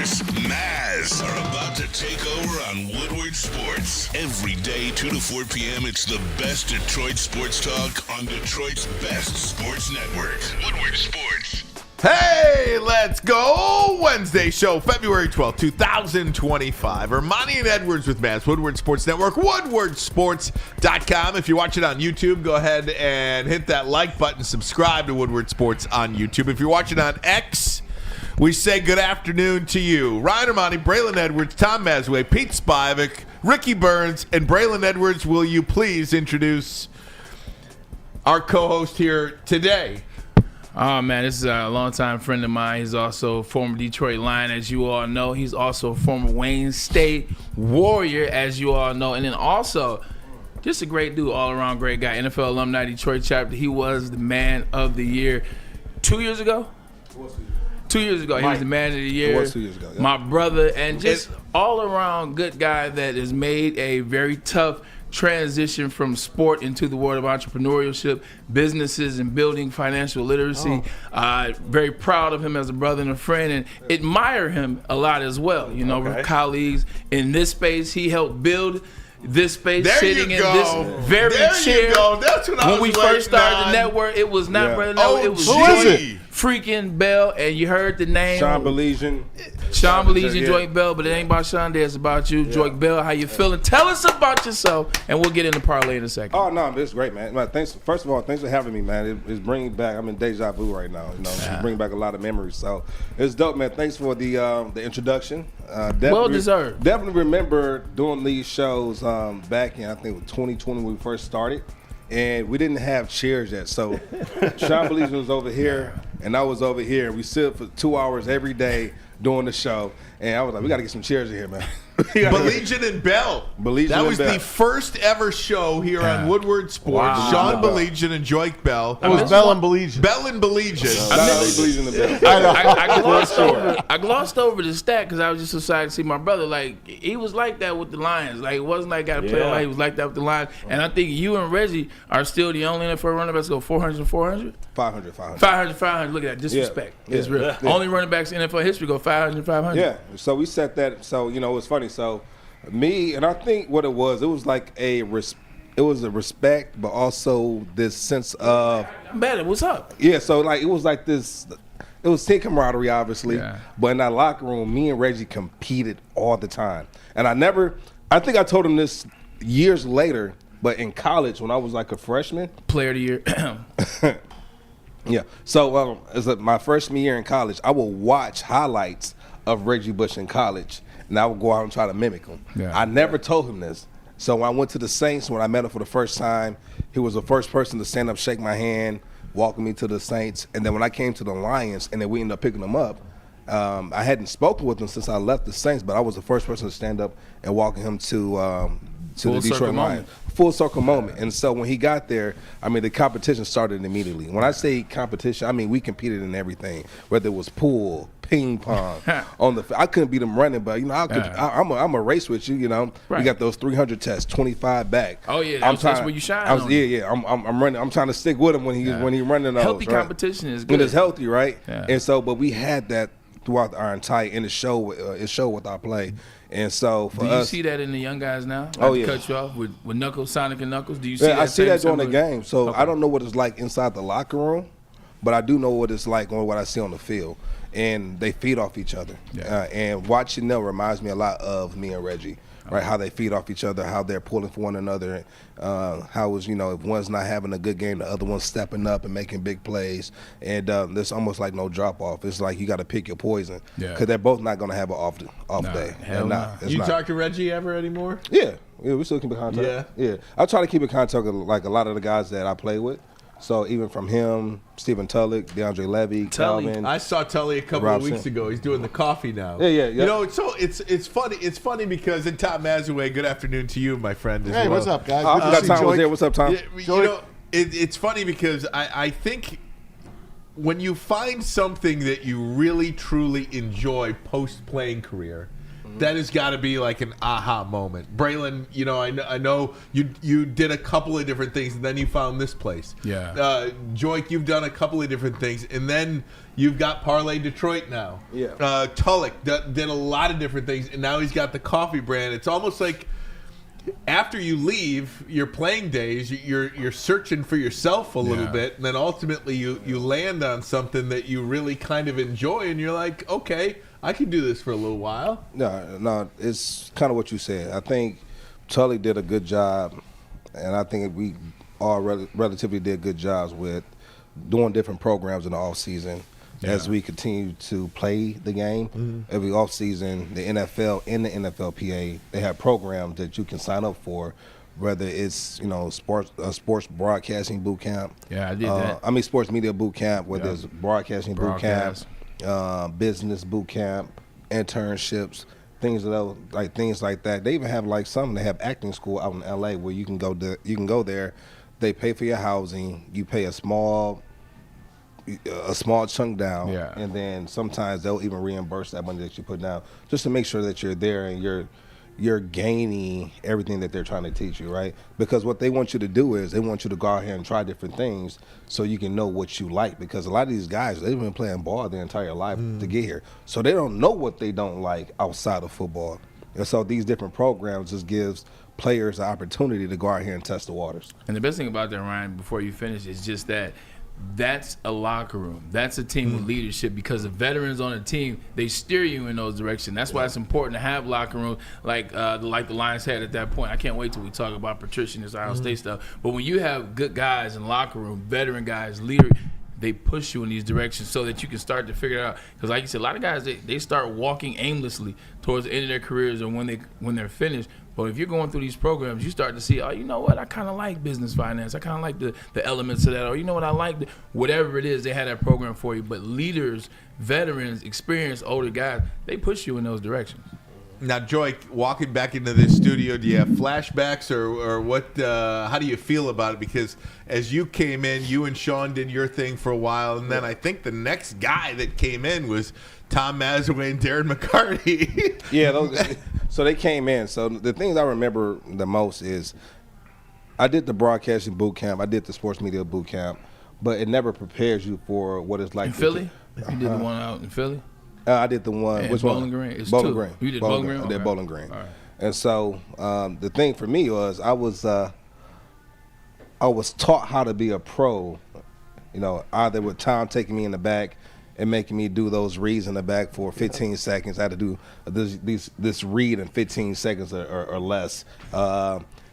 Edwards, Maz are about to take over on Woodward Sports. Every day, 2 to 4 p.m., it's the best Detroit sports talk on Detroit's best sports network. Woodward Sports. Hey, let's go! Wednesday show, February 12th, 2025. Ermanni and Edwards with Maz, Woodward Sports Network, woodwardsports.com. If you're watching on YouTube, go ahead and hit that like button. Subscribe to Woodward Sports on YouTube. If you're watching on X, we say good afternoon to you. Ryan Ermanni, Braylon Edwards, Tom Mazway, Pete Spivak, Ricky Burns, and Braylon Edwards. Will you please introduce our co-host here today? Oh, man, this is a longtime friend of mine. He's also a former Detroit Lion, as you all know. He's also a former Wayne State Warrior, as you all know. And then also, just a great dude, all-around great guy. NFL alumni, Detroit chapter. He was the man of the year 2 years ago? 2 years ago, he was the man of the year. It was 2 years ago. Yeah. My brother, and just all-around good guy that has made a very tough transition from sport into the world of entrepreneurship, businesses, and building financial literacy. Very proud of him as a brother and a friend, and admire him a lot as well. You know, with colleagues in this space, he helped build this space, sitting in this very chair. That's what I was when we first started the network, it was not Brother No, it was Joique freaking Bell, and you heard the name Sean Belizean, Joique Bell, but it ain't about Sean Day, it's about you. Joique Bell, how you feeling? Tell us about yourself, and we'll get into parlay in a second. Oh no, it's great, man. Thanks. First of all, thanks for having me, man. It's bringing back. I'm in deja vu right now. You know, it's bringing back a lot of memories. So it's dope, man. Thanks for the introduction. Well deserved. Definitely remember doing these shows back in, I think, 2020 when we first started. And we didn't have chairs yet. So Sean Belizean was over here, and I was over here. We sit for 2 hours every day doing the show. And I was like, we got to get some chairs in here, man. Belizean and Bell. That was the first ever show here on Woodward Sports. Wow. Sean Belizean and Joique Bell. It was Bell and Belizean. Bell and Belizean. I glossed over the stat because I was just so excited to see my brother. Like, he was like that with the Lions. Like, it wasn't like got to play like he was like that with the Lions. And I think you and Reggie are still the only NFL running backs to go 400 and 400? 500. 500. Look at that. Disrespect. It's real. Only running backs in NFL history go 500 and 500. Yeah. So we set that. So, you know, it was funny. So me, and I think what it was like it was a respect, but also this sense of Better. What's up? Yeah. So like it was like this. It was team camaraderie, obviously, but in that locker room, me and Reggie competed all the time. And I think I told him this years later, but in college when I was like a freshman, player of the year. Yeah. So as my freshman year in college, I would watch highlights of Reggie Bush in college, and I would go out and try to mimic him. I never told him this. So when I went to the Saints, when I met him for the first time, he was the first person to stand up, shake my hand, welcome me to the Saints. And then when I came to the Lions, and then we ended up picking him up, I hadn't spoken with him since I left the Saints, but I was the first person to stand up and welcome him to the Detroit Lions. Full circle moment. And so when he got there, I mean, the competition started immediately. When I say competition, I mean we competed in everything, whether it was pool, ping pong. I couldn't beat him running, but you know I'm a race with you. You know, we got those 300 tests, 25 back. Oh yeah, that's where you shine. I'm running. I'm trying to stick with him when he's running those. Healthy competition is good. When it's healthy, right? And so, but we had that throughout our entire in the show. It showed with our play. And so for us, do you see that in the young guys now? Cut you off with Knuckles, Sonic and Knuckles. Do you see that? I see that during the game. So I don't know what it's like inside the locker room, but I do know what it's like on what I see on the field. And they feed off each other. And watching them reminds me a lot of me and Reggie. Right, how they feed off each other, how they're pulling for one another, how is, you know, if one's not having a good game, the other one's stepping up and making big plays, and there's almost like no drop off. It's like you got to pick your poison, because they're both not going to have an off day. You talk to Reggie ever anymore? Yeah, we still keep in contact. Yeah. I try to keep in contact with like a lot of the guys that I play with. So even from him, Stephen Tulloch, DeAndre Levy, Calvin. I saw Tully a couple of weeks ago. He's doing the coffee now. Yeah. You know, it's funny. It's funny because in Tom Mazaway, good afternoon to you, my friend. Hey, what's up, guys? I forgot Tom was there. What's up, Tom? Yeah, you know, it's funny because I think when you find something that you really truly enjoy post playing career, that has got to be like an aha moment. Braylon, I know you did a couple of different things, and then you found this place. Yeah. Joique, you've done a couple of different things, and then you've got Parlay Detroit now. Yeah. Tulloch did a lot of different things, and now he's got the coffee brand. It's almost like after you leave your playing days, you're searching for yourself a little bit, and then ultimately you land on something that you really kind of enjoy, and you're like, okay, I can do this for a little while. No, it's kind of what you said. I think Tully did a good job, and I think we all relatively did good jobs with doing different programs in the off season. As we continue to play the game, every offseason, the NFL and the NFLPA, they have programs that you can sign up for, whether it's sports broadcasting boot camp. Yeah, I did that. I mean sports media boot camp, whether it's broadcasting boot camp, business boot camp, internships, things like that. They even have like some that have acting school out in LA where you can go there. They pay for your housing. You pay a small chunk down, and then sometimes they'll even reimburse that money that you put down just to make sure that you're there and you're gaining everything that they're trying to teach you, right? Because what they want you to do is they want you to go out here and try different things so you can know what you like, because a lot of these guys, they've been playing ball their entire life to get here, so they don't know what they don't like outside of football. And so these different programs just gives players the opportunity to go out here and test the waters. And the best thing about that, Ryan, before you finish, is just that that's a locker room. That's a team with leadership, because the veterans on the team, they steer you in those directions. That's why it's important to have locker room like the Lions had at that point. I can't wait till we talk about Patricia and this Ohio State stuff. But when you have good guys in locker room, veteran guys, leader, they push you in these directions so that you can start to figure it out. Because like you said, a lot of guys, they start walking aimlessly towards the end of their careers and when they're finished. But if you're going through these programs, you start to see, oh, you know what? I kind of like business finance. I kind of like the elements of that. Or you know what? I like whatever it is, they had that program for you. But leaders, veterans, experienced, older guys, they push you in those directions. Now, Joique, walking back into this studio, do you have flashbacks or what? How do you feel about it? Because as you came in, you and Sean did your thing for a while, and then I think the next guy that came in was Tom Mazaway and Darren McCarty. So they came in. So the things I remember the most is I did the broadcasting boot camp, I did the sports media boot camp, but it never prepares you for what it's like. In Philly? You did the one out in Philly? I did the one. And which Bowling one? Green. It's Bowling two. Green. You did Bowling Green? I did Okay. Bowling Green. All right. And so the thing for me was I was taught how to be a pro. Either with Tom taking me in the back and making me do those reads in the back for 15 seconds. I had to do this read in 15 seconds or less.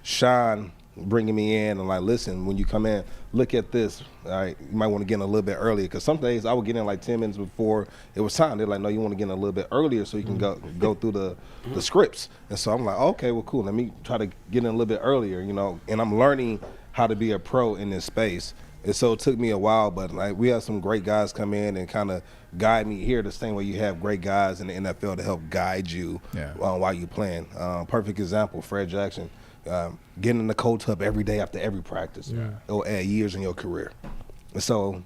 Sean bringing me in and like, listen, when you come in, look at this. All right, you might want to get in a little bit earlier, because some days I would get in like 10 minutes before it was time. They're like, no, you want to get in a little bit earlier so you can go through the scripts. And so I'm like, okay, well, cool. Let me try to get in a little bit earlier, and I'm learning how to be a pro in this space. And so it took me a while, but like we had some great guys come in and kind of guide me here the same way you have great guys in the NFL to help guide you while you're playing. Perfect example, Fred Jackson. Getting in the cold tub every day after every practice. It'll add years in your career. And so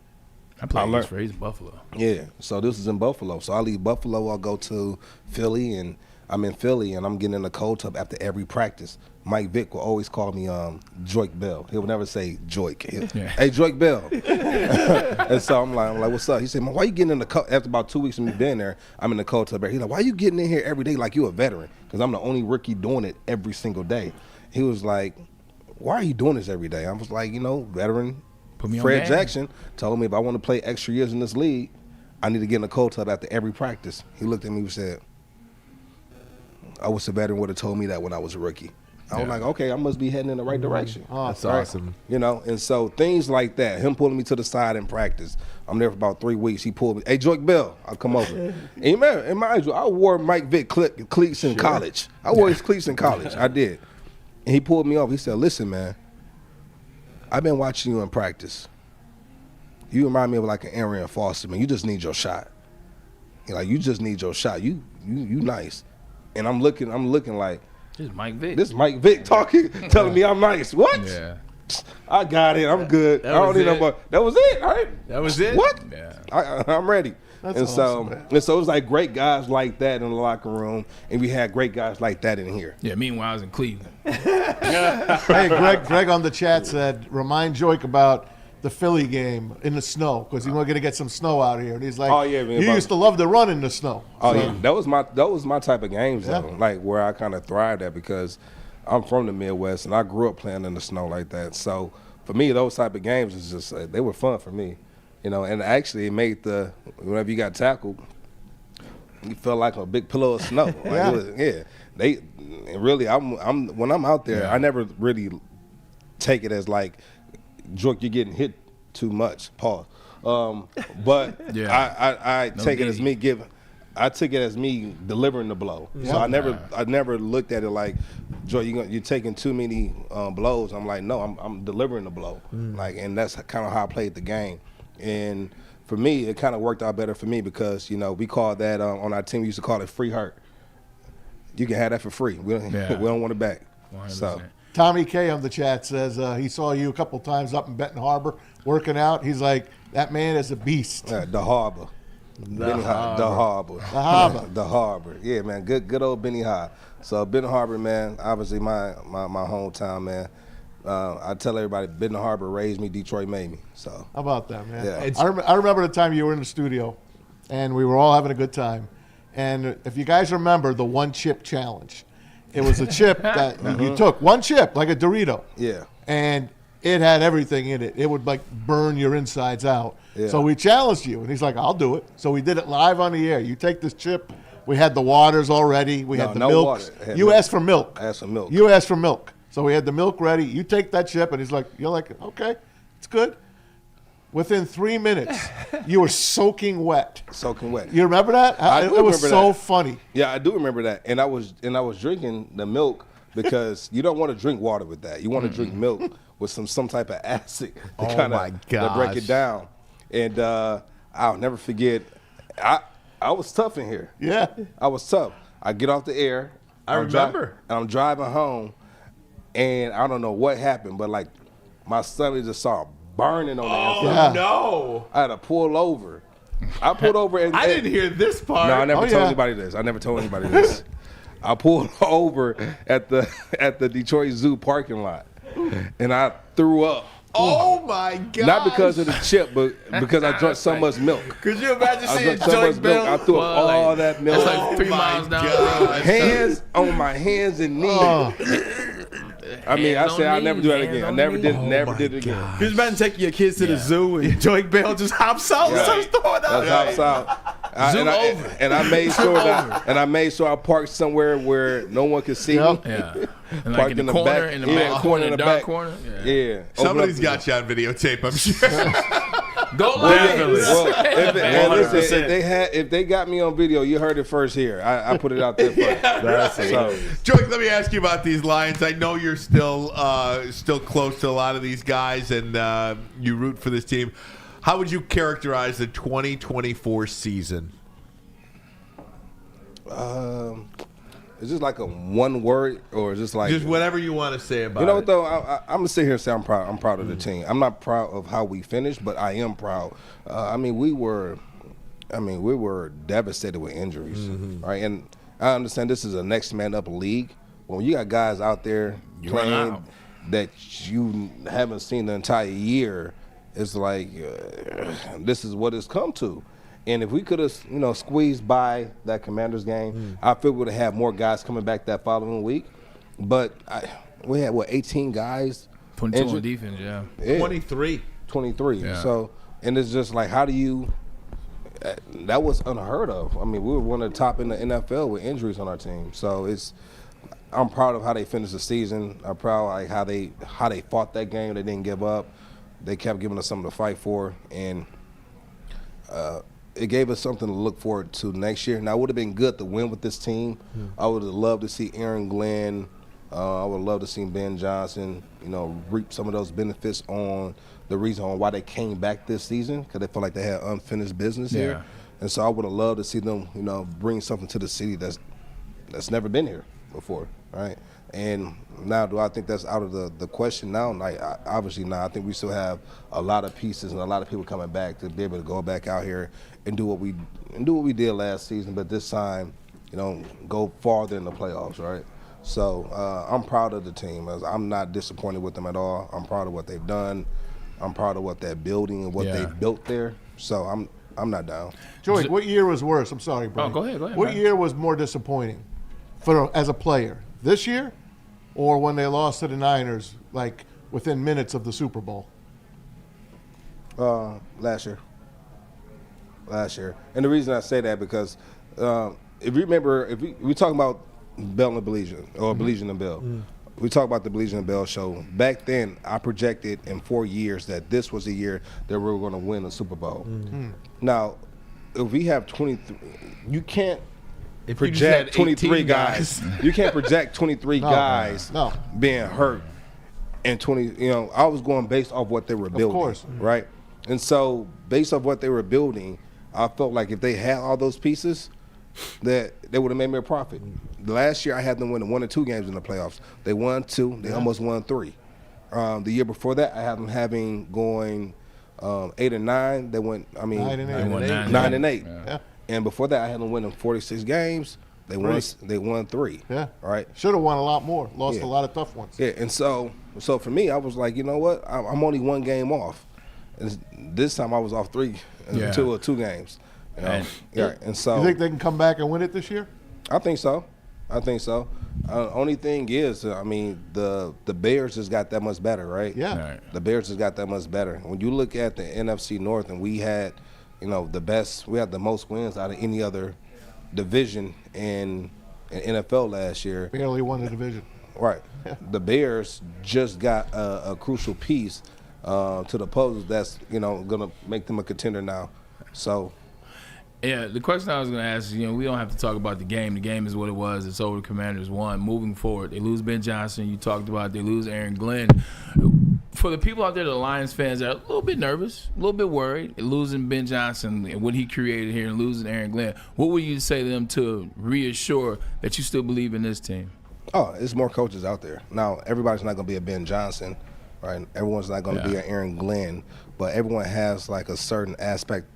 I played for he's Buffalo. Yeah, so this is in Buffalo. So I leave Buffalo, I'll go to Philly, and I'm in Philly, and I'm getting in the cold tub after every practice. Mike Vick will always call me Joique Bell. He'll never say Joique. Hey, Joique Bell. And so I'm like, what's up? He said, man, why you getting in the cold? After about 2 weeks of me being there, I'm in the cold tub. He's like, why you getting in here every day like you a veteran? Because I'm the only rookie doing it every single day. He was like, why are you doing this every day? I was like, veteran Fred Jackson told me if I want to play extra years in this league, I need to get in the cold tub after every practice. He looked at me and said, I wish a veteran would have told me that when I was a rookie. I was like, okay, I must be heading in the right direction. Oh, that's awesome. And so things like that, him pulling me to the side in practice. I'm there for about 3 weeks. He pulled me, hey, Joique Bell, I'll come over. And mind you, I wore Mike Vick cleats in college. I wore his cleats in college. I did. And he pulled me over. He said, listen, man, I've been watching you in practice. You remind me of like an Arian Foster, man. You just need your shot. You just need your shot. You nice. And I'm looking like, This is Mike Vick. This is Mike Vick talking, telling me I'm nice. What? Yeah. I got it. I'm good. I don't need no more. That was it. All right. That was it? What? Yeah. I'm ready. That's and awesome, man. and so it was like great guys like that in the locker room, and we had great guys like that in here. Yeah, meanwhile, I was in Cleveland. Hey, Greg on the chat said, remind Joique about the Philly game in the snow because he's going to get some snow out here. And he's like, Oh, yeah, man, you used to love to run in the snow. Oh So- yeah, that was my type of games though, like where I kind of thrived at because I'm from the Midwest and I grew up playing in the snow like that. So for me, those type of games is just they were fun for me, And actually, it made whenever you got tackled, you felt like a big pillow of snow. Like, They really, I'm when I'm out there, I never really take it as like, Joique, you're getting hit too much. Pause. But I take it as me giving. I took it as me delivering the blow. So I never looked at it like, Joique, you're taking too many blows. I'm like, no, I'm delivering the blow. And that's kind of how I played the game. And for me, it kind of worked out better for me because we call that on our team. We used to call it free hurt. You can have that for free. We don't want it back. 100%. So. Tommy K on the chat says he saw you a couple times up in Benton Harbor working out. He's like, that man is a beast. The Harbor. The Harbor. The Harbor. Yeah, man. Good old Benny High. So Benton Harbor, man, obviously my hometown, man. I tell everybody, Benton Harbor raised me, Detroit made me. So How about that, man? Yeah. I remember the time you were in the studio, and we were all having a good time. And if you guys remember the one chip challenge, it was a chip that you took, one chip, like a Dorito. Yeah. And it had everything in it. It would like burn your insides out. Yeah. So we challenged you, and he's like, I'll do it. So we did it live on the air. You take this chip. We had the waters already. We had the no milk. water. You asked for milk. I asked for milk. You asked for milk. So we had the milk ready. You take that chip, and you're like, okay, it's good. Within 3 minutes, you were soaking wet. Soaking wet. You remember that? I do it was remember so that. funny. Yeah, I do remember that. And I was drinking the milk because you don't want to drink water with that. You want to drink milk with some type of acid to kind of break it down. And I'll never forget. I was tough in here. Yeah. I was tough. I get off the air. I remember. And I'm driving home, and I don't know what happened, but like my stomach just started burning on the inside. Yeah. No. I had to pull over. I pulled over and I didn't hear this part. No, I never Oh, told yeah. anybody this. I never told anybody this. I pulled over at the Detroit Zoo parking lot, and I threw up. Oh my God! Not because of the chip, but because I drank so much milk. Could you imagine I seeing drank so much Joique milk. I Bell? threw up all that milk. It's like 3 my miles down the God. road. Hands on my hands and knees. Oh. I mean, I Hands said on I'll never do that knees, again. I hands never on did. knees. Never did it again. Could you imagine taking your kids to the zoo and Joique Bell just hops out and starts throwing up? That's outside. Zoom over. And I made sure I parked somewhere where no one could see Yep. me. Yeah. And like Parked in the corner, in the back corner, in the dark corner. Yeah. Somebody's got you on videotape, I'm sure. Go live. Well, if they got me on video, you heard it first here. I put it out there first. So, Joique, let me ask you about these Lions. I know you're still close to a lot of these guys, and you root for this team. How would you characterize the 2024 season? is this like a one word or is this like Just whatever you want to say about You know it. what though? I'm gonna sit here and say I'm proud. I'm proud of the team. I'm not proud of how we finished, but I am proud. We were devastated with injuries, right? And I understand this is a next man up league. When you got guys out there playing that you haven't seen the entire year, it's like this is what it's come to. And if we could have, squeezed by that Commanders game, I feel we would have had more guys coming back that following week. But we had 18 guys. 22 on injured? defense, yeah. 23. 23. Yeah. So, and it's just like, how do you? That was unheard of. I mean, we were one of the top in the NFL with injuries on our team. So I'm proud of how they finished the season. I'm proud of how they fought that game. They didn't give up. They kept giving us something to fight for, and it gave us something to look forward to next year. Now, it would have been good to win with this team. I would have loved to see Aaron Glenn. I would love to see Ben Johnson, reap some of those benefits on the reason on why they came back this season, because they felt like they had unfinished business here. And so I would have loved to see them, bring something to the city that's never been here before. right? And now, do I think that's out of the question now? Like, obviously not. I think we still have a lot of pieces and a lot of people coming back to be able to go back out here and do what we did last season, but this time, go farther in the playoffs, right? So I'm proud of the team. I'm not disappointed with them at all. I'm proud of what they've done. I'm proud of what they're building and what they've built there. So I'm not down. Joique, what year was worse? I'm sorry, Brian. Oh, go ahead. What year was more disappointing as a player? This year, or when they lost to the Niners, like within minutes of the Super Bowl? Last year. And the reason I say that because if you remember, if we talking about Bell and Belizean, or Belizean and Bell, we talk about the Belizean and Bell show. Back then, I projected in 4 years that this was the year that we were going to win the Super Bowl. Now, if we have 23, you can't project 23 guys. You can't project 23 guys being hurt. And 20, I was going based off what they were building, of course, right? And so, based off what they were building, I felt like if they had all those pieces, that they would have made me a profit. Last year, I had them winning 1 or 2 games in the playoffs. They won 2. They almost won 3. The year before that, I had them having going 8 and 9. They went. 9 and 8. 9 and 8. Yeah. And before that, I had them winning 46 games. They won 3. Yeah. Right. Should have won a lot more. Lost a lot of tough ones. Yeah. And so for me, I was like, you know what? I'm only 1 game off. And this time, I was off 3, 2 games. And so you think they can come back and win it this year? I think so. Only thing is, the Bears just got that much better, right? Yeah. Right. The Bears just got that much better. When you look at the NFC North, and we had, we had the most wins out of any other division in NFL last year. Barely won the division. Right. The Bears just got a crucial piece to the puzzle that's, going to make them a contender now. So. Yeah, the question I was going to ask is, we don't have to talk about the game. The game is what it was. It's over. The Commanders won. Moving forward, they lose Ben Johnson. You talked about they lose Aaron Glenn. For the people out there, the Lions fans are a little bit nervous, a little bit worried, losing Ben Johnson and what he created here and losing Aaron Glenn. What would you say to them to reassure that you still believe in this team? Oh, there's more coaches out there. Now, everybody's not going to be a Ben Johnson, right? Everyone's not going to be an Aaron Glenn, but everyone has like a certain aspect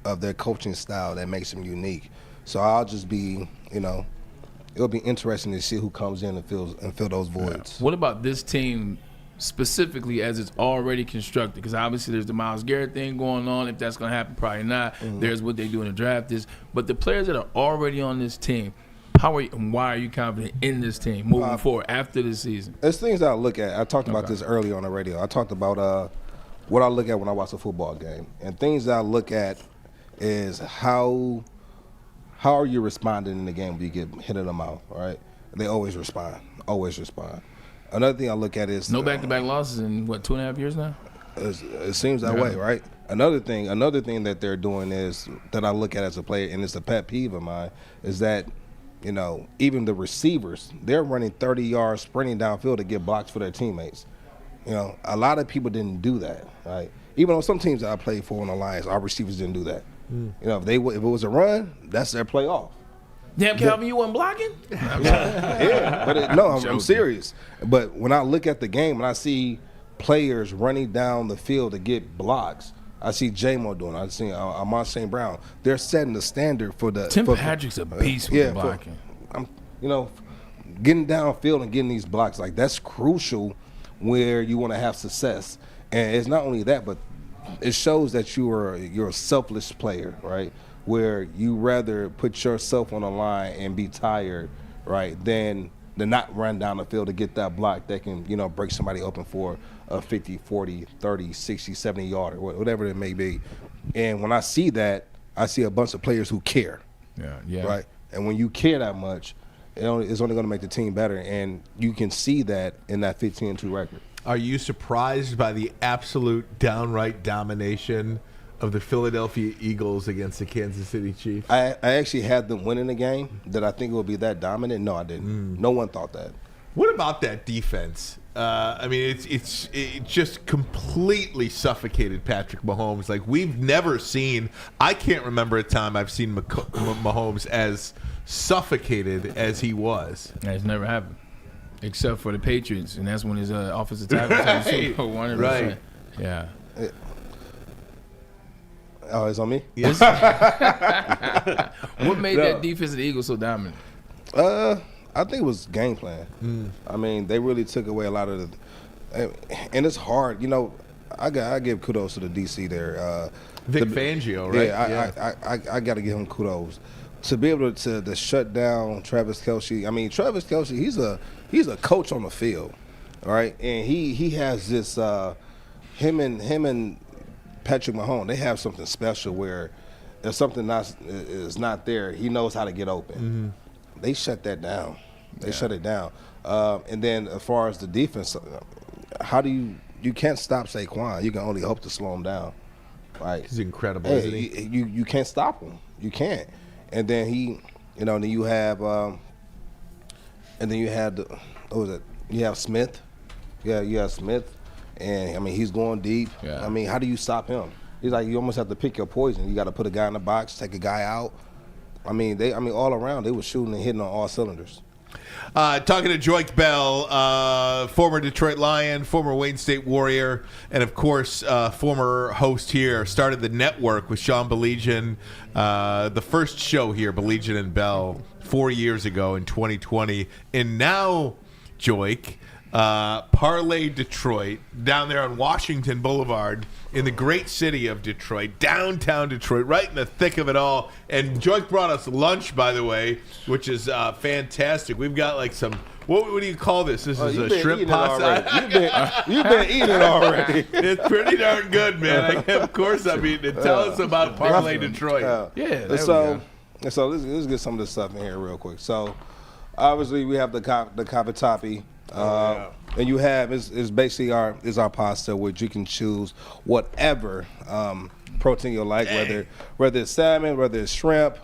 of their coaching style that makes them unique. So I'll just be, it'll be interesting to see who comes in and fill those voids. What about this team specifically as it's already constructed? Because obviously there's the Myles Garrett thing going on. If that's going to happen, probably not. There's what they do in the draft is. But the players that are already on this team, how are you, and why are you confident in this team moving forward after this season? There's things that I look at. I talked about this earlier on the radio. I talked about what I look at when I watch a football game. And things that I look at is how are you responding in the game when you get hit in the mouth, right? They always respond. Another thing I look at is no back-to-back losses in, 2.5 years now? It seems that way, right? Another thing that they're doing is that I look at as a player, and it's a pet peeve of mine, is that, even the receivers, they're running 30 yards sprinting downfield to get blocks for their teammates. A lot of people didn't do that, right? Even on some teams that I played for in the Lions, our receivers didn't do that. If it was a run, that's their play off. Damn, Calvin, you wasn't blocking? I'm serious. But when I look at the game and I see players running down the field to get blocks, I see J-Mo doing it. I see Amon St. Brown. They're setting the standard for the. Tim Patrick's a beast with blocking. Getting downfield and getting these blocks, like that's crucial where you want to have success. And it's not only that, but it shows that you're a selfless player, right? Where you rather put yourself on the line and be tired, right, than not run down the field to get that block that can, break somebody open for a 50, 40, 30, 60, 70 yarder, whatever it may be. And when I see that, I see a bunch of players who care. Yeah. Right? And when you care that much, it's only going to make the team better. And you can see that in that 15-2 record. Are you surprised by the absolute downright domination of the Philadelphia Eagles against the Kansas City Chiefs? I actually had them winning the game. Did I think it would be that dominant? No, I didn't. No one thought that. What about that defense? It just completely suffocated Patrick Mahomes. Like, we've never seen – I can't remember a time I've seen Mahomes as suffocated as he was. It's never happened. Except for the Patriots, and that's when his offensive tackle took the Super Bowl 100%. Right. Yeah. Oh, it's on me? Yes. What made that defense of the Eagles so dominant? I think it was game plan. I mean, they really took away a lot of the – and it's hard. You know, I give kudos to the DC there. Vic Fangio, right? Yeah, I got to give him kudos. To be able to shut down Travis Kelce. I mean, Travis Kelce, he's a coach on the field, right? And he has this him and Patrick Mahomes, they have something special where if something is not there, he knows how to get open. They shut that down. They shut it down. And then as far as the defense, how do you can't stop Saquon. You can only hope to slow him down. Right? He's incredible, isn't he? You can't stop him. You can't. And then then you have what was it? You have Smith. Yeah, you have Smith. And I mean, he's going deep. Yeah. I mean, how do you stop him? He's like, you almost have to pick your poison. You got to put a guy in the box, take a guy out. I mean, all around they were shooting and hitting on all cylinders. Talking to Joique Bell, former Detroit Lion, former Wayne State Warrior, and of course, former host here. Started the network with Sean Baligian, the first show here, Baligian and Bell, 4 years ago in 2020. And now, Joique, Parlay Detroit, down there on Washington Boulevard in the great city of Detroit, downtown Detroit, right in the thick of it all. And Joique brought us lunch, by the way, which is fantastic. We've got like some, what do you call this? This is a shrimp pasta. You've been eating it already. It's pretty darn good, man. Of course I'm eating it. Tell us about Parlay Detroit. Yeah. So let's get some of this stuff in here real quick. So obviously we have the cavatappi. And you have is basically our pasta, which you can choose whatever protein you like, whether it's salmon, whether it's shrimp,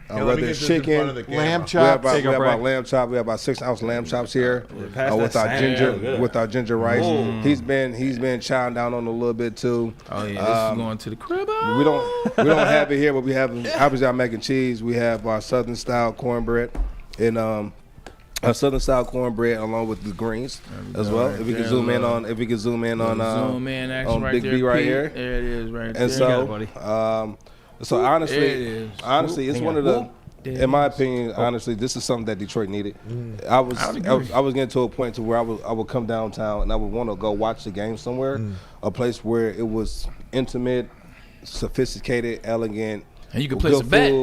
whether it's chicken, lamb chops. We have about lamb chop. We have about 6-ounce lamb chops here with our ginger rice. He's been chowing down on a little bit too. Oh yeah, this is going to the crib. We don't have it here, but we have obviously our mac and cheese. We have our Southern style cornbread and a Southern style cornbread along with the greens as well. If we can zoom in on Big B right here. There it is, right there. And so honestly, it's one of the. In my opinion, honestly, this is something that Detroit needed. I was getting to a point to where I would come downtown and I would want to go watch the game somewhere, a place where it was intimate, sophisticated, elegant, and you can place a bet.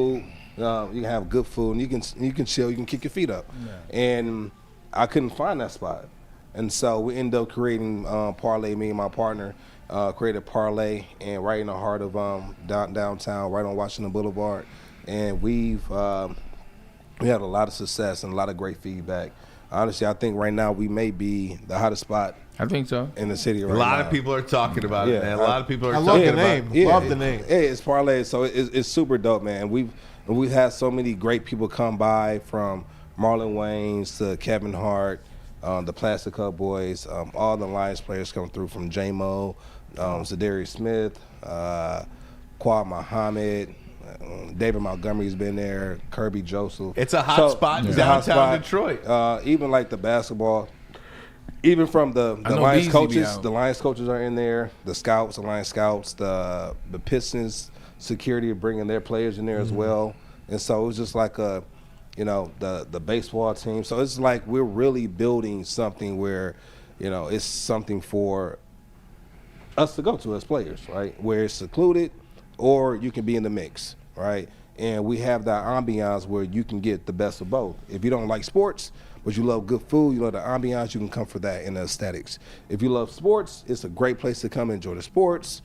You can have good food, and you can chill, you can kick your feet up. Yeah. And I couldn't find that spot. And so we ended up creating Parlay, me and my partner created Parlay, and right in the heart of downtown, right on Washington Boulevard. And we had a lot of success and a lot of great feedback. Honestly, I think right now we may be the hottest spot. I think so. In the city right now. A lot of people are talking about it, man. A lot of people are I talking love the about name. Love the name. Yeah, it's Parlay, so it's super dope, man. We've had so many great people come by, from Marlon Wayans to Kevin Hart, the Plastic Cup Boys, all the Lions players come through, from J-Mo, Zadarius Smith, Quad Muhammad, David Montgomery's been there, Kirby Joseph. It's a hot spot in downtown Detroit. Even like the basketball, even from the Lions coaches, the Lions coaches are in there, the scouts, the Lions scouts, the Pistons security are bringing their players in there as well. And so it was just like the baseball team. So it's like we're really building something where, it's something for us to go to as players, right? Where it's secluded or you can be in the mix, right? And we have that ambiance where you can get the best of both. If you don't like sports, but you love good food, you love the ambiance, you can come for that and the aesthetics. If you love sports, it's a great place to come enjoy the sports,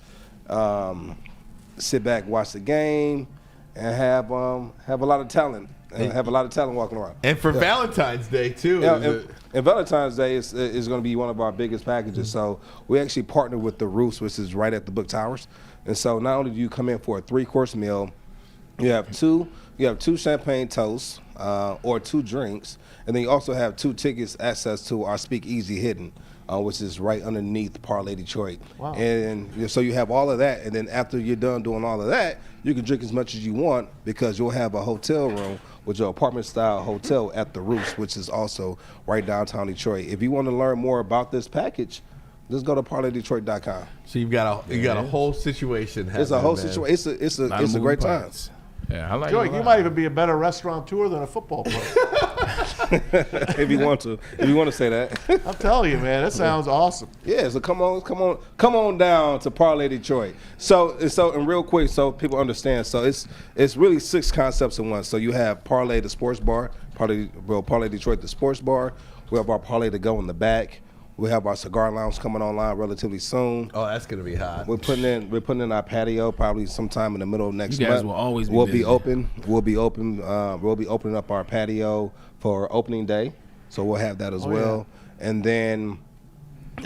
sit back, watch the game, and have a lot of talent. And have a lot of talent walking around. And for Valentine's Day, too. And Valentine's Day is going to be one of our biggest packages. So we actually partnered with the Roost, which is right at the Book Towers. And so not only do you come in for a 3-course meal, you have two champagne toasts, or 2 drinks. And then you also have 2 tickets access to our Speakeasy Hidden, which is right underneath Parlay Detroit. Wow. And so you have all of that. And then after you're done doing all of that, you can drink as much as you want because you'll have a hotel room with your apartment-style hotel at the Roost, which is also right downtown Detroit. If you want to learn more about this package, just go to ParlayDetroit.com. So you've got a whole situation happening. It's a whole situation. It's a great time. Yeah, I like Joique, you might even be a better restaurateur than a football player. If you want to say that. I'm telling you, man, that sounds awesome. Yeah, so come on down to Parlay Detroit. So and real quick, so people understand. So it's really 6 concepts in one. So you have Parlay the Sports Bar, Parlay Detroit the Sports Bar. We have our Parlay to Go in the back. We have our cigar lounge coming online relatively soon. Oh, that's gonna be hot. We're putting in our patio probably sometime in the middle of next month. You guys will always be We'll busy. be open. We'll be opening up our patio for opening day, so we'll have that as well. Yeah. And then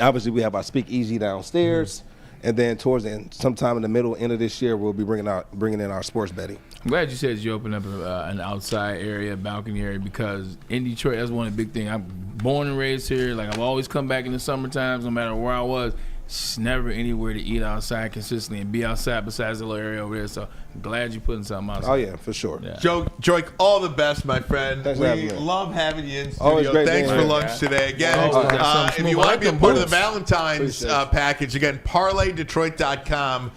obviously we have our Speakeasy downstairs. And then towards the end, sometime in the end of this year, we'll be bringing in our sports betting. I'm glad you said you opened up an outside area, balcony area, because in Detroit, that's one of the big things. I'm born and raised here. Like, I've always come back in the summer times, no matter where I was. It's never anywhere to eat outside consistently and be outside besides the little area over there. So I'm glad you're putting something outside. Oh, yeah, for sure. Yeah. Joique, all the best, my friend. Thanks for having We me. love having you in Always studio. great Thanks being for here. lunch today. Again, Appreciate it. if you want to be a part of the Boots. Valentine's package, again, ParlayDetroit.com.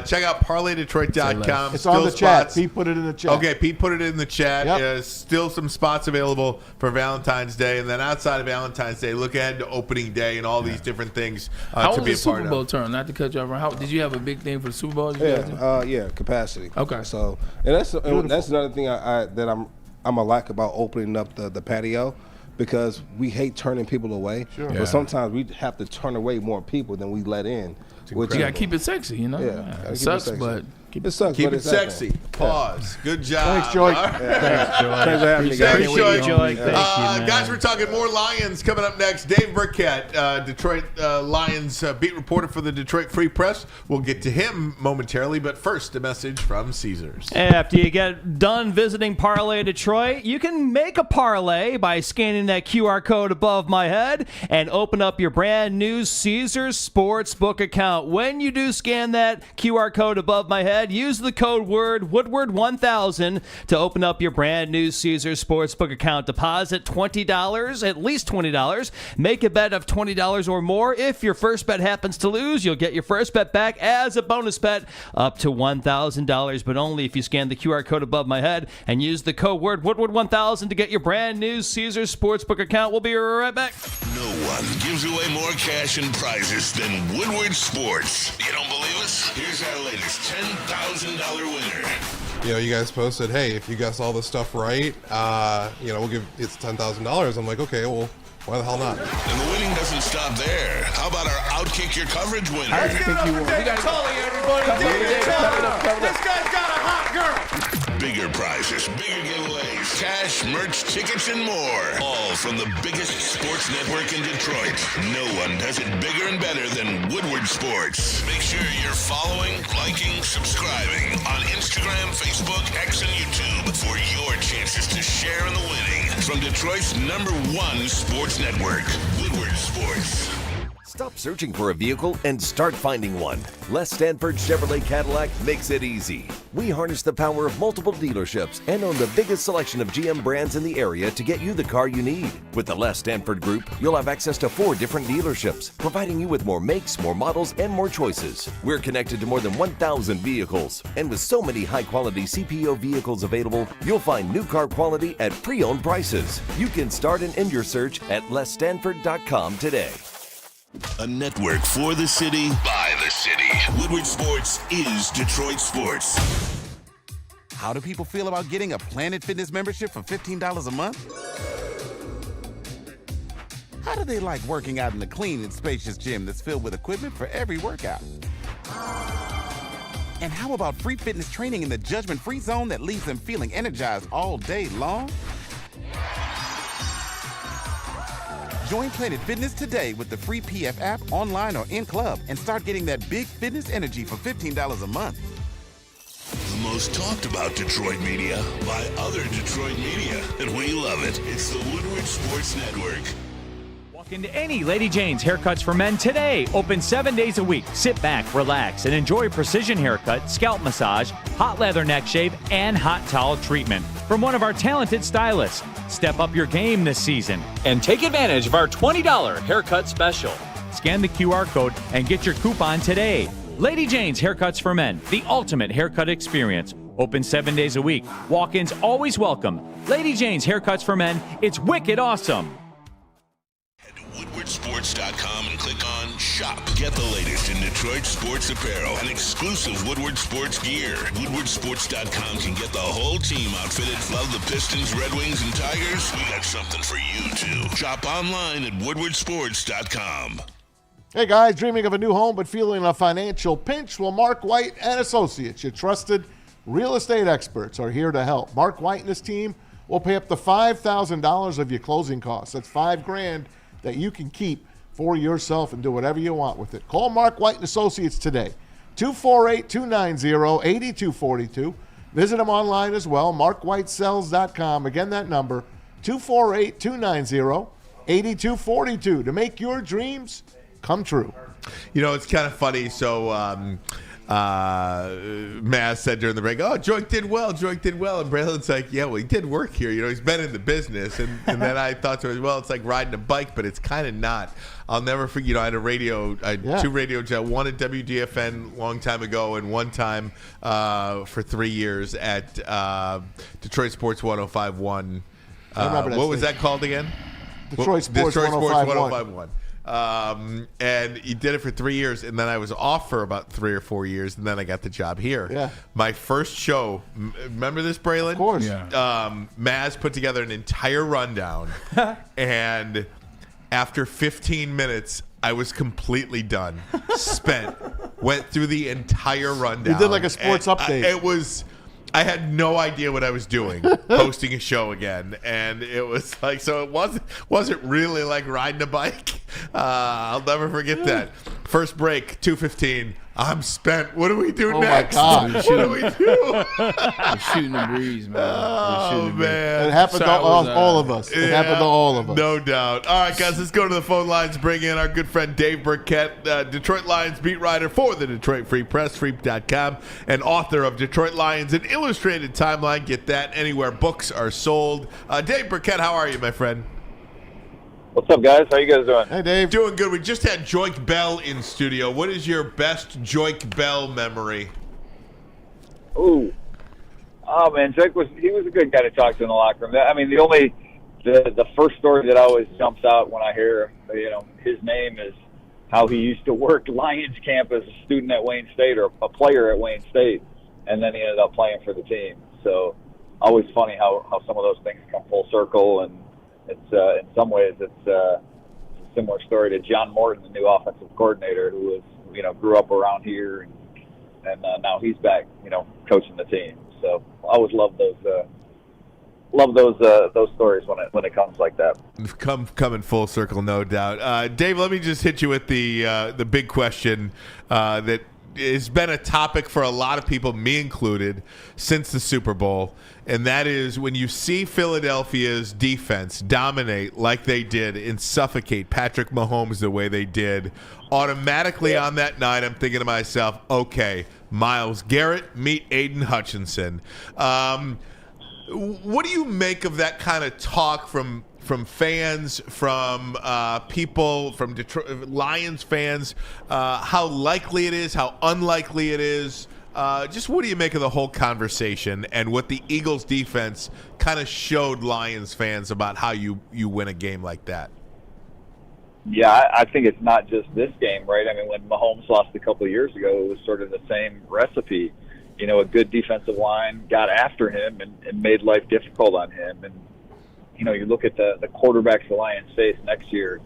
Check out ParlayDetroit.com. It's on the chat. Pete put it in the chat. Okay, Pete put it in the chat. Yep. Still some spots available for Valentine's Day. And then outside of Valentine's Day, look ahead to opening day and all these different things How to was be the a part Super Bowl of. turn? Not to cut you off. Did you have a big thing for the Super Bowl? You guys do? Yeah, capacity. Okay. So, and that's another thing that I'm a like about opening up the patio, because we hate turning people away. Sure. But Yeah. sometimes we have to turn away more people than we let in. Which You got to keep it sexy, you know? Yeah, gotta keep It it sucks, sexy. but keep It it sucks. Keep but it it's sexy. happening. Pause. Good job. Thanks, Joique. All right. Thanks for having me, Thanks, guys. Joique. Joique. Thank you, man. Guys, we're talking more Lions coming up next. Dave Birkett, Detroit Lions beat reporter for the Detroit Free Press. We'll get to him momentarily, but first, a message from Caesars. After you get done visiting Parlay Detroit, you can make a parlay by scanning that QR code above my head and open up your brand new Caesars Sportsbook account. When you do scan that QR code above my head, use the code word Woodward1000 to open up your brand new Caesars Sportsbook account. Deposit $20, at least $20. Make a bet of $20 or more. If your first bet happens to lose, you'll get your first bet back as a bonus bet up to $1,000, but only if you scan the QR code above my head and use the code word Woodward1000 to get your brand new Caesars Sportsbook account. We'll be right back. No one gives away more cash and prizes than Woodward Sports. You don't believe us? Here's our latest $10,000 winner. You know, you guys posted, hey, if you guess all this stuff right, we'll give it's $10,000. I'm like, okay, well, why the hell not? And the winning doesn't stop there. How about our Outkick Your Coverage winner? I think you won. This guy's got a hot girl. Bigger prizes, bigger giveaways, cash, merch, tickets, and more. All from the biggest sports network in Detroit. No one does it bigger and better than Woodward Sports. Make sure you're following, liking, subscribing on Instagram, Facebook, X, and YouTube for your chances to share in the winning. From Detroit's #1 sports network, Woodward Sports. Stop searching for a vehicle and start finding one. Les Stanford Chevrolet Cadillac makes it easy. We harness the power of multiple dealerships and own the biggest selection of GM brands in the area to get you the car you need. With the Les Stanford Group, you'll have access to 4 different dealerships, providing you with more makes, more models, and more choices. We're connected to more than 1,000 vehicles, and with so many high-quality CPO vehicles available, you'll find new car quality at pre-owned prices. You can start and end your search at lesstanford.com today. A network for the city, by the city. Woodward Sports is Detroit Sports. How do people feel about getting a Planet Fitness membership for $15 a month? How do they like working out in a clean and spacious gym that's filled with equipment for every workout? And how about free fitness training in the judgment-free zone that leaves them feeling energized all day long? Join Planet Fitness today with the free PF app, online or in club, and start getting that big fitness energy for $15 a month. The most most talked about Detroit media by other Detroit media, and we love it. It's the Woodward Sports Network. Walk into any Lady Jane's Haircuts for Men today. Open 7 days a week. Sit back, relax, and enjoy precision haircut, scalp massage, hot leather neck shave, and hot towel treatment from one of our talented stylists. Step up your game this season and take advantage of our $20 haircut special. Scan the QR code and get your coupon today. Lady Jane's Haircuts for Men, the ultimate haircut experience. Open 7 days a week. Walk-ins always welcome. Lady Jane's Haircuts for Men. It's wicked awesome. Head to woodwardsports.com and click on Shop. Get the latest in Detroit sports apparel and exclusive Woodward Sports gear. Woodwardsports.com can get the whole team outfitted. Love the Pistons, Red Wings, and Tigers? We got something for you, too. Shop online at woodwardsports.com. Hey guys, dreaming of a new home but feeling a financial pinch? Well, Mark White and Associates, your trusted real estate experts, are here to help. Mark White and his team will pay up to $5,000 of your closing costs. That's $5,000 that you can keep for yourself and do whatever you want with it. Call Mark White and Associates today, 248-290-8242. Visit them online as well, markwhitesells.com. Again, that number, 248-290-8242, to make your dreams come true. You know, it's kind of funny. So, Maz said during the break, "Oh, Joique did well. Joique did well." And Braylon's like, "Yeah, well, he did work here. You know, he's been in the business." And then I thought to myself, well, it's like riding a bike, but it's kind of not. I'll never forget. You know, I had two radio jobs. One at WDFN a long time ago, and one time for 3 years at Detroit Sports 105.1. I remember that what was that called again? Detroit Sports 105.1. And he did it for 3 years, and then I was off for about 3 or 4 years, and then I got the job here. Yeah. My first show, remember this, Braylon? Of course. Yeah. Maz put together an entire rundown, and after 15 minutes, I was completely done, spent, went through the entire rundown. You did like a sports update. I had no idea what I was doing, hosting a show again, and it was like, so it wasn't really like riding a bike. I'll never forget that. First break, 2:15. I'm spent. What do we do next? Oh my God! What do we do? We're shooting the breeze, man. Oh man! It happened to all of us. It happened to all of us. No doubt. All right, guys, let's go to the phone lines. Bring in our good friend Dave Birkett, Detroit Lions beat writer for the Detroit Free Press, Freep.com, and author of Detroit Lions: An Illustrated Timeline. Get that anywhere books are sold. Dave Birkett, how are you, my friend? What's up, guys? How you guys doing? Hey, Dave. Doing good. We just had Joique Bell in studio. What is your best Joique Bell memory? Ooh. Oh, man, Joique was a good guy to talk to in the locker room. I mean, the first story that always jumps out when I hear, his name is how he used to work Lions camp as a student at Wayne State or a player at Wayne State, and then he ended up playing for the team. So always funny how some of those things come full circle, and it's in some ways it's a similar story to John Morton, the new offensive coordinator, who was grew up around here, and now he's back coaching the team. So I always love those stories when it comes like that. Coming full circle, no doubt. Dave, let me just hit you with the big question that has been a topic for a lot of people, me included, since the Super Bowl, and that is when you see Philadelphia's defense dominate like they did and suffocate Patrick Mahomes the way they did, automatically on that night I'm thinking to myself, okay, Myles Garrett, meet Aiden Hutchinson. What do you make of that kind of talk from fans, from people, from Detroit Lions fans, how likely it is, how unlikely it is? Just what do you make of the whole conversation and what the Eagles defense kind of showed Lions fans about how you win a game like that? Yeah, I think it's not just this game, right? I mean, when Mahomes lost a couple of years ago, it was sort of the same recipe. A good defensive line got after him and made life difficult on him. And, you look at the quarterbacks the Lions face next year,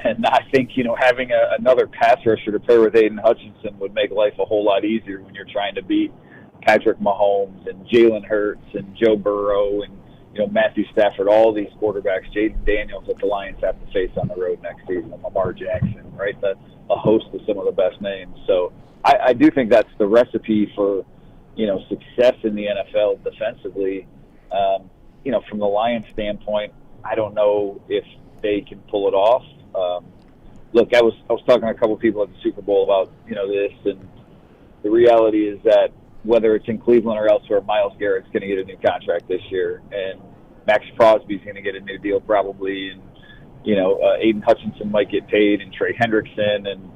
and I think, having another pass rusher to pair with Aiden Hutchinson would make life a whole lot easier when you're trying to beat Patrick Mahomes and Jalen Hurts and Joe Burrow and, Matthew Stafford, all these quarterbacks, Jaden Daniels that the Lions have to face on the road next season, and Lamar Jackson, right? A host of some of the best names. So I do think that's the recipe for, success in the NFL defensively. From the Lions standpoint, I don't know if they can pull it off. Look, I was talking to a couple of people at the Super Bowl about, this, and the reality is that whether it's in Cleveland or elsewhere, Myles Garrett's going to get a new contract this year, and Max Crosby's going to get a new deal probably, and, Aiden Hutchinson might get paid, and Trey Hendrickson, and,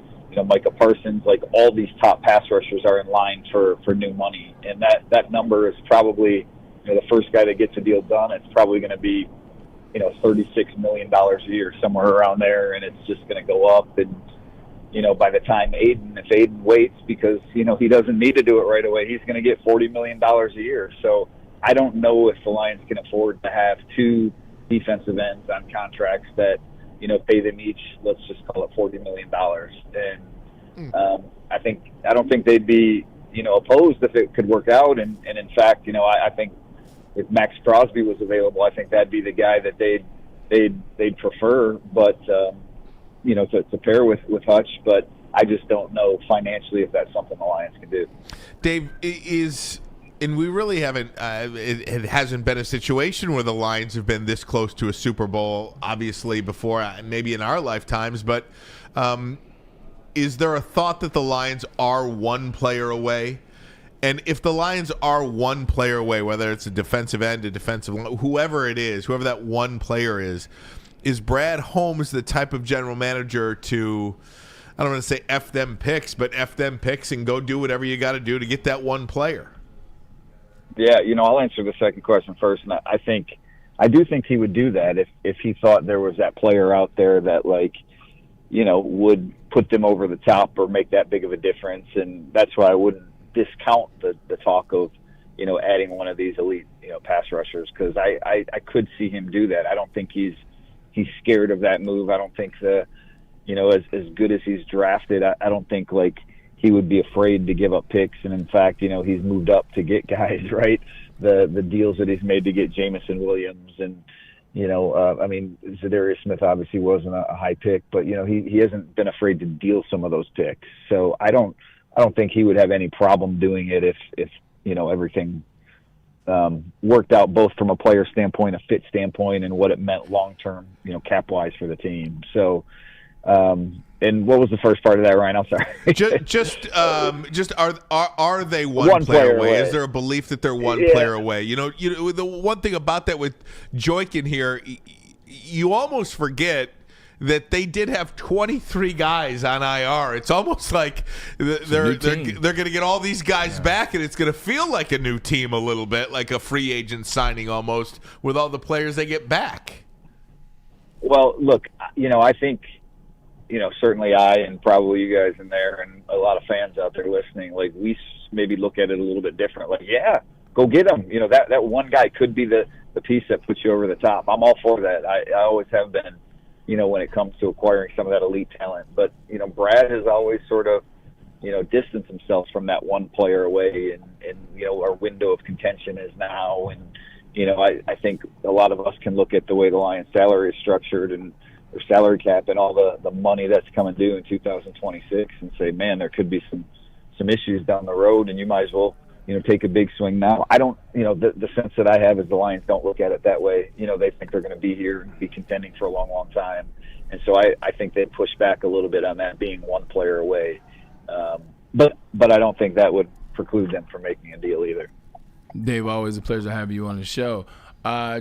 Micah Parsons. Like, all these top pass rushers are in line for new money, and that number is probably, the first guy that gets a deal done, it's probably going to be, $36 million a year, somewhere around there, and it's just going to go up. And, by the time if Aiden waits because, he doesn't need to do it right away, he's going to get $40 million a year. So I don't know if the Lions can afford to have two defensive ends on contracts that, pay them each, let's just call it $40 million. And I don't think they'd be, opposed if it could work out. And in fact, I think if Max Crosby was available, I think that'd be the guy that they'd prefer. But to pair with Hutch. But I just don't know financially if that's something the Lions can do. Dave, and we really haven't. It hasn't been a situation where the Lions have been this close to a Super Bowl, obviously, before, maybe in our lifetimes. But is there a thought that the Lions are one player away? And if the Lions are one player away, whether it's a defensive end, a defensive, whoever it is, whoever that one player is Brad Holmes the type of general manager to, I don't want to say F them picks, but F them picks and go do whatever you got to do to get that one player? Yeah, I'll answer the second question first. And I do think he would do that if he thought there was that player out there that, would put them over the top or make that big of a difference. And that's why I wouldn't discount the talk of, adding one of these elite, pass rushers, because I could see him do that. I don't think he's scared of that move. I don't think as good as he's drafted, I don't think he would be afraid to give up picks. And in fact, he's moved up to get guys, right? The deals that he's made to get Jamison Williams and, Zadarius Smith obviously wasn't a high pick, but he hasn't been afraid to deal some of those picks. So I don't think he would have any problem doing it if everything worked out both from a player standpoint, a fit standpoint, and what it meant long term, cap wise for the team. So, and what was the first part of that, Ryan? I'm sorry. just are they one player away? Is there a belief that they're one player away? The one thing about that with Joique in here, you almost forget that they did have 23 guys on IR. It's almost like they're going to get all these guys back, and it's going to feel like a new team a little bit, like a free agent signing almost, with all the players they get back. Well, look, I think, certainly I and probably you guys in there and a lot of fans out there listening, we maybe look at it a little bit different. Go get them. That one guy could be the piece that puts you over the top. I'm all for that. I always have been. When it comes to acquiring some of that elite talent. But, Brad has always sort of, distanced himself from that one player away, and our window of contention is now. And, I think a lot of us can look at the way the Lions salary is structured and their salary cap and all the money that's coming due in 2026 and say, man, there could be some issues down the road, and you might as well, take a big swing now. I don't, the sense that I have is the Lions don't look at it that way. They think they're going to be here and be contending for a long, long time. And so I think they push back a little bit on that being one player away. But I don't think that would preclude them from making a deal either. Dave, always a pleasure to have you on the show.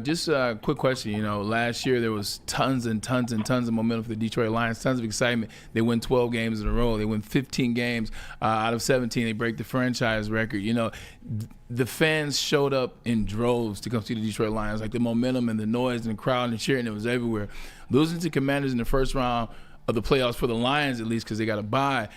Just a quick question. Last year there was tons and tons and tons of momentum for the Detroit Lions, tons of excitement. They win 12 games in a row. They win 15 games out of 17. They break the franchise record. The fans showed up in droves to come see the Detroit Lions. The momentum and the noise and the crowd and the cheering, it was everywhere. Losing to Commanders in the first round of the playoffs for the Lions, at least because they got a bye.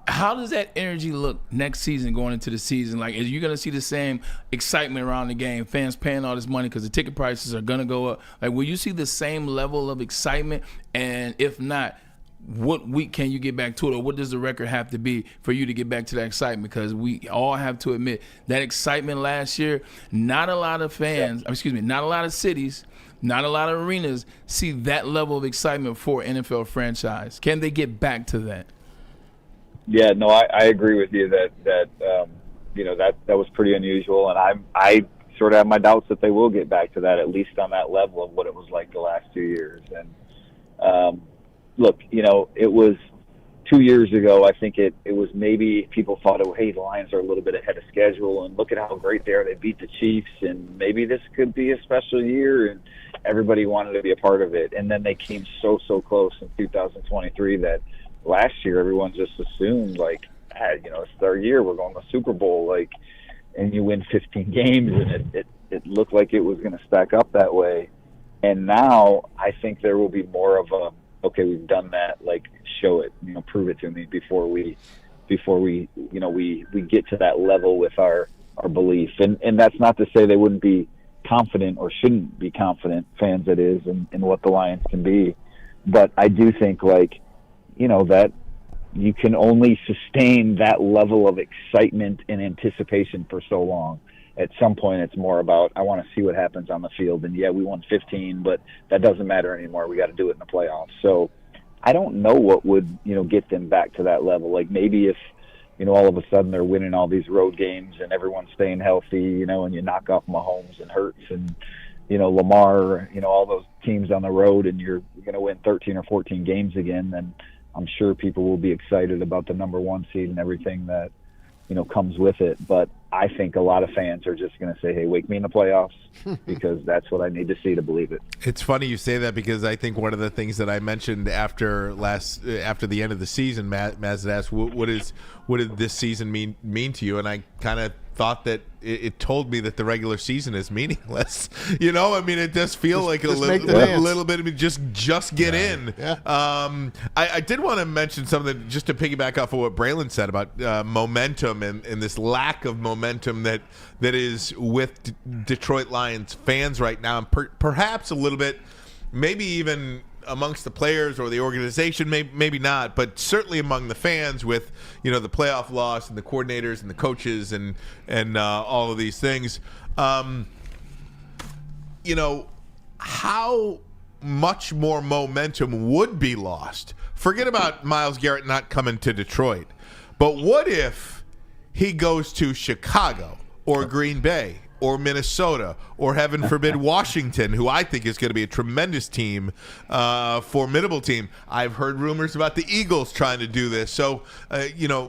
How does that energy look next season going into the season? Is you going to see the same excitement around the game, fans paying all this money because the ticket prices are going to go up? Will you see the same level of excitement? And if not, what week can you get back to it? Or what does the record have to be for you to get back to that excitement? Because we all have to admit that excitement last year, not a lot of fans, not a lot of cities, not a lot of arenas see that level of excitement for an NFL franchise. Can they get back to that? Yeah, no, I agree with you that that was pretty unusual, and I sort of have my doubts that they will get back to that, at least on that level of what it was like the last 2 years. And look, it was 2 years ago. I think it was maybe people thought, hey, the Lions are a little bit ahead of schedule, and look at how great they are. They beat the Chiefs, and maybe this could be a special year, and everybody wanted to be a part of it. And then they came so close in 2023 that last year everyone just assumed, it's their year. We're going to the Super Bowl, and you win 15 games, and it looked like it was going to stack up that way. And now I think there will be more of a, okay, we've done that, show it, prove it to me before we get to that level with our belief. And that's not to say they wouldn't be confident or shouldn't be confident, fans that is, in what the Lions can be. But I do think that you can only sustain that level of excitement and anticipation for so long. At some point, it's more about, I want to see what happens on the field. And, yeah, we won 15, but that doesn't matter anymore. We got to do it in the playoffs. So I don't know what would, get them back to that level. Maybe if, all of a sudden they're winning all these road games and everyone's staying healthy, and you knock off Mahomes and Hurts and, Lamar, all those teams on the road, and you're going to win 13 or 14 games again, then I'm sure people will be excited about the number one seed and everything that, comes with it. But I think a lot of fans are just going to say, hey, wake me in the playoffs, because that's what I need to see to believe it. It's funny you say that, because I think one of the things that I mentioned after the end of the season, Maz had asked, what did this season mean to you? And I kind of thought that it told me that the regular season is meaningless. It does feel like a little bit of just get in. Yeah. I did want to mention something just to piggyback off of what Braylon said about momentum and this lack of momentum that is with Detroit Lions fans right now, and perhaps a little bit, maybe even amongst the players or the organization, maybe not, but certainly among the fans with the playoff loss and the coordinators and the coaches and all of these things. How much more momentum would be lost? Forget about Myles Garrett not coming to Detroit, but what if he goes to Chicago or Green Bay or Minnesota, or heaven forbid Washington, who I think is going to be a tremendous team, formidable team. I've heard rumors about the Eagles trying to do this. So,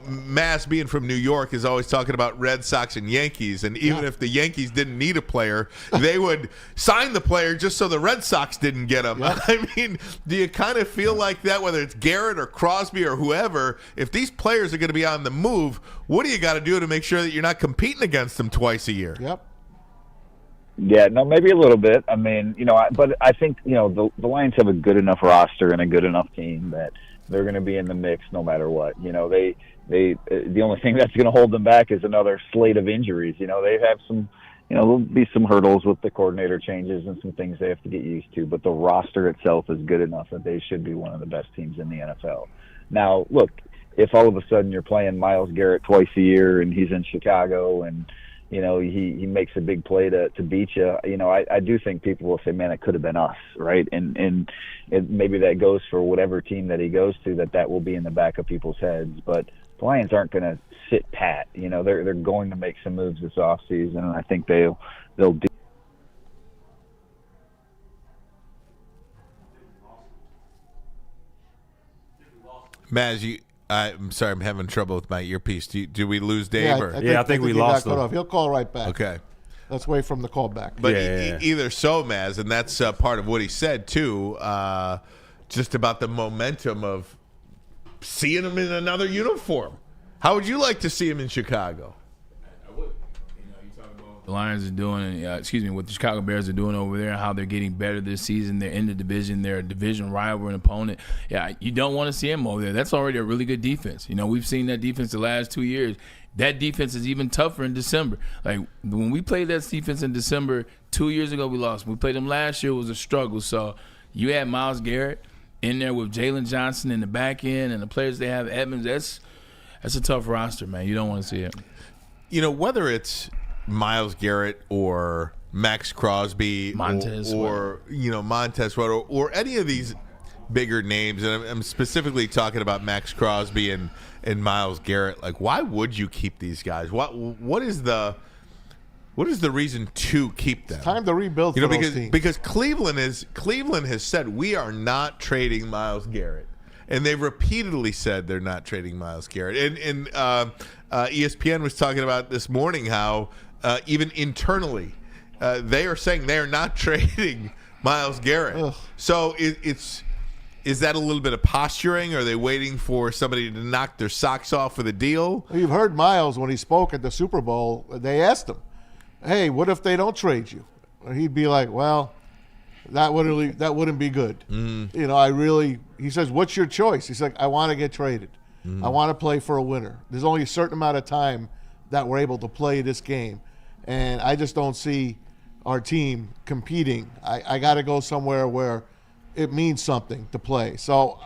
Mass, being from New York, is always talking about Red Sox and Yankees. And even if the Yankees didn't need a player, they would sign the player just so the Red Sox didn't get him. Yep. I mean, do you kind of feel like that, whether it's Garrett or Crosby or whoever, if these players are going to be on the move, what do you got to do to make sure that you're not competing against them twice a year? Yep. Yeah, no, maybe a little bit. I mean, but I think, the Lions have a good enough roster and a good enough team that they're going to be in the mix no matter what. The only thing that's going to hold them back is another slate of injuries. They have some, there'll be some hurdles with the coordinator changes and some things they have to get used to, but the roster itself is good enough that they should be one of the best teams in the NFL. Now, look, if all of a sudden you're playing Myles Garrett twice a year and he's in Chicago and he makes a big play to beat you, I do think people will say, man, it could have been us, right? And maybe that goes for whatever team that he goes to, that will be in the back of people's heads. But the Lions aren't going to sit pat. They're going to make some moves this offseason, and I think they'll do. Maz, I'm sorry, I'm having trouble with my earpiece. Do we lose Dave? I think we lost him. He'll call right back. Okay. Let's wait from the call back. But either so, Maz, and that's part of what he said, too, just about the momentum of seeing him in another uniform. How would you like to see him in Chicago? The Lions are doing, what the Chicago Bears are doing over there, how they're getting better this season. They're in the division. They're a division rival and opponent. Yeah, you don't want to see them over there. That's already a really good defense. We've seen that defense the last 2 years. That defense is even tougher in December. Like, when we played that defense in December 2 years ago, we lost. When we played them last year, it was a struggle. So you had Myles Garrett in there with Jalen Johnson in the back end and the players they have, Edmonds. That's a tough roster, man. You don't want to see it. Whether it's Myles Garrett or Max Crosby Montez or Montez Sweat or any of these bigger names, and I'm specifically talking about Max Crosby and Myles Garrett. Like, why would you keep these guys? What is the reason to keep them? It's time to rebuild for those teams. Because Cleveland has said we are not trading Myles Garrett, and they've repeatedly said they're not trading Myles Garrett. And ESPN was talking about this morning how even internally they are saying they are not trading Myles Garrett. Ugh. So is that a little bit of posturing? Are they waiting for somebody to knock their socks off for the deal? You've heard Myles when he spoke at the Super Bowl. They asked him, "Hey, what if they don't trade you?" He'd be like, "Well, that wouldn't be good." He says, "What's your choice?" He's like, "I want to get traded. I want to play for a winner. There's only a certain amount of time that we're able to play this game, and I just don't see our team competing. I got to go somewhere where it means something to play." So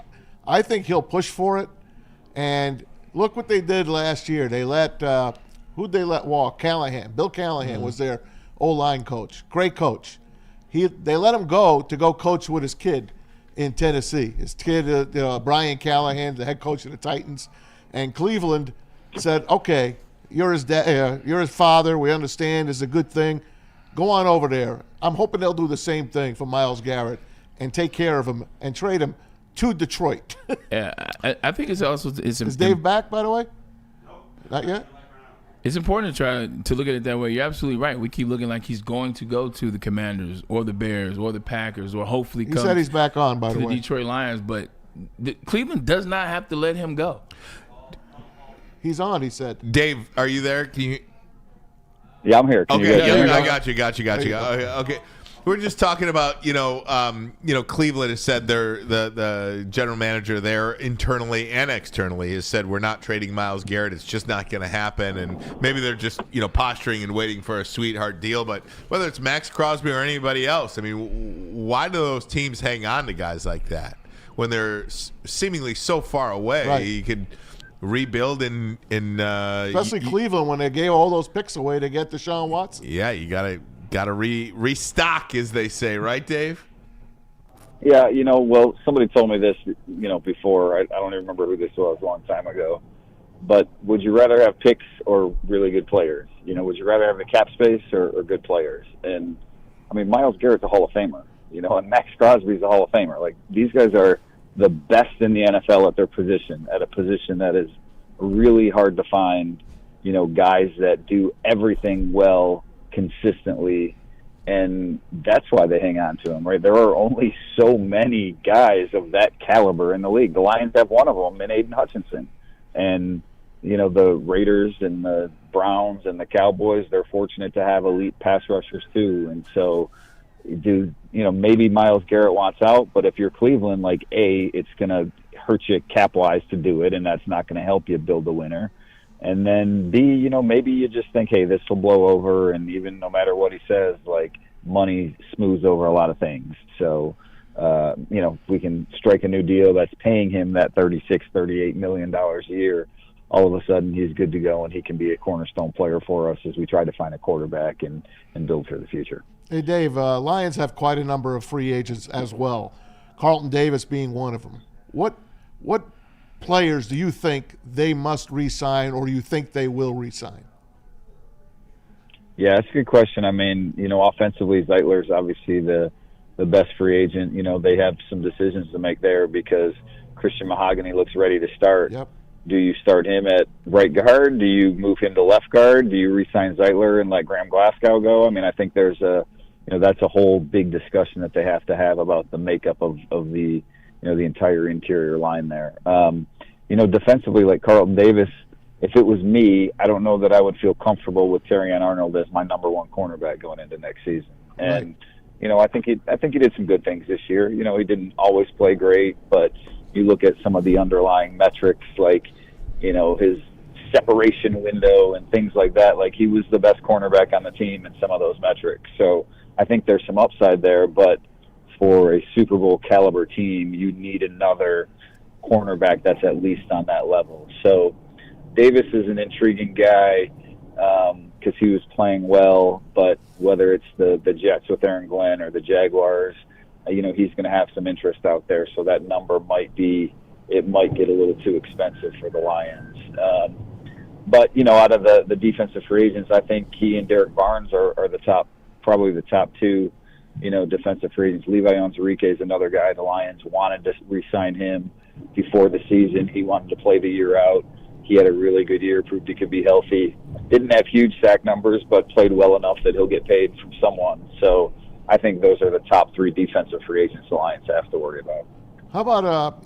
I think he'll push for it. And look what they did last year. They let who'd they let walk? Callahan. Bill Callahan was their O-line coach. Great coach. They let him go to go coach with his kid in Tennessee. His kid, Brian Callahan, the head coach of the Titans. And Cleveland said, "Okay, you're his father. We understand. It's a good thing. Go on over there." I'm hoping they'll do the same thing for Myles Garrett and take care of him and trade him to Detroit. Yeah, I think it's also Is Dave back, by the way? No. Not yet? It's important to try to look at it that way. You're absolutely right. We keep looking like he's going to go to the Commanders or the Bears or the Packers or hopefully He said he's back on, by the way. Detroit Lions, but Cleveland does not have to let him go. He's on, he said. Dave, are you there? Can you? Yeah, I'm here. Can you guys hear me? I got you. Okay. We're just talking about, Cleveland has said the general manager there internally and externally has said we're not trading Myles Garrett. It's just not going to happen. And maybe they're just, posturing and waiting for a sweetheart deal. But whether it's Max Crosby or anybody else, I mean, why do those teams hang on to guys like that when they're seemingly so far away? Right. You could rebuild in especially Cleveland when they gave all those picks away to get Deshaun Watson. Yeah, you gotta restock, as they say, right, Dave? Yeah, well, somebody told me this, before. I don't even remember who this was a long time ago. But would you rather have picks or really good players? Would you rather have the cap space or good players? And I mean, Myles Garrett's a Hall of Famer, and Max Crosby's a Hall of Famer. Like, these guys are the best in the NFL at their position, at a position that is really hard to find, guys that do everything well consistently, and that's why they hang on to him, right? There are only so many guys of that caliber in the league. The Lions have one of them in Aiden Hutchinson, and the Raiders and the Browns and the Cowboys, they're fortunate to have elite pass rushers too. And so, maybe Myles Garrett wants out, but if you're Cleveland, like, it's going to hurt you cap-wise to do it, and that's not going to help you build a winner. And then B, maybe you just think, hey, this will blow over, and even no matter what he says, like, money smooths over a lot of things. So, if we can strike a new deal that's paying him that $38 million a year, all of a sudden he's good to go and he can be a cornerstone player for us as we try to find a quarterback and build for the future. Hey, Dave, Lions have quite a number of free agents as well, Carlton Davis being one of them. What players do you think they must re-sign, or do you think they will re-sign? Yeah, that's a good question. I mean, offensively, Zeitler's obviously the best free agent. They have some decisions to make there because Christian Mahogany looks ready to start. Yep. Do you start him at right guard? Do you move him to left guard? Do you re-sign Zeitler and let Graham Glasgow go? I mean, I think there's that's a whole big discussion that they have to have about the makeup of the the entire interior line there. Defensively, like Carlton Davis, if it was me, I don't know that I would feel comfortable with Terrion Arnold as my number one cornerback going into next season. And, I think he did some good things this year. He didn't always play great, but you look at some of the underlying metrics, like, his separation window and things like that. Like, he was the best cornerback on the team in some of those metrics. So I think there's some upside there, but for a Super Bowl caliber team, you need another cornerback that's at least on that level. So Davis is an intriguing guy because he was playing well, but whether it's the Jets with Aaron Glenn or the Jaguars, he's going to have some interest out there. So that number might get a little too expensive for the Lions. But, out of the defensive free agents, I think he and Derek Barnes are probably the top two, defensive free agents. Levi Joique is another guy. The Lions wanted to re-sign him before the season. He wanted to play the year out. He had a really good year, proved he could be healthy. Didn't have huge sack numbers, but played well enough that he'll get paid from someone. So I think those are the top three defensive free agents the Lions have to worry about. How about,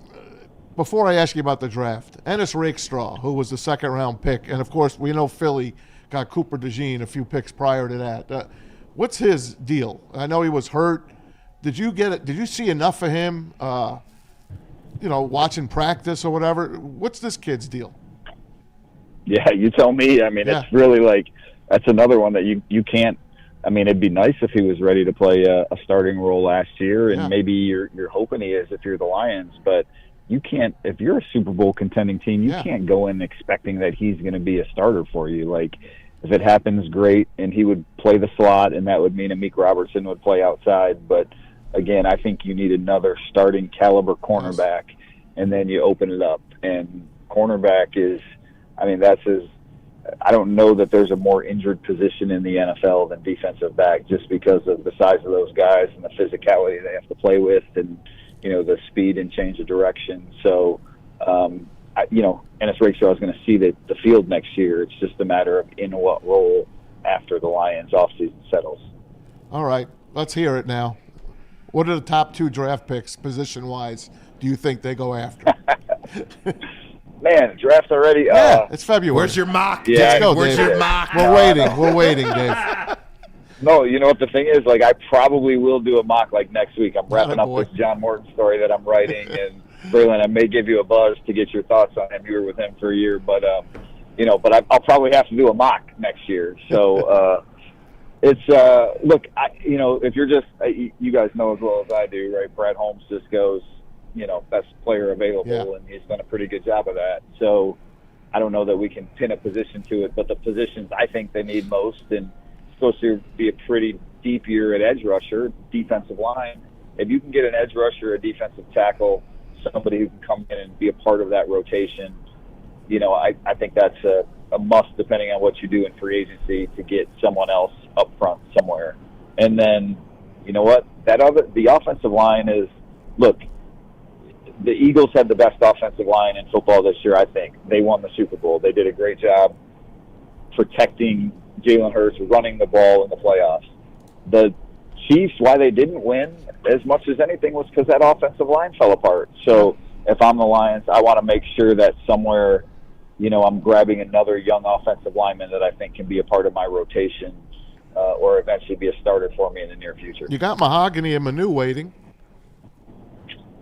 before I ask you about the draft, Ennis Rakestraw, who was the second-round pick, and, of course, we know Philly got Cooper DeJean a few picks prior to that. What's his deal? I know he was hurt. Did you get it? Did you see enough of him, watching practice or whatever? What's this kid's deal? Yeah, you tell me. I mean, It's really that's another one that you can't. I mean, it'd be nice if he was ready to play a starting role last year, and maybe you're hoping he is if you're the Lions. But you can't. If you're a Super Bowl contending team, you can't go in expecting that he's going to be a starter for you. If it happens, great, and he would play the slot, and that would mean Amik Robertson would play outside. But again, I think you need another starting caliber cornerback, and then you open it up. And cornerback is. I mean, I don't know that there's a more injured position in the NFL than defensive back, just because of the size of those guys and the physicality they have to play with, and the speed and change of direction. So, Ennis Rakestraw is going to see the field next year. It's just a matter of in what role after the Lions offseason settles. All right, let's hear it now. What are the top two draft picks, position-wise, do you think they go after? Man, draft already? Yeah, it's February. Where's your mock? Yeah, Let's go, where's Dave. your mock? We're waiting, Dave. No, you know what the thing is? I probably will do a mock next week. I'm wrapping up this John Morton story that I'm writing, and Braylon, I may give you a buzz to get your thoughts on him. You were with him for a year, but I'll probably have to do a mock next year. So it's look, if you're just you guys know as well as I do, right? Brad Holmes just goes. Best player available, and he's done a pretty good job of that. So I don't know that we can pin a position to it, but the positions I think they need most, and it's supposed to be a pretty deep year at edge rusher, defensive line. If you can get an edge rusher, a defensive tackle, somebody who can come in and be a part of that rotation, I think that's a must, depending on what you do in free agency, to get someone else up front somewhere. And then, you know what? The offensive line is, look, the Eagles had the best offensive line in football this year, I think. They won the Super Bowl. They did a great job protecting Jalen Hurts, running the ball in the playoffs. The Chiefs, why they didn't win as much as anything was because that offensive line fell apart. So if I'm the Lions, I want to make sure that somewhere, I'm grabbing another young offensive lineman that I think can be a part of my rotation or eventually be a starter for me in the near future. You got Mahogany and Manu waiting.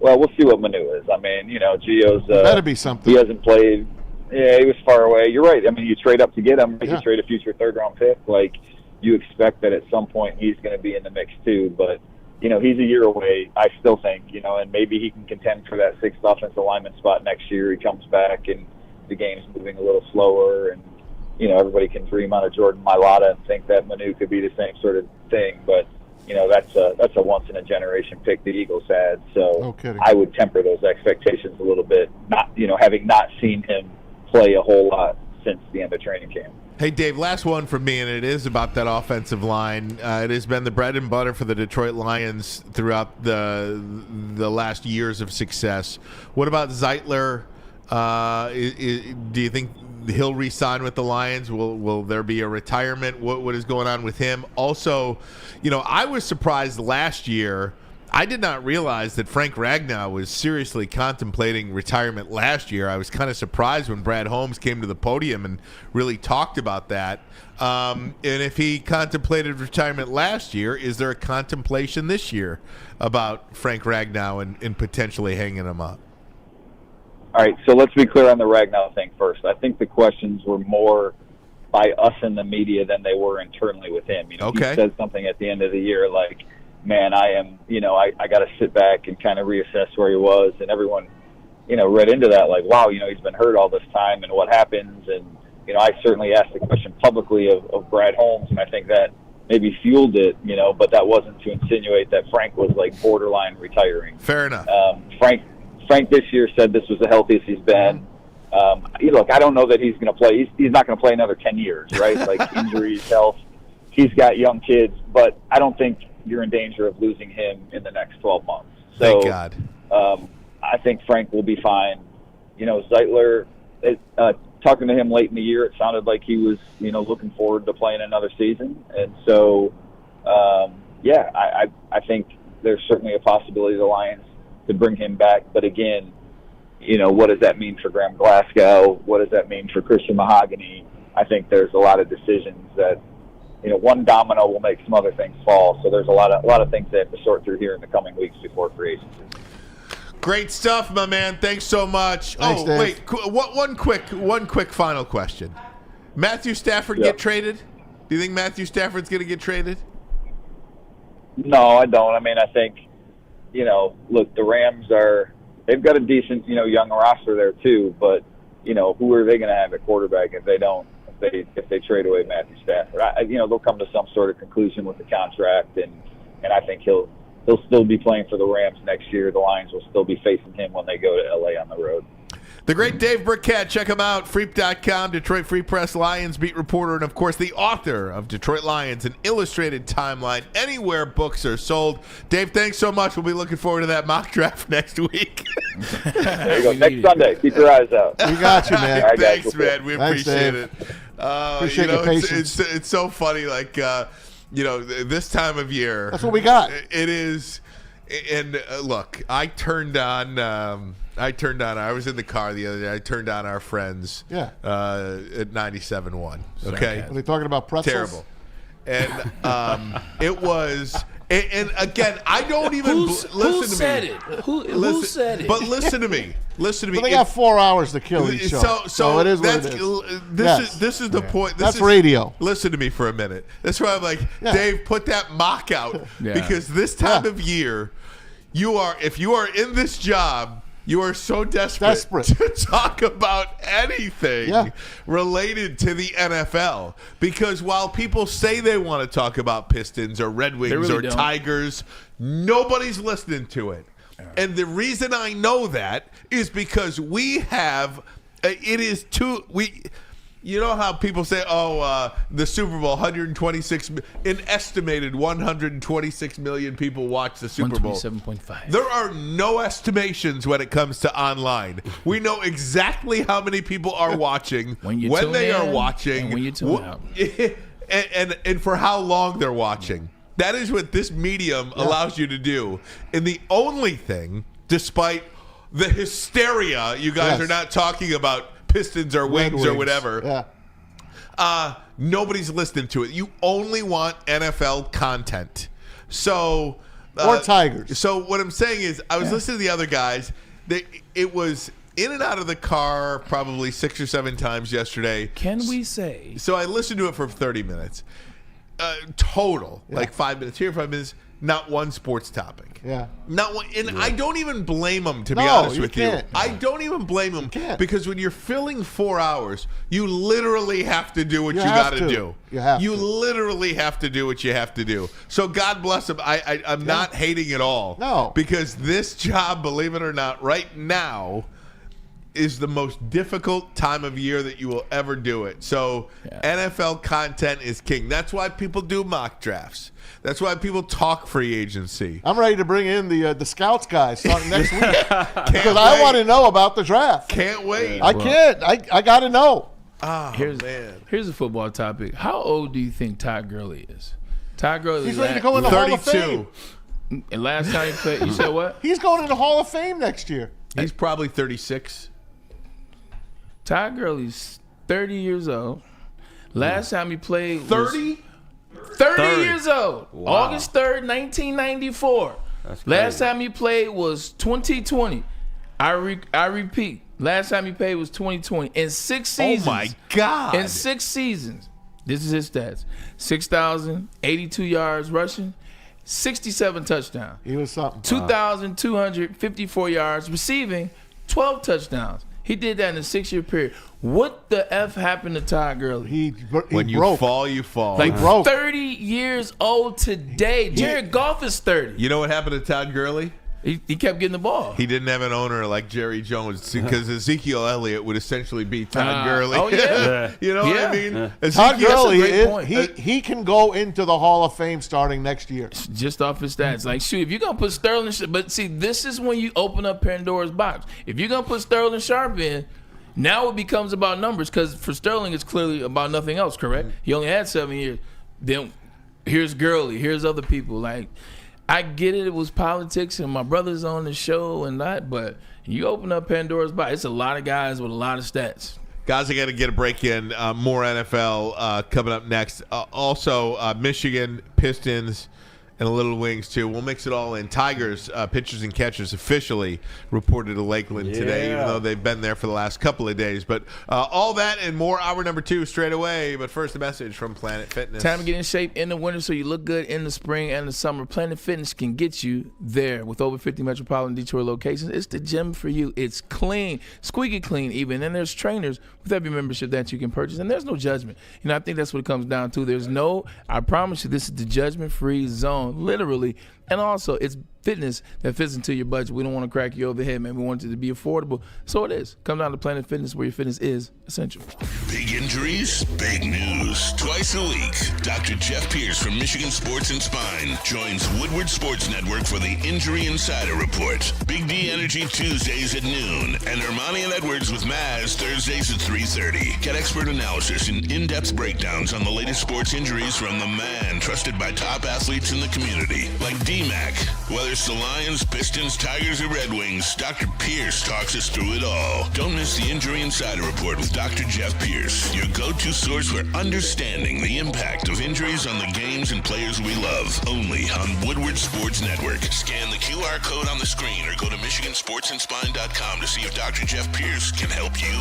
Well, we'll see what Manu is. I mean, Gio's better be something. He hasn't played. Yeah, he was far away. You're right. I mean, you trade up to get him. You trade a future third-round pick. You expect that at some point he's going to be in the mix too. But, he's a year away. I still think, and maybe he can contend for that sixth offensive lineman spot next year. He comes back and the game's moving a little slower, and, everybody can dream on a Jordan Mailata and think that Manu could be the same sort of thing. But, that's a once in a generation pick the Eagles had. So I would temper those expectations a little bit. Not, having not seen him play a whole lot since the end of training camp. Hey, Dave, last one from me, and it is about that offensive line. It has been the bread and butter for the Detroit Lions throughout the last years of success. What about Zeitler? Do you think he'll re-sign with the Lions? Will there be a retirement? What is going on with him? Also, I was surprised last year. I did not realize that Frank Ragnow was seriously contemplating retirement last year. I was kind of surprised when Brad Holmes came to the podium and really talked about that. And if he contemplated retirement last year, is there a contemplation this year about Frank Ragnow and potentially hanging him up? All right, so let's be clear on the Ragnow thing first. I think the questions were more by us in the media than they were internally with him. He said something at the end of the year like, man, I am, I got to sit back and kind of reassess where he was. And everyone, read into that like, wow, he's been hurt all this time and what happens. And, I certainly asked the question publicly of Brad Holmes, and I think that maybe fueled it, but that wasn't to insinuate that Frank was like borderline retiring. Fair enough. Frank this year said this was the healthiest he's been. Look, I don't know that he's going to play. He's not going to play another 10 years, right? Like injuries, health. He's got young kids, but I don't think you're in danger of losing him in the next 12 months. So, Thank God. I think Frank will be fine. Zeitler, talking to him late in the year, it sounded like he was, looking forward to playing another season. And so, I think there's certainly a possibility the Lions could bring him back. But again, what does that mean for Graham Glasgow? What does that mean for Christian Mahogany? I think there's a lot of decisions that, one domino will make some other things fall. So there's a lot of things they have to sort through here in the coming weeks before free agency. Great stuff, my man. Thanks so much. Thanks, Dave. Wait, one quick final question. Matthew Stafford get traded? Do you think Matthew Stafford's going to get traded? No, I don't. I mean, I think, look, the Rams they've got a decent, young roster there too, but, who are they going to have at quarterback if they trade away Matthew Stafford? They'll come to some sort of conclusion with the contract, and I think he'll still be playing for the Rams next year. The Lions will still be facing him when they go to L.A. on the road. The great Dave Birkett. Check him out. Freep.com, Detroit Free Press Lions beat reporter, and, of course, the author of Detroit Lions, an illustrated timeline anywhere books are sold. Dave, thanks so much. We'll be looking forward to that mock draft next week. There you go. Next Sunday. Keep your eyes out. We got you, man. Right, guys. Thanks, man. We appreciate it. Appreciate your patience. It's so funny, like, this time of year. That's what we got. It is. And look, I was in the car the other day. I turned on our friends at 97.1. Okay. Are they talking about pretzels? Terrible. And it was. And again, I don't even listen who to said me. It? Who said it? But listen to me. But they got 4 hours to kill each show. So it is what it is. This is the point. That's radio. Listen to me for a minute. That's why I'm like, Dave, put that mock out because this time of year, if you are in this job, you are so desperate to talk about anything related to the NFL. Because while people say they want to talk about Pistons or Red Wings or Tigers, nobody's listening to it. And the reason I know that is because we have you know how people say, the Super Bowl, an estimated 126 million people watch the Super Bowl. 127.5. There are no estimations when it comes to online. We know exactly how many people are watching, when they are watching, and when you tune out. and for how long they're watching. That is what this medium allows you to do. And the only thing, despite the hysteria, you guys are not talking about Pistons or Wings or whatever. Nobody's listening to it. You only want NFL content. So or Tigers. So what I'm saying is, I was listening to the other guys. It was in and out of the car probably 6 or 7 times yesterday. Can we say? So I listened to it for 30 minutes. Total, like 5 minutes here, 5 minutes. Not one sports topic. Not one. And I don't even blame them, to be honest with you. I don't even blame them because when you're filling 4 hours, you literally have to do what you got to do. You literally have to do what you have to do. So God bless them. I'm not hating at all. No. Because this job, believe it or not, right now is the most difficult time of year that you will ever do it. So NFL content is king. That's why people do mock drafts. That's why people talk free agency. I'm ready to bring in the scouts guys starting next week because I want to know about the draft. Can't wait. I can't. I got to know. Here's a football topic. How old do you think Todd Gurley is? Todd Gurley. He's ready to go in the Hall of 32. Fame. And last time he played, you said what? He's going in the Hall of Fame next year. He's probably 36. Todd Gurley's 30 years old. Last time he played 30? 30 years old. Wow. August 3rd, 1994. Last time he played was 2020. I repeat. Last time he played was 2020. In 6 seasons. Oh, my God. In 6 seasons. This is his stats. 6,082 yards rushing. 67 touchdowns. He was something. 2,254 yards receiving. 12 touchdowns. He did that in a 6-year period. What the F happened to Todd Gurley? When you broke. fall, you fall. Like He broke. 30 years old today. Jared Goff is 30. You know what happened to Todd Gurley? He kept getting the ball. He didn't have an owner like Jerry Jones because Ezekiel Elliott would essentially be Todd Gurley. Oh, yeah. You know what I mean? Todd Gurley, great point. he can go into the Hall of Fame starting next year. Just off his stats. Like, shoot, if you're going to put Sterling, but see, this is when you open up Pandora's box. If you're going to put Sterling Sharp in, now it becomes about numbers because for Sterling, it's clearly about nothing else, correct? He only had 7 years. Then here's Gurley, here's other people. Like, I get it was politics and my brother's on the show and that, but you open up Pandora's box, it's a lot of guys with a lot of stats. Guys, I got to get a break in. More NFL coming up next. Also, Michigan, Pistons, and a little Wings, too. We'll mix it all in. Tigers, pitchers and catchers officially reported to Lakeland today, even though they've been there for the last couple of days. But all that and more, hour number 2 straight away. But first, a message from Planet Fitness. Time to get in shape in the winter so you look good in the spring and the summer. Planet Fitness can get you there with over 50 metropolitan Detroit locations. It's the gym for you. It's clean, squeaky clean even. And there's trainers with every membership that you can purchase. And there's no judgment. You know, I think that's what it comes down to. There's no, I promise you, this is the judgment-free zone. Literally. And also, it's fitness that fits into your budget. We don't want to crack you over the head, man. We want it to be affordable. So it is. Come down to Planet Fitness where your fitness is essential. Big injuries, big news. Twice a week, Dr. Jeff Pierce from Michigan Sports and Spine joins Woodward Sports Network for the Injury Insider Report. Big D Energy Tuesdays at noon, and Ermanni and Edwards with Maz Thursdays at 3:30. Get expert analysis and in-depth breakdowns on the latest sports injuries from the man trusted by top athletes in the community, like D-Mac. Whether it's the Lions, Pistons, Tigers, or Red Wings, Dr. Pierce talks us through it all. Don't miss the Injury Insider Report with Dr. Jeff Pierce, your go-to source for understanding the impact of injuries on the games and players we love. Only on Woodward Sports Network. Scan the QR code on the screen or go to MichiganSportsandSpine.com to see if Dr. Jeff Pierce can help you.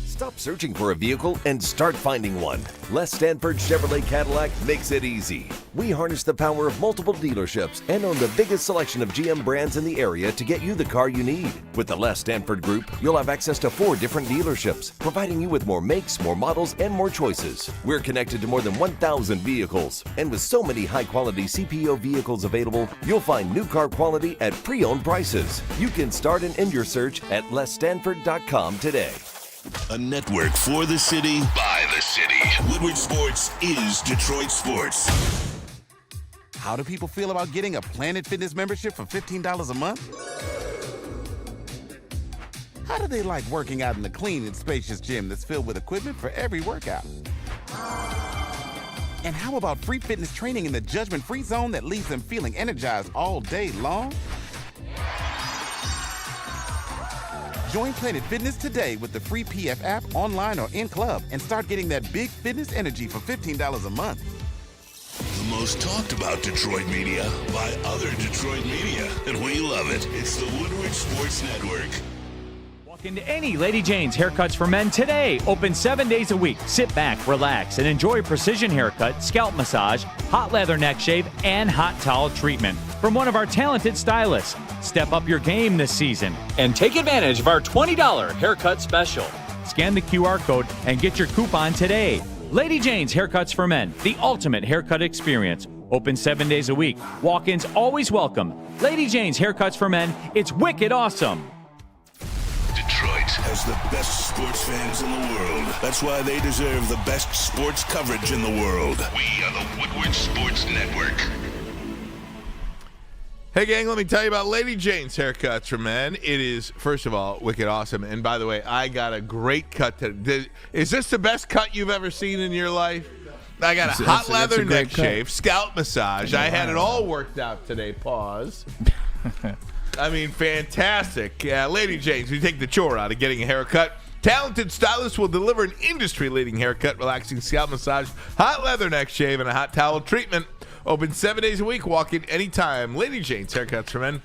Stop searching for a vehicle and start finding one. Les Stanford Chevrolet Cadillac makes it easy. We harness the power of multiple dealerships and own the biggest selection of GM brands in the area to get you the car you need. With the Les Stanford Group, you'll have access to 4 different dealerships, providing you with more makes, more models, and more choices. We're connected to more than 1,000 vehicles. And with so many high-quality CPO vehicles available, you'll find new car quality at pre-owned prices. You can start and end your search at lesstanford.com today. A network for the city, by the city. Woodward Sports is Detroit Sports. How do people feel about getting a Planet Fitness membership for $15 a month? How do they like working out in a clean and spacious gym that's filled with equipment for every workout? And how about free fitness training in the judgment-free zone that leaves them feeling energized all day long? Join Planet Fitness today with the free PF app, online or in club, and start getting that big fitness energy for $15 a month. The most talked about Detroit media by other Detroit media, and we love it. It's the Woodward Sports Network. Walk into any Lady Jane's Haircuts for Men today. Open 7 days a week. Sit back, relax, and enjoy precision haircut, scalp massage, hot leather neck shave, and hot towel treatment from one of our talented stylists. Step up your game this season and take advantage of our $20 haircut special. Scan the QR code and get your coupon today. Lady Jane's Haircuts for Men, the ultimate haircut experience. Open 7 days a week. Walk-ins always welcome. Lady Jane's Haircuts for Men, it's wicked awesome. Detroit has the best sports fans in the world. That's why they deserve the best sports coverage in the world. We are the Woodward Sports Network. Hey, gang, let me tell you about Lady Jane's Haircuts for Men. It is, first of all, wicked awesome. And by the way, I got a great cut today. Is this the best cut you've ever seen in your life? I got a hot leather neck shave, scalp massage. I had it all worked out today. Pause. I mean, fantastic. Lady Jane's, we take the chore out of getting a haircut. Talented stylists will deliver an industry-leading haircut, relaxing scalp massage, hot leather neck shave, and a hot towel treatment. Open 7 days a week. Walk in anytime. Lady Jane's Haircuts for Men.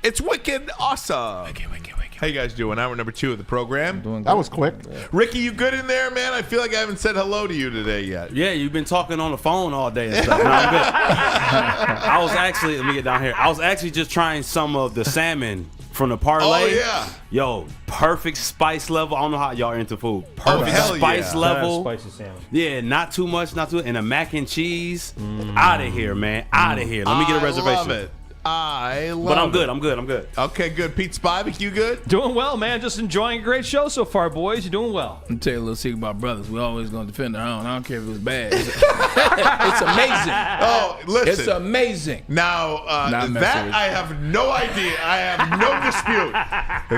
It's wicked awesome. Wicked. How you guys doing? Hour number 2 of the program. That was quick. Ricky, you good in there, man? I feel like I haven't said hello to you today yet. Yeah, you've been talking on the phone all day and stuff. No, I'm good. I was actually, let me get down here. I was actually just trying some of the salmon from the parlay. Oh, yeah. Yo, perfect spice level. I don't know how y'all are into food. Perfect hell spice yeah. level. Spicy sandwich. Yeah, not too much, and a mac and cheese. Out of here, man. Out of here. Let me get a reservation. I love it. I love But I'm it. good. I'm good. I'm good. Okay, good. Pete's barbecue good? Doing well, man. Just enjoying a great show so far, boys. You're doing well. Let me tell you a little secret about brothers. We always gonna defend our own. I don't care if it was bad. It's amazing. Oh, listen. It's amazing. Now, Nah, I'm messing that with I have no idea. I have no dispute.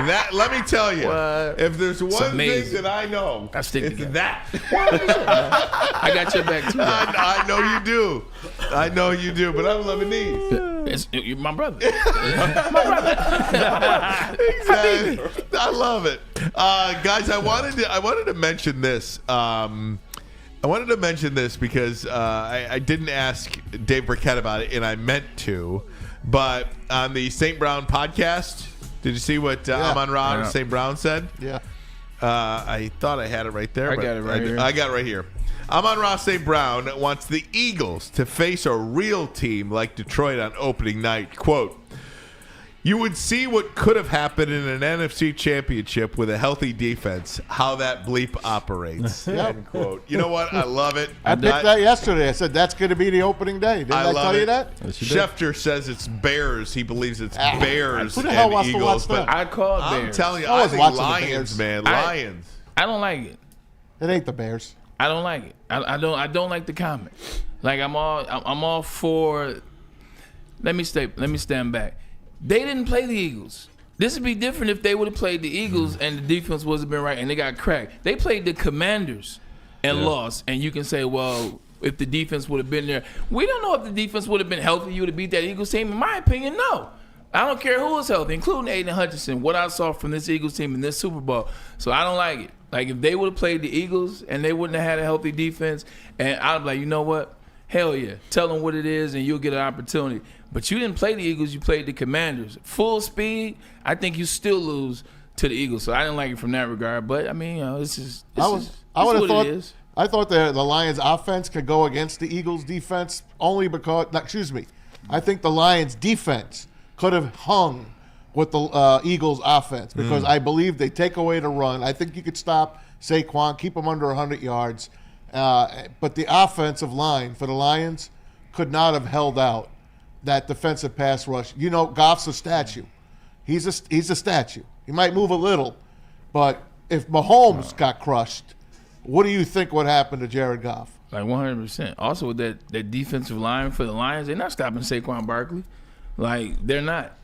That, let me tell you, What? if there's one thing amazing. that I know, I stick it's together. that. I got your back too. bro. I know you do. I know you do, but I'm Lebanese. You're my brother. Exactly. I love it, guys. I wanted to mention this. I wanted to mention this because I didn't ask Dave Birkett about it, and I meant to. But on the St. Brown podcast, did you see what Amon-Ra and St. Brown said? Yeah. I thought I had it right there. I but got it right here. I got it right here. Amon-Ra St. Brown wants the Eagles to face a real team like Detroit on opening night. Quote, "You would see what could have happened in an NFC championship with a healthy defense, how that bleep operates." End quote. You know what? I love it. I picked that yesterday. I said that's going to be the opening day. Didn't I love tell you it. that? Schefter says it's Bears. He believes it's Bears Who the hell and wants to Eagles. watch But that? I called I'm Bears. telling you, I I was think watching the Lions, Bears. man. Lions. I don't like it. It ain't the Bears. I don't like it. I don't like the comment. Like I'm all for. Let me stand back. They didn't play the Eagles. This would be different if they would have played the Eagles and the defense wasn't been right and they got cracked. They played the Commanders and lost. And you can say, well, if the defense would have been there, we don't know if the defense would have been healthy. You would have beat that Eagles team. In my opinion, no. I don't care who was healthy, including Aiden Hutchinson. What I saw from this Eagles team in this Super Bowl. So I don't like it. Like if they would have played the Eagles and they wouldn't have had a healthy defense, and I'd be like, you know what? Hell yeah. Tell them what it is and you'll get an opportunity. But you didn't play the Eagles, you played the Commanders. Full speed, I think you still lose to the Eagles. So I didn't like it from that regard. But I mean, this is I would have thought. I thought the Lions offense could go against the Eagles defense only because. I think the Lions defense could have hung with the Eagles offense because I believe they take away the run. I think you could stop Saquon, keep him under 100 yards. But the offensive line for the Lions could not have held out that defensive pass rush. You know, Goff's a statue. He's a statue. He might move a little, but if Mahomes got crushed, what do you think would happen to Jared Goff? Like 100%. Also with that defensive line for the Lions, they're not stopping Saquon Barkley. Like they're not.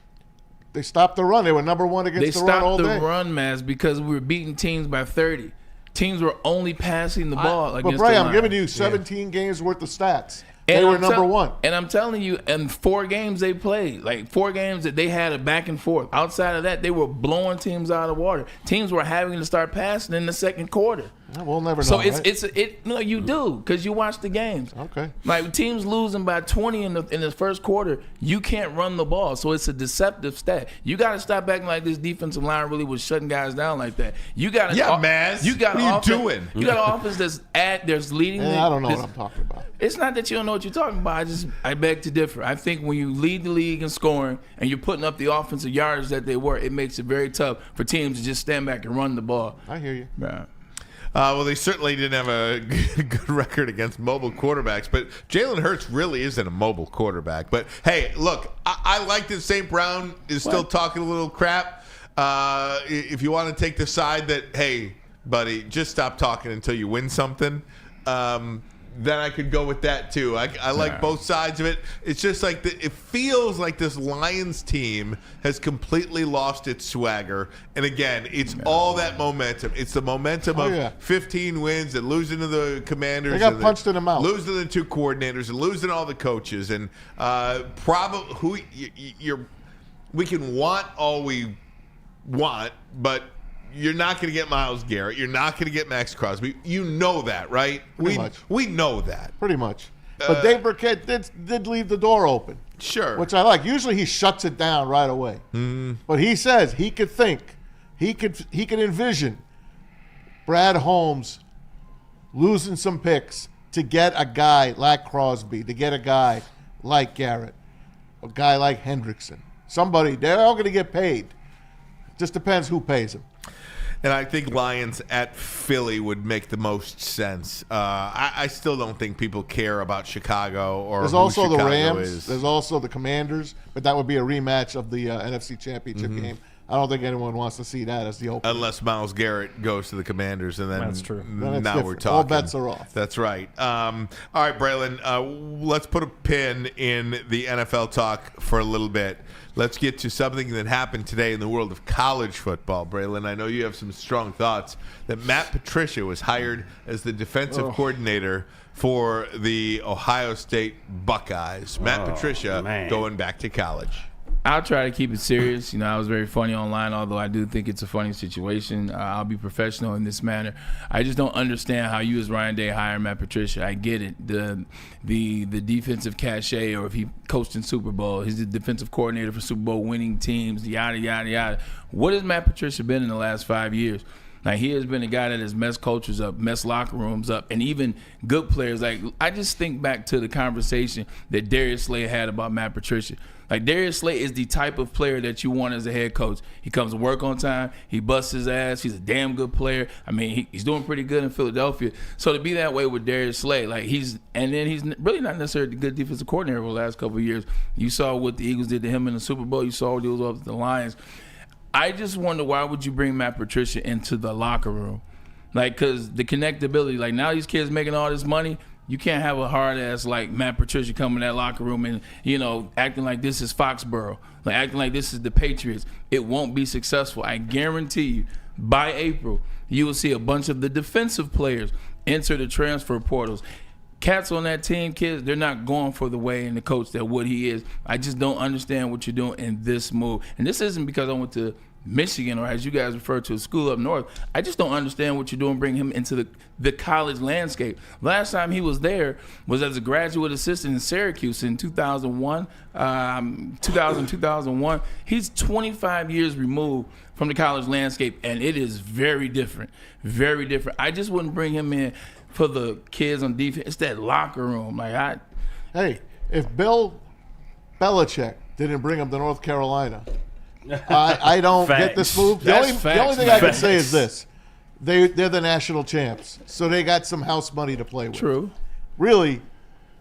They stopped the run. They were number one against the run all day. They day. stopped the run, Mass, because we were beating teams by 30. Teams were only passing the ball against But Bray, the I'm line. giving you 17 games worth of stats. And they were I'm number one. And I'm telling you, in 4 games they played, like 4 games that they had a back and forth. Outside of that, they were blowing teams out of the water. Teams were having to start passing in the second quarter. We'll never know. So right? No, you do because you watch the games. Okay. Like teams losing by 20 in the first quarter, you can't run the ball. So it's a deceptive stat. You got to stop acting like this defensive line really was shutting guys down like that. You got Maz. You got what are you doing? You got an offense there's leading. I don't know what I'm talking about. It's not that you don't know what you're talking about. I beg to differ. I think when you lead the league in scoring and you're putting up the offensive yards that they were, it makes it very tough for teams to just stand back and run the ball. I hear you. Right. Well, they certainly didn't have a good record against mobile quarterbacks, but Jalen Hurts really isn't a mobile quarterback. But, hey, look, I like that St. Brown is still talking a little crap. If you want to take the side that, hey, buddy, just stop talking until you win something, then I could go with that, too. I like both sides of it. It's just like it feels like this Lions team has completely lost its swagger. And, again, it's all that momentum. It's the momentum of 15 wins and losing to the Commanders. They got punched in the mouth. Losing to the 2 coordinators and losing all the coaches. And probably we can want all we want, but – you're not going to get Myles Garrett. You're not going to get Max Crosby. You know that, right? We know that. Pretty much. But Dave Birkett did leave the door open. Sure. Which I like. Usually he shuts it down right away. But he says he could think. He could envision Brad Holmes losing some picks to get a guy like Crosby, to get a guy like Garrett, a guy like Hendrickson. Somebody, they're all going to get paid. Just depends who pays him. And I think Lions at Philly would make the most sense. I still don't think people care about Chicago or There's who also Chicago the Rams. is. There's also the Commanders, but that would be a rematch of the NFC Championship game. I don't think anyone wants to see that as the opener. Unless Myles Garrett goes to the Commanders, and then That's true. Now we're talking. All bets are off. That's right. All right, Braylon, let's put a pin in the NFL talk for a little bit. Let's get to something that happened today in the world of college football. Braylon, I know you have some strong thoughts that Matt Patricia was hired as the defensive coordinator for the Ohio State Buckeyes. Matt Patricia going back to college. I'll try to keep it serious. I was very funny online, although I do think it's a funny situation. I'll be professional in this manner. I just don't understand how you as Ryan Day hire Matt Patricia. I get it. The defensive cachet, or if he coached in Super Bowl, he's the defensive coordinator for Super Bowl winning teams, yada, yada, yada. What has Matt Patricia been in the last 5 years? Like, he has been a guy that has messed cultures up, messed locker rooms up, and even good players. Like, I just think back to the conversation that Darius Slay had about Matt Patricia. Like, Darius Slay is the type of player that you want as a head coach. He comes to work on time. He busts his ass. He's a damn good player. I mean, he's doing pretty good in Philadelphia. So to be that way with Darius Slay, he's really not necessarily a good defensive coordinator over the last couple of years. You saw what the Eagles did to him in the Super Bowl. You saw what he was with the Lions. I just wonder, why would you bring Matt Patricia into the locker room? Because the connectability, now these kids making all this money, you can't have a hard ass like Matt Patricia come in that locker room and, acting like this is Foxborough, acting like this is the Patriots. It won't be successful. I guarantee you, by April, you will see a bunch of the defensive players enter the transfer portals. Cats on that team, kids, they're not going for the way and the coach that what he is. I just don't understand what you're doing in this move. And this isn't because I went to Michigan, or as you guys refer to, a school up north. I just don't understand what you're doing bringing him into the college landscape. Last time he was there was as a graduate assistant in Syracuse in 2001. He's 25 years removed from the college landscape, and it is very different, very different. I just wouldn't bring him in for the kids on defense. It's that locker room. Hey, if Bill Belichick didn't bring him to North Carolina, I don't get this move. The only thing I can say is this. They're the national champs, so they got some house money to play with. True. Really,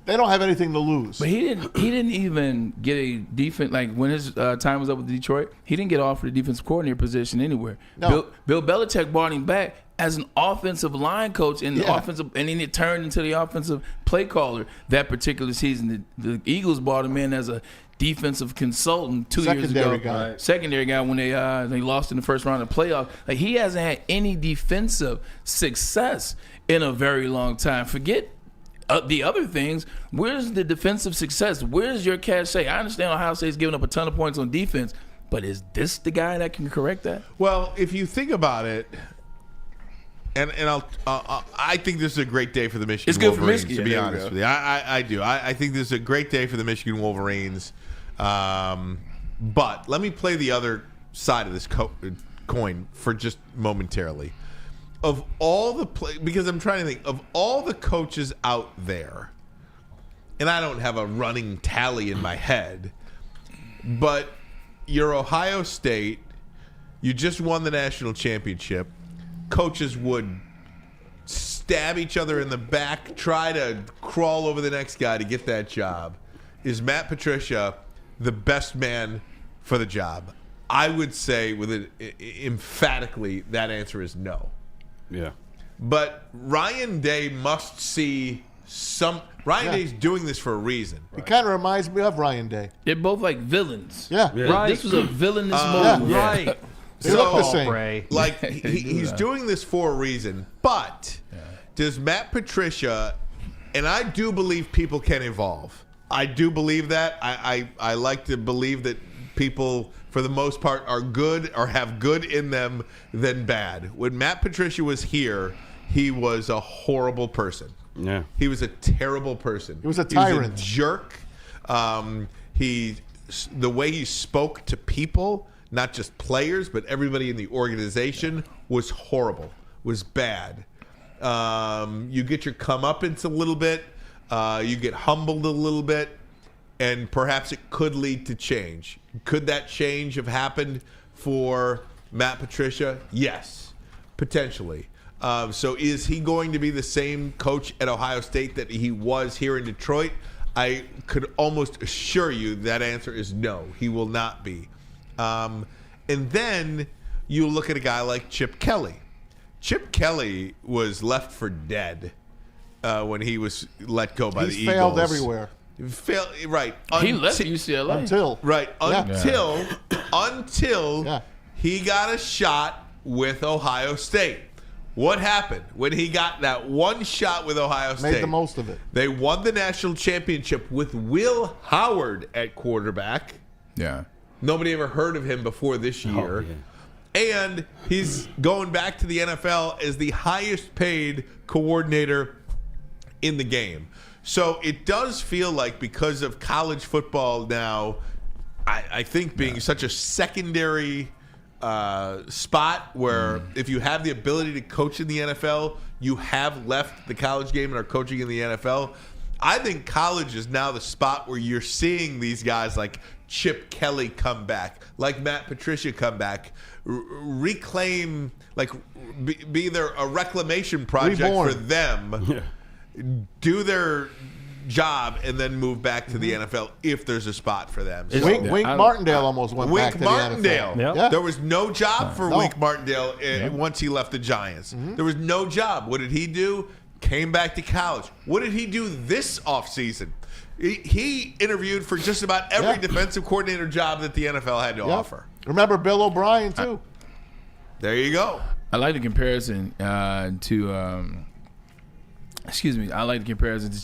they don't have anything to lose. But he didn't even get a defense, when his time was up with Detroit, he didn't get offered a defensive coordinator position anywhere. No. Bill Belichick brought him back as an offensive line coach and offensive, and then it turned into the offensive play caller that particular season. The Eagles brought him in as a defensive consultant 2 years ago. Secondary guy when they lost in the first round of the playoffs. He hasn't had any defensive success in a very long time. Forget the other things. Where's the defensive success? Where's your cachet? I understand Ohio State's giving up a ton of points on defense, but is this the guy that can correct that? Well, if you think about it, and I think this is a great day for the Michigan Wolverines, to be honest with you. I do. I think this is a great day for the Michigan Wolverines. But let me play the other side of this coin for just momentarily. Of all the because I'm trying to think of all the coaches out there, and I don't have a running tally in my head, but you're Ohio State, you just won the national championship. Coaches would stab each other in the back, try to crawl over the next guy to get that job. Is Matt Patricia the best man for the job? I would say emphatically that answer is no. Yeah. But Ryan Day must see some. Ryan Day's doing this for a reason. He kind of reminds me of Ryan Day. They're both like villains. Yeah. Right. This was a villainous move. Yeah. Right. They look the same. He's doing this for a reason. But does Matt Patricia, and I do believe people can evolve. I do believe that. I like to believe that people, for the most part, are good or have good in them than bad. When Matt Patricia was here, he was a horrible person. Yeah. He was a terrible person. He was a tyrant. He was a jerk. The way he spoke to people, not just players, but everybody in the organization, was horrible, was bad. You get your comeuppance a little bit. You get humbled a little bit, and perhaps it could lead to change. Could that change have happened for Matt Patricia, yes, potentially. So is he going to be the same coach at Ohio State that he was here in Detroit? I could almost assure you that answer is no. He will not be. And then you look at a guy like Chip Kelly. Chip Kelly was left for dead when he was let go by the Eagles. He's failed everywhere. Right. He left UCLA. Until he got a shot with Ohio State. What happened when he got that one shot with Ohio State? Made the most of it. They won the national championship with Will Howard at quarterback. Yeah. Nobody ever heard of him before this year. And he's going back to the NFL as the highest paid coordinator in the game. So it does feel like, because of college football now, I think being such a secondary spot where if you have the ability to coach in the NFL, you have left the college game and are coaching in the NFL. I think college is now the spot where you're seeing these guys like Chip Kelly come back, like Matt Patricia come back, reclaim, like be there a reclamation project Reborn. for them, do their job, and then move back to the NFL if there's a spot for them. So, Wink Martindale almost went back to the NFL. Yep. There was no job for Wink Martindale once he left the Giants. There was no job. What did he do? Came back to college. What did he do this offseason? He interviewed for just about every defensive coordinator job that the NFL had to offer. Remember Bill O'Brien, too. There you go. I like the comparison to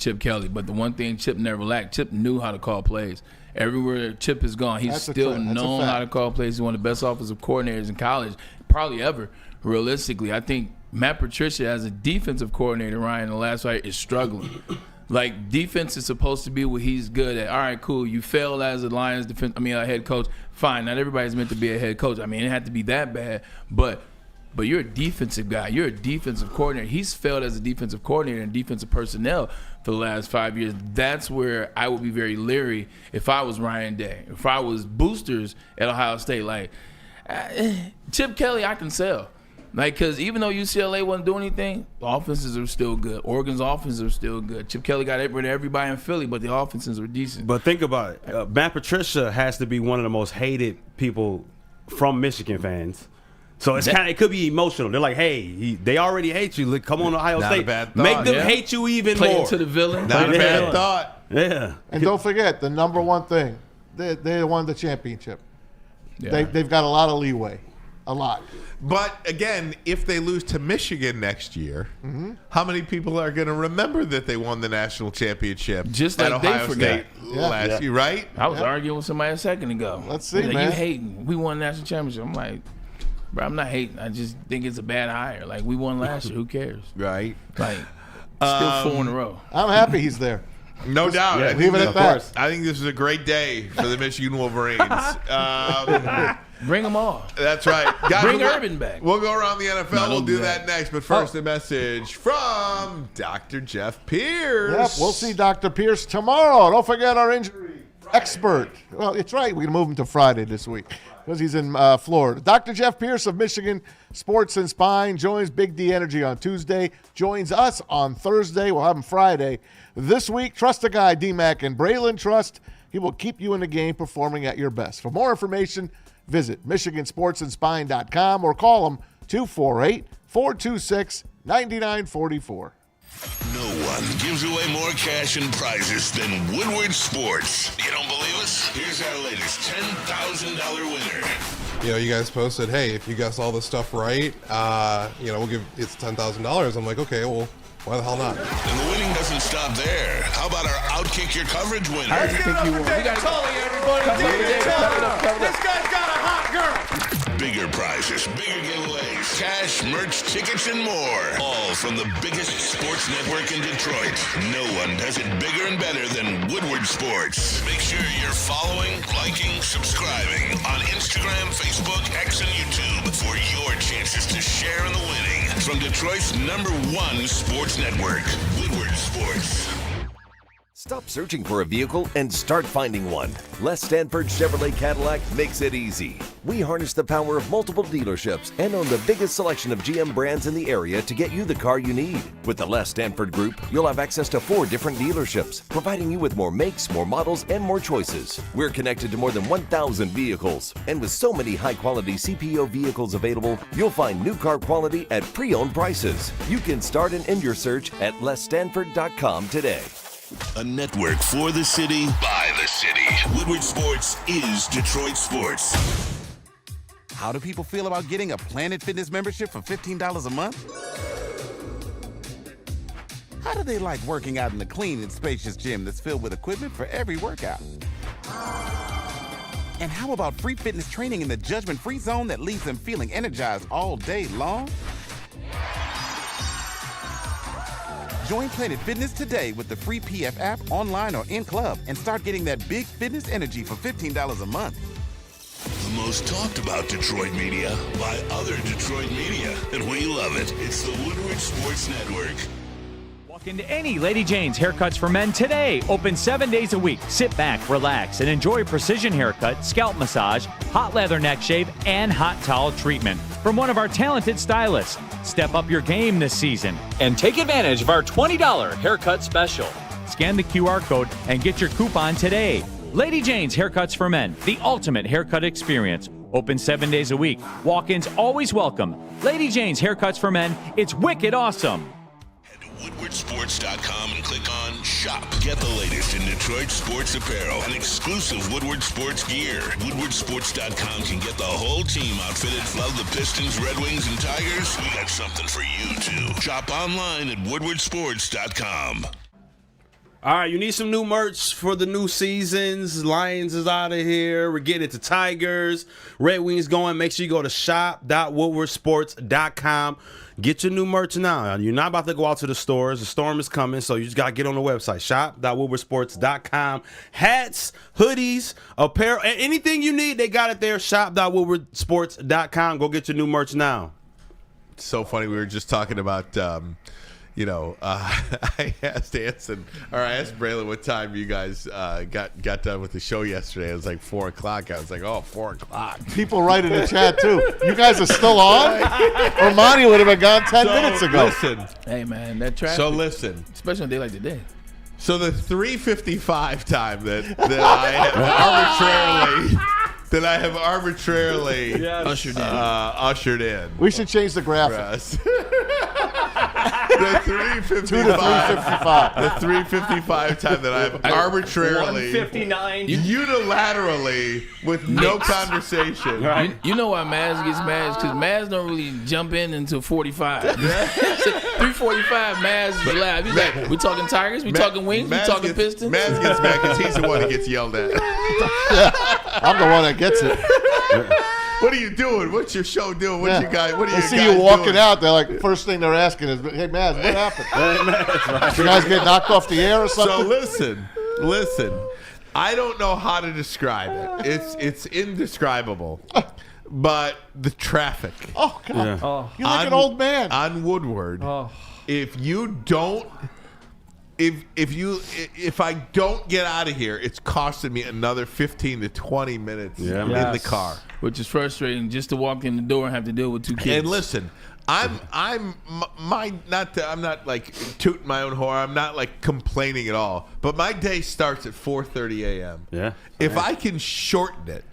Chip Kelly, but the one thing Chip never lacked, Chip knew how to call plays. Everywhere Chip has gone, he's still known how to call plays. He's one of the best offensive coordinators in college, probably ever, realistically. I think Matt Patricia, as a defensive coordinator, Ryan, the last fight is struggling. Like, defense is supposed to be what he's good at. All right, cool. You failed as a Lions a head coach. Fine. Not everybody's meant to be a head coach. I mean, it had to be that bad, but you're a defensive guy. You're a defensive coordinator. He's failed as a defensive coordinator and defensive personnel for the last 5 years. That's where I would be very leery if I was Ryan Day. If I was boosters at Ohio State, like, Chip Kelly, I can sell. Like, because even though UCLA wasn't doing anything, the offenses are still good. Oregon's offenses are still good. Chip Kelly got rid of everybody in Philly, but the offenses were decent. But think about it. Matt Patricia has to be one of the most hated people from Michigan fans. So it could be emotional. They're like, hey, they already hate you. Come on, Ohio Not State. a bad thought. Make them hate you even Play more. into the villain. Not a bad thought. Yeah. And don't forget, the number one thing, they won the championship. Yeah. They've got a lot of leeway. A lot. But again, if they lose to Michigan next year, how many people are going to remember that they won the national championship Just at like Ohio they State forgot. last year, right? I was arguing with somebody a second ago. Let's see, Like, man. you hating. We won the national championship. I'm like, bro, I'm not hating. I just think it's a bad hire. Like, we won last year. Who cares? Right. Like, still 4 in a row. I'm happy he's there. No doubt. Yeah, leave it at that. I think this is a great day for the Michigan Wolverines. Bring them all. That's right. Guys, Bring Urban back. We'll go around the NFL. No, we'll don't do do that next. But first, a message from Dr. Jeff Pierce. Yep, we'll see Dr. Pierce tomorrow. Don't forget our injury expert. Well, it's right. We're going to move him to Friday this week because he's in Florida. Dr. Jeff Pierce of Michigan Sports and Spine joins Big D Energy on Tuesday, joins us on Thursday. We'll have him Friday. This week, trust a guy, D-Mac and Braylon Trust. He will keep you in the game performing at your best. For more information, visit MichiganSportsAndSpine.com or call them 248-426-9944. No one gives away more cash and prizes than Woodward Sports. You don't believe us? Here's our latest $10,000 winner. You guys posted, hey, if you guess all this stuff right, we'll give it's $10,000. I'm like, okay, well, why the hell not? And the winning doesn't stop there. How about our Outkick Your Coverage winner? I think you won. This guy's got a hot girl. Bigger prizes, bigger giveaways, cash, merch, tickets, and more. All from the biggest sports network in Detroit. No one does it bigger and better than Woodward Sports. Make sure you're following, liking, subscribing on Instagram, Facebook, X, and YouTube for your chances to share in the winning. From Detroit's #1 sports network, Woodward Sports. Stop searching for a vehicle and start finding one. Les Stanford Chevrolet Cadillac makes it easy. We harness the power of multiple dealerships and own the biggest selection of GM brands in the area to get you the car you need. With the Les Stanford Group, you'll have access to 4 different dealerships, providing you with more makes, more models, and more choices. We're connected to more than 1,000 vehicles. And with so many high-quality CPO vehicles available, you'll find new car quality at pre-owned prices. You can start and end your search at lesstanford.com today. A network for the city, by the city. Woodward Sports is Detroit Sports. How do people feel about getting a Planet Fitness membership for $15 a month? How do they like working out in a clean and spacious gym that's filled with equipment for every workout? And how about free fitness training in the judgment-free zone that leaves them feeling energized all day long? Join Planet Fitness today with the free PF app, online or in club, and start getting that big fitness energy for $15 a month. The most talked about Detroit media by other Detroit media, and we love it. It's the Woodward Sports Network. Walk into any Lady Jane's Haircuts for Men today. Open 7 days a week. Sit back, relax, and enjoy precision haircut, scalp massage, hot leather neck shave, and hot towel treatment from one of our talented stylists. Step up your game this season and take advantage of our $20 haircut special. Scan the QR code and get your coupon today. Lady Jane's Haircuts for Men, the ultimate haircut experience. Open 7 days a week. Walk-ins always welcome. Lady Jane's Haircuts for Men. It's wicked awesome. WoodwardSports.com and click on Shop. Get the latest in Detroit sports apparel and exclusive Woodward Sports gear. WoodwardSports.com can get the whole team outfitted. Love the Pistons, Red Wings, and Tigers? We got something for you, too. Shop online at WoodwardSports.com. All right, you need some new merch for the new seasons. Lions is out of here. We're getting into Tigers. Red Wings going. Make sure you go to shop.woodwardsports.com. Get your new merch now. You're not about to go out to the stores. The storm is coming, so you just got to get on the website, shop.woodwardsports.com. Hats, hoodies, apparel, anything you need, they got it there, shop.woodwardsports.com. Go get your new merch now. It's so funny. We were just talking about, I asked Anson, or I asked Braylon what time you guys got done with the show yesterday. It was like 4 o'clock. I was like, 4 o'clock. People write in the chat, too. You guys are still on? Ermanni would have been gone 10 minutes ago. Listen. Hey, man, that traffic. So listen. Especially on a day like today. So the 3:55 time that I have arbitrarily ushered in. We should change the graphic. The 3:55. The 3:55 time that I've arbitrarily, 1:59, unilaterally, with no conversation. Right. You know why Maz gets mad? Because Maz don't really jump in until 45. 3:45, Maz is loud. He's like, we talking Tigers? We talking Wings? We talking Pistons? Maz gets mad because he's the one that gets yelled at. I'm the one that gets it. What are you doing? What's your show doing? What you guys? What are you see guys you walking doing? out. They're like, first thing they're asking is, "Hey, Maz, what happened? Did you guys get knocked off the air or something?" So listen. I don't know how to describe it. It's indescribable. But the traffic. Oh God! You're like an old man on Woodward. If you don't. If I don't get out of here, it's costing me another 15 to 20 minutes in the car, which is frustrating. Just to walk in the door and have to deal with 2 kids. And listen, I'm not like tooting my own horn. I'm not like complaining at all. But my day starts at 4:30 a.m. Yeah. If I can shorten it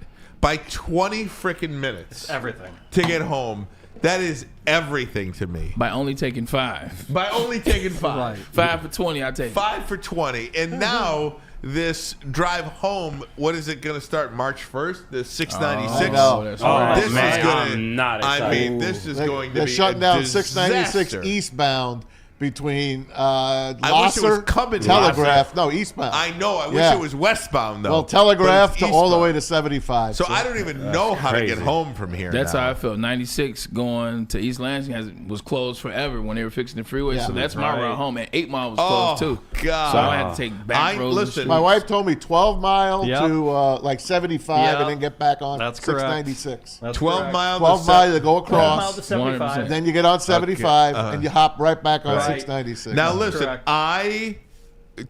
by 20 freaking minutes, it's everything to get home. That is everything to me. By only taking 5. By only taking 5. 5 for 20, I take 5 for 20. And now this drive home, what is it going to start March 1st? The 696? That's right. This is gonna, I'm not excited. I mean, this is going to be They're shutting down disaster. 696 eastbound between I wish it was Lasser, coming Telegraph. No, eastbound. I know. I wish it was westbound, though. Well, Telegraph But to all the eastbound. way to 75. So I don't even know how to get home from here. That's now. how I felt. 96 going to East Lansing was closed forever when they were fixing the freeway. Yeah. So that's my route home. And 8 Mile was closed too. God. So I had to take back roads. Listen, my wife told me 12 mile Yep. to like 75 Yep. and then get back on That's correct. 696. That's 12 correct. miles. 12 mile to go 12 mile across. to 75. 100%. Then you get on 75 Okay. and you hop right back on Right. 696. Now listen, Correct. I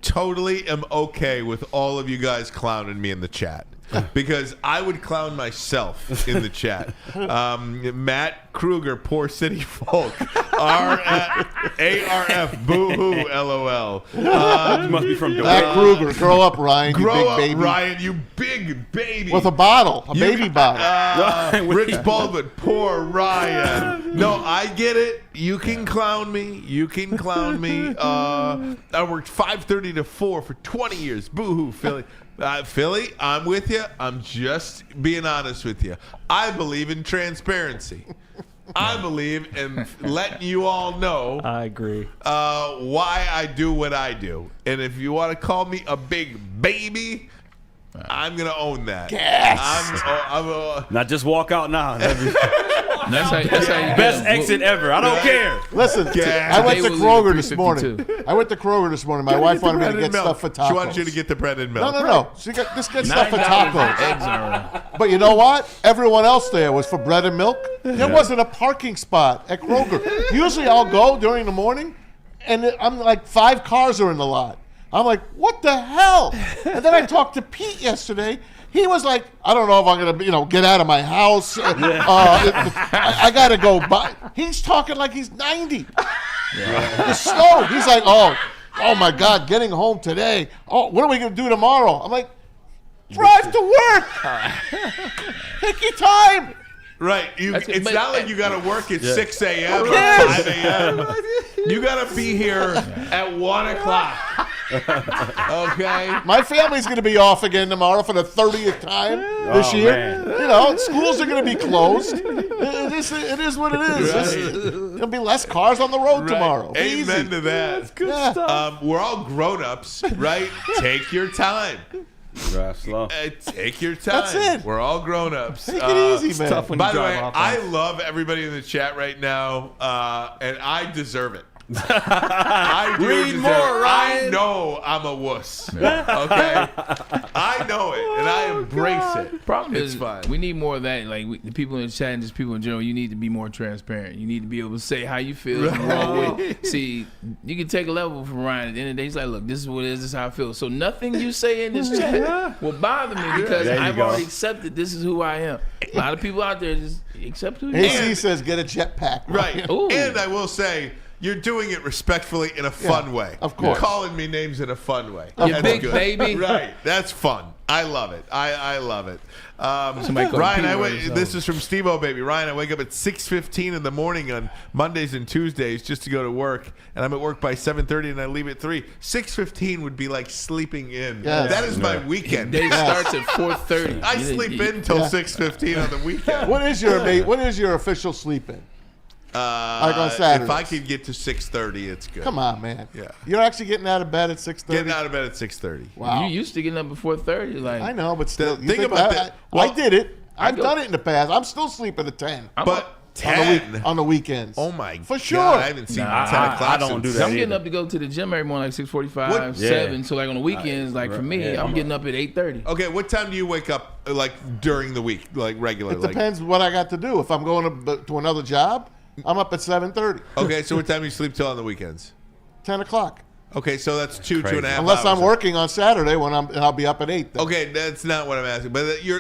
totally am okay with all of you guys clowning me in the chat. Because I would clown myself in the chat. Matt Kruger, poor city folk. ARF, boo-hoo, LOL. You must be from Detroit. Matt Kruger, grow up, Ryan. Grow you big up, baby. Ryan, you big baby. With a bottle, baby bottle. Rich Baldwin, poor Ryan. No, I get it. You can clown me. I worked 5:30 to 4 for 20 years. Boo-hoo, Philly. Philly, I'm with you. I'm just being honest with you. I believe in transparency. I believe in letting you all know. I agree. Why I do what I do. And if you want to call me a big baby, I'm going to own that. Yes. Not just walk out now. That's how you Best exit ever. I don't care. Listen, I went to Kroger this morning. My wife wanted me to get stuff for tacos. She wanted you to get the bread and milk. No. She got just get stuff for tacos. Eggs are But you know what? Everyone else there was for bread and milk. There wasn't a parking spot at Kroger. Usually I'll go during the morning, and I'm like 5 cars are in the lot. I'm like, what the hell? And then I talked to Pete yesterday. He was like, I don't know if I'm going to, get out of my house. I got to go by. He's talking like he's 90. It's slow. He's like, oh my God, getting home today. Oh, what are we going to do tomorrow? I'm like, drive to work. Take your time. Right. It's not like you got to work at 6 a.m. or Yes. 5 a.m. You got to be here at 1 o'clock. Okay? My family's going to be off again tomorrow for the 30th time this year. Man. Schools are going to be closed. It is what it is. Right. There'll be less cars on the road tomorrow. Amen Easy. to that. That's good stuff. We're all grown-ups, right? Take your time. Drive slow. Take your time. That's it. We're all grown-ups. Take it easy, man. tough when By you the drive way, off. I love everybody in the chat right now, and I deserve it. I do Read deserve more, it. Ryan. I know I'm a wuss. Okay? I know it, and I embrace it. Problem It's is, fine. we need more of that. Like the people in the chat and just people in general, you need to be more transparent. You need to be able to say how you feel. See, you can take a level from Ryan. At the end of the day, he's like, look, this is what it is. This is how I feel. So nothing you say in this chat will bother me because There you I've go. already accepted this is who I am. A lot of people out there just accept who you AC are. says get a jetpack. Right. Ooh. And I will say, you're doing it respectfully in a fun way. of course. You're calling me names in a fun way. You That's big good. baby. Right. That's fun. I love it. I love it. Somebody call Ryan, Peter this is from Steve-O, baby. Ryan, I wake up at 6:15 in the morning on Mondays and Tuesdays just to go to work, and I'm at work by 7:30 and I leave at 3. 6:15 would be like sleeping in. Yes. That is my weekend. Day starts at 4:30. I sleep in till 6:15 on the weekend. What is your official sleep in? Like on Saturdays. If I could get to 6:30, it's good. Come on, man. Yeah. You're actually getting out of bed at 6:30? Getting out of bed at 6:30. Wow. You used to get up before 30. Like I know, but still. you Think about that. Well, I did it. I've go- done it in the past. I'm still sleeping at 10. But 10. On the weekends. Oh my For sure. God, I haven't seen 10 o'clock. I don't do since- that. I'm getting either. up to go to the gym every morning, like 6:45, What- 7. So like on the weekends, like for me, I'm getting up at 8:30. Okay, what time do you wake up like during the week, like regular? It depends what I got to do. If I'm going to another job, I'm up at 7:30. Okay, so what time do you sleep till on the weekends? 10 o'clock. Okay, so that's two crazy. and a half Unless hours. I'm working on Saturday and I'll be up at 8. Then. Okay, that's not what I'm asking. But you're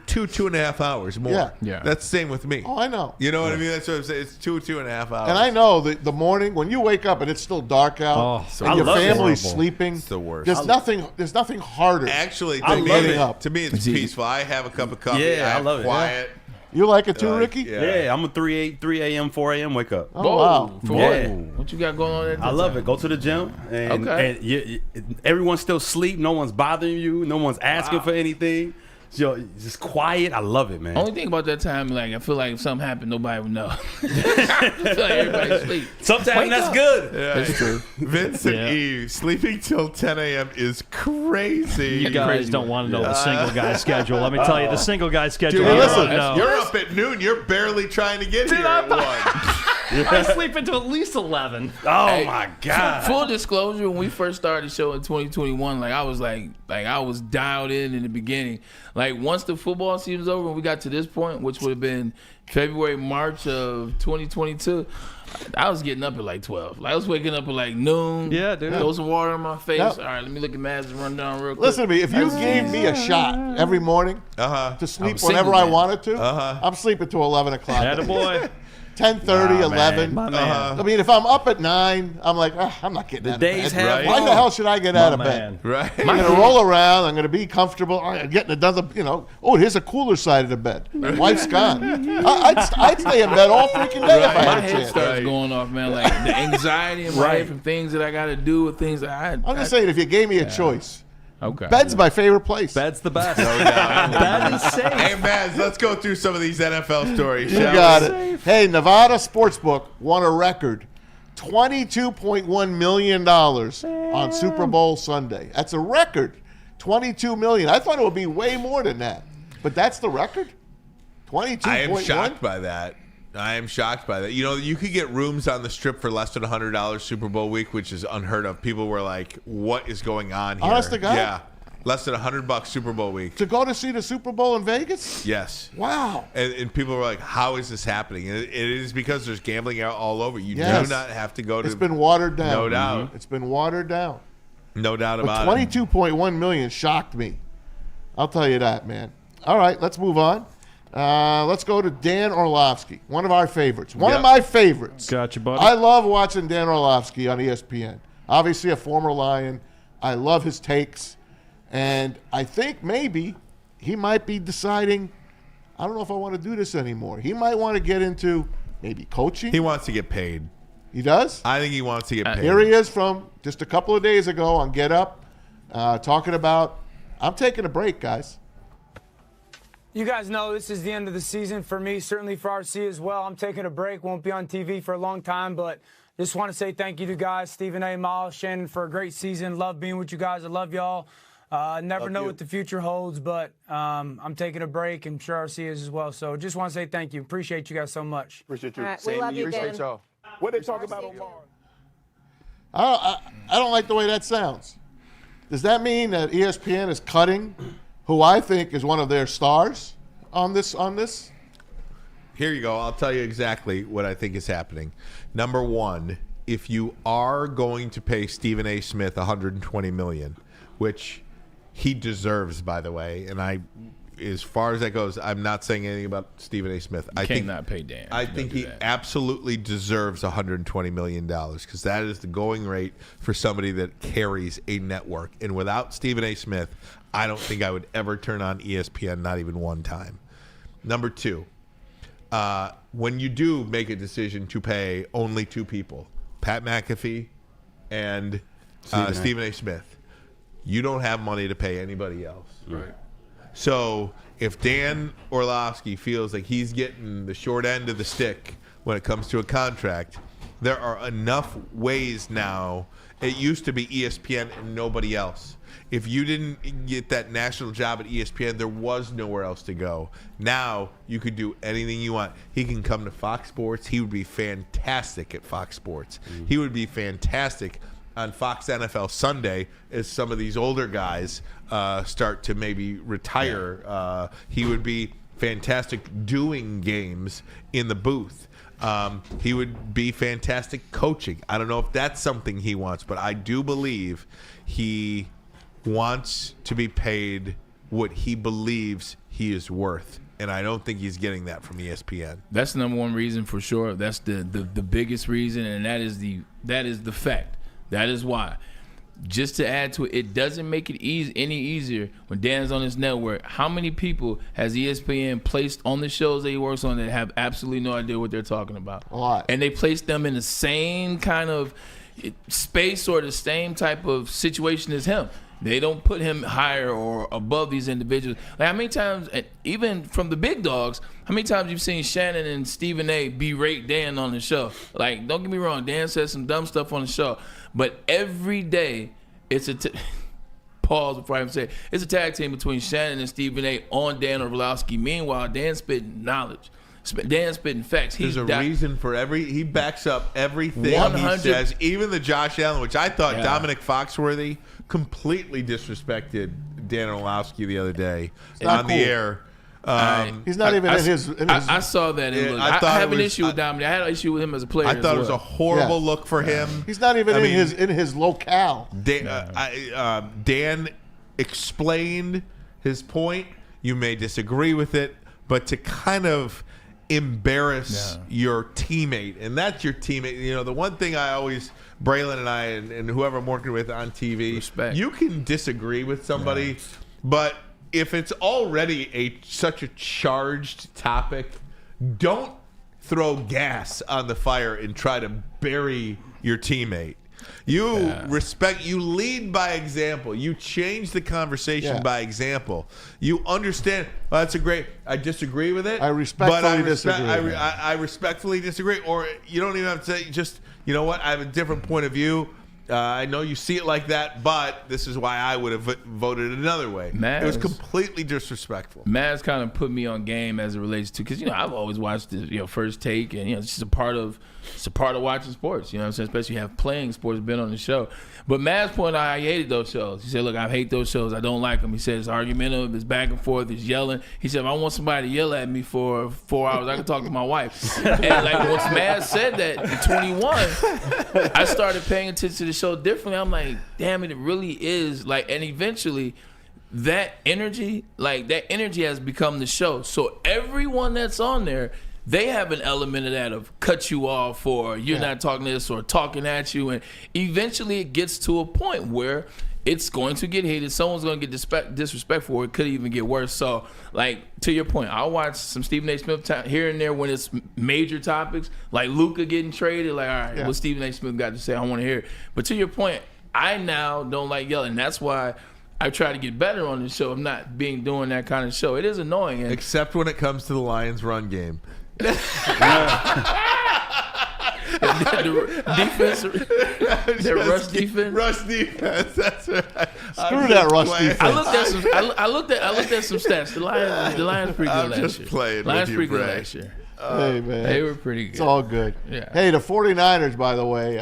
2.5 hours more. Yeah. Yeah. That's the same with me. Oh, I know. You know what I mean? That's what I'm saying. It's 2.5 hours. And I know that the morning when you wake up and it's still dark out Oh, and I your love it. family's Horrible. sleeping, It's the worst. There's nothing harder. Actually, I to me, love it. to me, it's peaceful. I have a cup of coffee. Yeah, I have love it. Quiet. You like it too, Like, Ricky? Yeah, I'm a 3 a.m., 4 a.m. wake up. Oh, wow. For Yeah. what you got going on at that I love time? it. Go to the gym, and, Okay. and everyone's still asleep. No one's bothering you. No one's asking for anything. So just quiet. I love it, man. Only thing about that time, like I feel like if something happened, nobody would know. I feel like everybody sleep. Sometimes Wake that's up. good. That's true. Vincent Yeah. Eve, sleeping till 10 a.m. is crazy. You guys don't want to know the single guy schedule. Let me tell you, the single guy schedule. Dude, you listen, don't know. you're up at noon. You're barely trying to get here at 1. I sleep until at least 11. Oh Hey, my God. Full disclosure, when we first started the show in 2021, I was dialed in the beginning. Like once the football season was over and we got to this point, which would have been February, March of 2022, I was getting up at like 12. I was waking up at like noon. Yeah, dude. Throw some water in my face. Yep. All right, let me look at Mads and run down real quick. Listen to me. If you gave me a shot every morning to sleep I'm whenever single, I man. wanted to, I'm sleeping till 11 o'clock. Attaboy. 10:30, 11. My man. I mean, if I'm up at 9, I'm like, I'm not getting out of days bed. have Why the hell should I get out of man. bed? Right. I'm going to roll around. I'm going to be comfortable. I'm getting another, oh, here's a cooler side of the bed. Wife's gone. I'd stay in bed all freaking day if I My had a head chance. starts going off, man. Like the anxiety in my head from things that I got to do with things that I'm just saying, if you gave me a choice, Okay. bed's my favorite place. Bed's the best. Bed is safe. Hey, Mads, let's go through some of these NFL stories. You shall got we? it. Hey, Nevada Sportsbook won a record $22.1 million on Super Bowl Sunday. That's a record. $22 million. I thought it would be way more than that. But that's the record? 22.1? I am shocked by that. You know, you could get rooms on the Strip for less than $100 Super Bowl week, which is unheard of. People were like, what is going on here? Honest to God? Yeah. Less than $100 Super Bowl week. To go to see the Super Bowl in Vegas? Yes. Wow. And people were like, how is this happening? And it is because there's gambling out all over. You Yes. do not have to go to. It's been watered down. No doubt. It's been watered down. No doubt But about it. 22.1 million shocked me. I'll tell you that, man. All right, let's move on. Let's go to Dan Orlovsky, one of our favorites. One of Yep. my favorites. Gotcha, buddy. I love watching Dan Orlovsky on ESPN. Obviously a former Lion. I love his takes. And I think maybe he might be deciding, I don't know if I want to do this anymore. He might want to get into maybe coaching. He wants to get paid. He does? I think he wants to get paid. Here he is from just a couple of days ago on Get Up, talking about, I'm taking a break, guys. You guys know this is the end of the season for me, certainly for RC as well. I'm taking a break, won't be on TV for a long time, but just want to say thank you to guys, Stephen A. Miles, Shannon, for a great season. Love being with you guys. I love y'all. Never know what the future holds, but I'm taking a break, and sure RC is as well. So just want to say thank you. Appreciate you guys so much. Appreciate you. All right, we love you, Dan. y'all. What they talk about on Mars? I don't like the way that sounds. Does that mean that ESPN is cutting who I think is one of their stars on this? Here you go. I'll tell you exactly what I think is happening. Number one, if you are going to pay Stephen A. Smith $120 million, which he deserves, by the way, and as far as that goes, I'm not saying anything about Stephen A. Smith. I think Cannot pay Dan. I think he absolutely deserves $120 million because that is the going rate for somebody that carries a network. And without Stephen A. Smith, I don't think I would ever turn on ESPN, not even one time. Number two, when you do make a decision to pay only two people, Pat McAfee and Stephen A. Smith, you don't have money to pay anybody else. Right. So if Dan Orlovsky feels like he's getting the short end of the stick when it comes to a contract, there are enough ways now. It used to be ESPN and nobody else. If you didn't get that national job at ESPN, there was nowhere else to go. Now you could do anything you want. He can come to Fox Sports. He would be fantastic at Fox Sports. He would be fantastic on Fox NFL Sunday as some of these older guys start to maybe retire. He would be fantastic doing games in the booth. He would be fantastic coaching. I don't know if that's something he wants, but I do believe he wants to be paid what he believes he is worth. And I don't think he's getting that from ESPN. That's the number one reason for sure. That's the biggest reason, and that is the fact. That is why. Just to add to it, it doesn't make it any easier when Dan's on his network. How many people has ESPN placed on the shows that he works on that have absolutely no idea what they're talking about? A lot. And they place them in the same kind of space or the same type of situation as him. They don't put him higher or above these individuals. Like how many times, even from the big dogs, how many times you've seen Shannon and Stephen A. berate Dan on the show? Like, don't get me wrong, Dan says some dumb stuff on the show, but every day it's pause before I even say it. It's a tag team between Shannon and Stephen A. on Dan Orlovsky. Meanwhile, Dan's spitting knowledge. Dan's spitting facts. There's a reason for he backs up everything 100. He says. Even the Josh Allen, which I thought Dominic Foxworthy completely disrespected Dan Orlovsky the other day on the air. He's not even in his. I saw that. I have an issue with Dominic. I had an issue with him as a player. I thought it was a horrible look for him. He's not even in his locale. Dan explained his point. You may disagree with it, but to kind of embarrass your teammate, and that's your teammate. You know, the one thing I always, Braylon and I and whoever I'm working with on TV, respect. You can disagree with somebody, but if it's already such a charged topic, don't throw gas on the fire and try to bury your teammate. You respect, you lead by example. You change the conversation by example. You understand, that's a great, I disagree with it. I respectfully disagree. I respectfully disagree. Or you don't even have to say, just, you know what, I have a different point of view. I know you see it like that, but this is why I would have voted another way. It was completely disrespectful. Maz kind of put me on game as it relates to, because I've always watched the First Take, and it's just a part of watching sports. You know what I'm saying? Especially you have playing sports, been on the show. But Maz pointed out I hated those shows. He said, "Look, I hate those shows. I don't like them." He said it's argumentative, it's back and forth, it's yelling. He said, "If I want somebody to yell at me for 4 hours, I can talk to my wife." And like once Maz said that in 21, I started paying attention to the show differently. I'm like, damn it really is like, and eventually that energy has become the show. So everyone that's on there, they have an element of that, of cut you off, or you're not talking this, or talking at you, and eventually it gets to a point where it's going to get heated. Someone's going to get disrespectful, or it could even get worse. So, like, to your point, I'll watch some Stephen A. Smith here and there when it's major topics, like Luka getting traded. Like, all right, what Stephen A. Smith got to say, I want to hear it. But to your point, I now don't like yelling. That's why I try to get better on this show. I'm not doing that kind of show. It is annoying. Except when it comes to the Lions' run game. The defense, their rush defense. Rush defense. That's right. Screw that rush defense. I looked at some stats. The Lions pretty good last year. Playing Lions with pretty you, good Bray. last year. Hey, man. They were pretty good. It's all good. Yeah. Hey, the 49ers, by the way,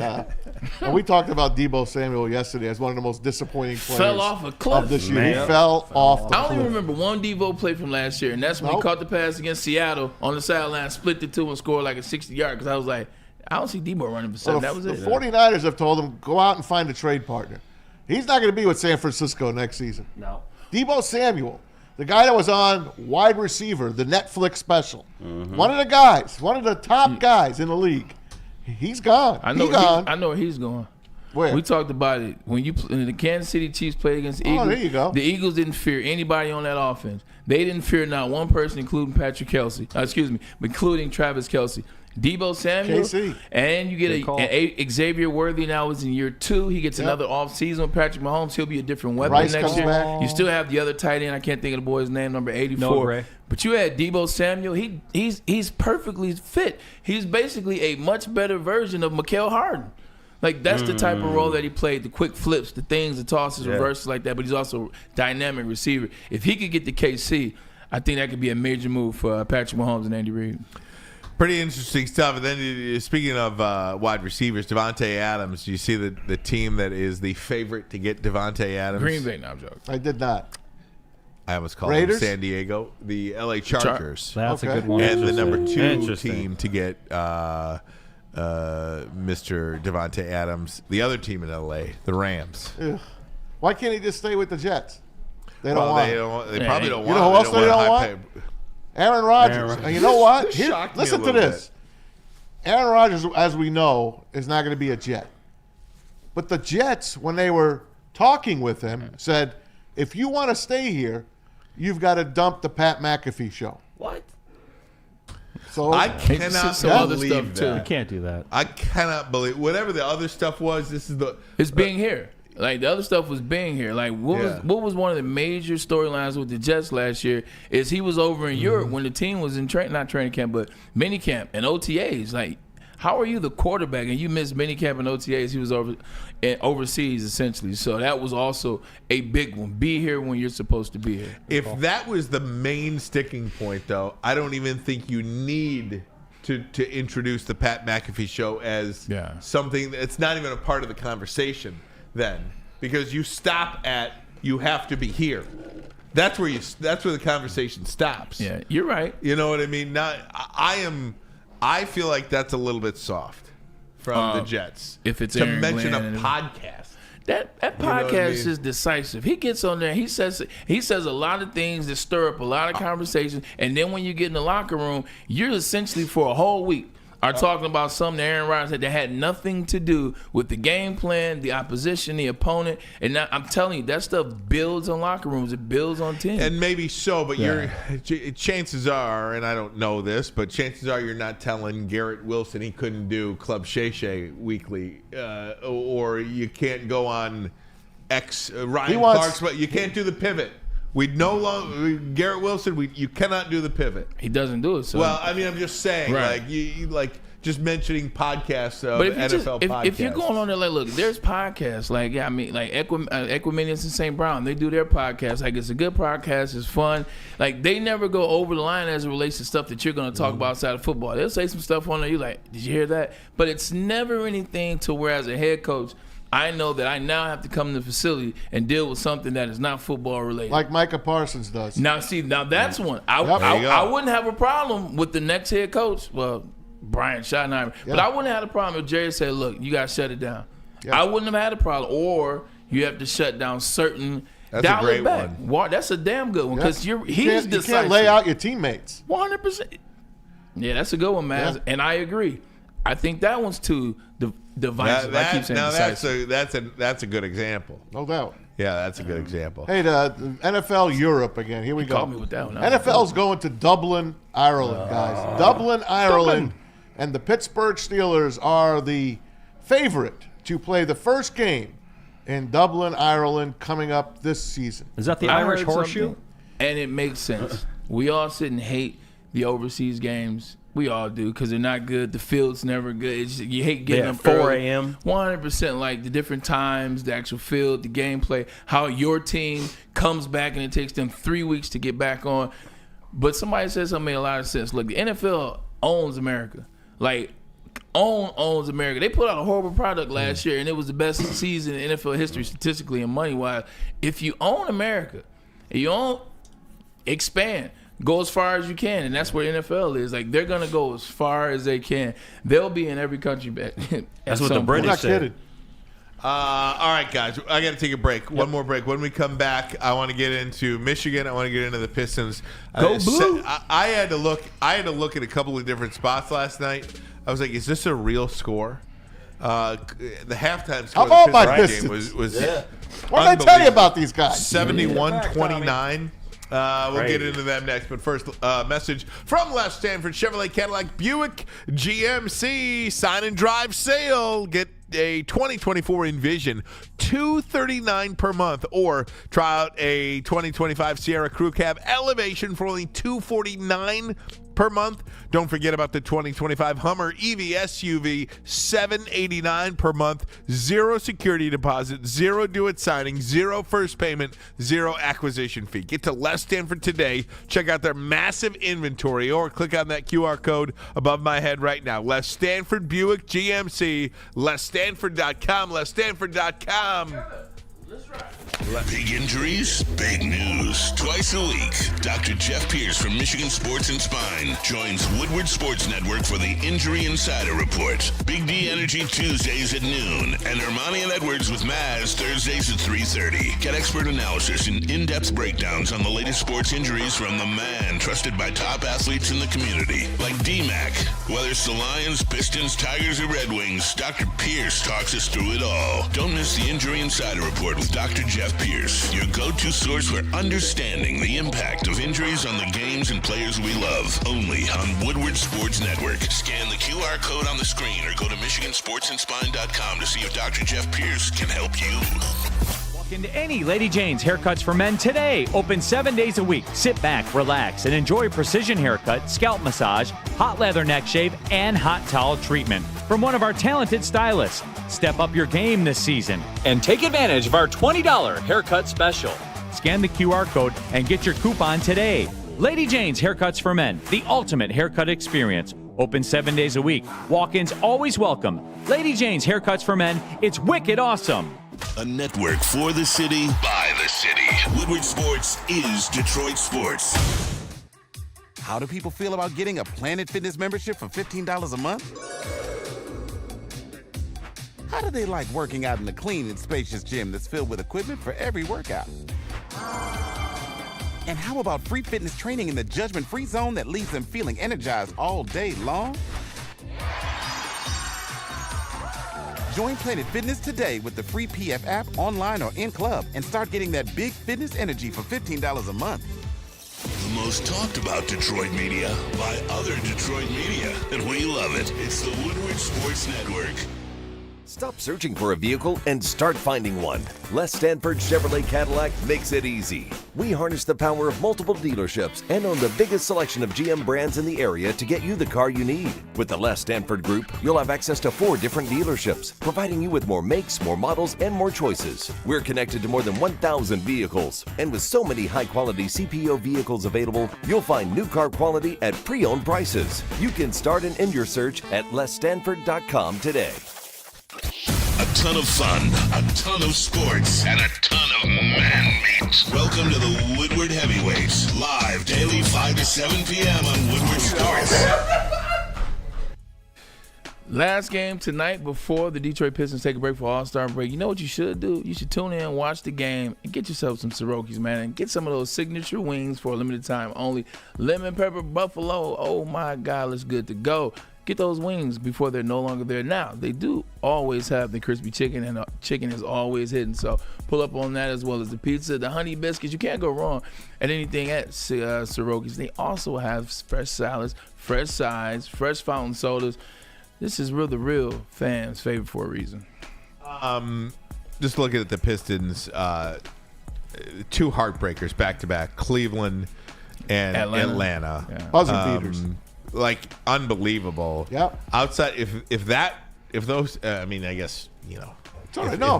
and we talked about Deebo Samuel yesterday as one of the most disappointing players fell off a cliff of this year. He fell off the cliff. I only remember one Deebo play from last year, and that's when he caught the pass against Seattle on the sideline, split the two, and scored like a 60-yard, because I was like, I don't see Deebo running for 7. That was it. The 49ers have told him, go out and find a trade partner. He's not going to be with San Francisco next season. No. Deebo Samuel, the guy that was on Wide Receiver, the Netflix special, one of the guys, one of the top guys in the league, he's gone. I know where he's going. Where? We talked about it when the Kansas City Chiefs played against the Eagles. Oh, there you go. The Eagles didn't fear anybody on that offense. They didn't fear not one person, including Patrick Kelsey. Including Travis Kelsey. Deebo Samuel, KC. And you get Xavier Worthy now is in year 2. He gets another off season with Patrick Mahomes. He'll be a different weapon Rice next year. back. You still have the other tight end. I can't think of the boy's name, number 84. No, Gray. But you had Deebo Samuel. He's perfectly fit. He's basically a much better version of Mikael Harden. Like, that's the type of role that he played, the quick flips, the things, the tosses, reverses like that, but he's also a dynamic receiver. If he could get to KC, I think that could be a major move for Patrick Mahomes and Andy Reid. Pretty interesting stuff. And then, speaking of wide receivers, Devontae Adams, you see the team that is the favorite to get Devontae Adams? Green Bay, no, I'm joking. I did not. I almost called Raiders? them San Diego. The LA Chargers. That's a good one. And the number 2 team to get Mr. Devontae Adams. The other team in LA, the Rams. Ugh. Why can't he just stay with the Jets? They don't want him. They probably don't want him. You know who else they don't want? Aaron Rodgers. And you know what? Listen to this. Aaron Rodgers, as we know, is not going to be a Jet. But the Jets, when they were talking with him, said, if you want to stay here, you've got to dump the Pat McAfee show. What? So I cannot believe that. You can't do that. I cannot believe whatever the other stuff was. It's being here. Like, the other stuff was being here. Like, what was one of the major storylines with the Jets last year is he was over in Europe when the team was in not training camp, but mini camp and OTAs. Like, How are you the quarterback and you missed minicamp and OTAs? He was overseas essentially, so that was also a big one. Be here when you're supposed to be here. If that was the main sticking point, though, I don't even think you need to introduce the Pat McAfee show as something that's not even a part of the conversation then, because you stop at you have to be here. That's where the conversation stops. Yeah, you're right. You know what I mean? I feel like that's a little bit soft from the Jets. If it's to Aaron mention Glenn a podcast. That podcast is decisive. He gets on there. He says a lot of things that stir up a lot of conversations. And then when you get in the locker room, you're essentially for a whole week are talking about something that Aaron Rodgers said that had nothing to do with the game plan, the opposition, the opponent. And now, I'm telling you, that stuff builds on locker rooms. It builds on teams. And maybe so, but chances are, and I don't know this, but chances are you're not telling Garrett Wilson he couldn't do Club Shay Shay weekly, or you can't go on Ryan Clark's, but you can't do the pivot. Garrett Wilson. You cannot do the pivot. He doesn't do it. So. Well, I mean, I'm just saying, like just mentioning podcasts of NFL podcasts. If you're going on there, like, look, there's podcasts, like Equiminius and St. Brown. They do their podcast. Like, it's a good podcast. It's fun. Like, they never go over the line as it relates to stuff that you're going to talk about outside of football. They'll say some stuff on there. You're like, did you hear that? But it's never anything to where, as a head coach, I know that I now have to come to the facility and deal with something that is not football related. Like Micah Parsons does. Now that's one. I wouldn't have a problem with the next head coach. Well, Brian Schottenheimer. Yeah. But I wouldn't have had a problem if Jerry said, look, you got to shut it down. Yeah. I wouldn't have had a problem. Or you have to shut down certain That's a great one. That's a damn good one because he's decisive. You can't lay out your teammates. 100%. Yeah, that's a good one, man. Yeah. And I agree. I think that one's too divisive. I keep saying decisive. That's a good example. No doubt. Yeah, that's a good example. Hey, the NFL Europe again. Here we go. Call me with that one. NFL's going to Dublin, Ireland, guys. Dublin, Ireland. And the Pittsburgh Steelers are the favorite to play the first game in Dublin, Ireland coming up this season. Is that the Irish horseshoe? And it makes sense. We all sit and hate the overseas games. We all do because they're not good. The field's never good. You hate getting them 4 a.m. 100%, like the different times, the actual field, the gameplay, how your team comes back and it takes them 3 weeks to get back on. But somebody said something made a lot of sense. Look, the NFL owns America. Like, owns America. They put out a horrible product last year, and it was the best season in NFL history statistically and money-wise. If you own America, and you own, expand. Go as far as you can, and that's where NFL is. Like, they're going to go as far as they can. They'll be in every country back. That's what the British said. All right, guys, I got to take a break. One more break. When we come back, I want to get into Michigan. I want to get into the Pistons. Go Blue! I had to look at a couple of different spots last night. I was like, is this a real score? The halftime score of the Pistons game was what did I tell you about these guys? 71-29. We'll get into them next, but first, message from Left Stanford Chevrolet Cadillac Buick GMC sign and drive sale. Get a 2024 Envision, $239 per month, or try out a 2025 Sierra Crew Cab Elevation for only $249 per month. Don't forget about the 2025 Hummer EV SUV, $789 per month. Zero security deposit, zero do-it signing, zero first payment, zero acquisition fee. Get to Les Stanford today. Check out their massive inventory or click on that QR code above my head right now. Les Stanford Buick GMC, LesStanford.com, LesStanford.com. Big injuries, big news. Twice a week, Dr. Jeff Pierce from Michigan Sports and Spine joins Woodward Sports Network for the Injury Insider Report. Big D Energy Tuesdays at noon, and Ermanni and Edwards with Maz Thursdays at 3:30. Get expert analysis and in-depth breakdowns on the latest sports injuries from the man trusted by top athletes in the community, like D-Mac. Whether it's the Lions, Pistons, Tigers, or Red Wings, Dr. Pierce talks us through it all. Don't miss the Injury Insider Report with Dr. Jeff Pierce, your go-to source for understanding the impact of injuries on the games and players we love. Only on Woodward Sports Network. Scan the QR code on the screen or go to MichiganSportsandSpine.com to see if Dr. Jeff Pierce can help you. Walk into any Lady Jane's Haircuts for Men today. Open 7 days a week. Sit back, relax, and enjoy precision haircut, scalp massage, hot leather neck shave, and hot towel treatment from one of our talented stylists. Step up your game this season and take advantage of our $20 haircut special. Scan the QR code and get your coupon today. Lady Jane's Haircuts for Men, the ultimate haircut experience. Open 7 days a week. Walk-ins always welcome. Lady Jane's Haircuts for Men. It's wicked awesome. A network for the city, by the city. Woodward Sports is Detroit Sports. How do people feel about getting a Planet Fitness membership for $15 a month? How do they like working out in a clean and spacious gym that's filled with equipment for every workout? And how about free fitness training in the judgment-free zone that leaves them feeling energized all day long? Join Planet Fitness today with the free PF app, online or in club, and start getting that big fitness energy for $15 a month. The most talked about Detroit media by other Detroit media, and we love it. It's the Woodward Sports Network. Stop searching for a vehicle and start finding one. Les Stanford Chevrolet Cadillac makes it easy. We harness the power of multiple dealerships and own the biggest selection of GM brands in the area to get you the car you need. With the Les Stanford Group, you'll have access to 4 different dealerships, providing you with more makes, more models, and more choices. We're connected to more than 1,000 vehicles. And with so many high-quality CPO vehicles available, you'll find new car quality at pre-owned prices. You can start and end your search at lesstanford.com today. A ton of fun, a ton of sports, and a ton of man meat. Welcome to the Woodward Heavyweights, live daily 5 to 7 p.m. on Woodward Sports. Last game tonight before the Detroit Pistons take a break for All-Star break. You know what you should do? You should tune in, watch the game, and get yourself some Soroki's, man, and get some of those signature wings for a limited time only. Lemon pepper buffalo, oh my God, it's good to go. Get those wings before they're no longer there. Now, they do always have the crispy chicken, and the chicken is always hidden. So pull up on that, as well as the pizza, the honey biscuits. You can't go wrong at anything at Soroki's. They also have fresh salads, fresh sides, fresh fountain sodas. This is the real fans' favorite for a reason. Just looking at the Pistons, 2 heartbreakers back-to-back, Cleveland and Atlanta. Yeah. Buzzer beaters. Like, unbelievable. Yep. Outside, if those, I mean, I guess, you know,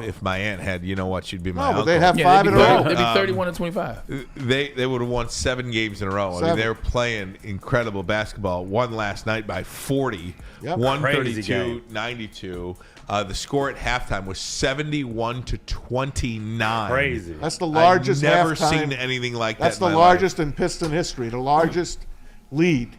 if my aunt had, you know what, she'd be my uncle. But they have 5 in a row. They'd be 31-25. They would have won 7 games in a row. I mean, they were playing incredible basketball. Won last night by 40, 132-92. The score at halftime was 71-29. Crazy. That's the largest I've never halftime. seen anything like that. That's the largest in Piston history. The largest lead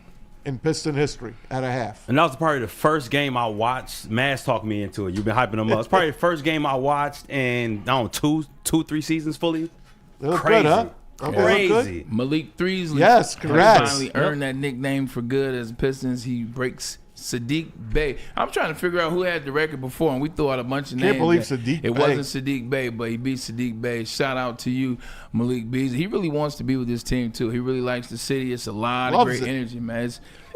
in Piston history at a half. And that was probably the first game I watched. Maz talked me into it. You've been hyping them up. It's probably the first game I watched in, I don't know, 3 seasons fully. They look good, huh? Crazy. Malik Threesley. Yes, congrats. Finally earned that nickname for good as Pistons. He breaks Sadiq Bey. I'm trying to figure out who had the record before, and we threw out a bunch of names. Can't believe Sadiq Bey. It wasn't Sadiq Bey, but he beat Sadiq Bey. Shout out to you, Malik Beasley. He really wants to be with this team, too. He really likes the city. It's a lot of great energy, man.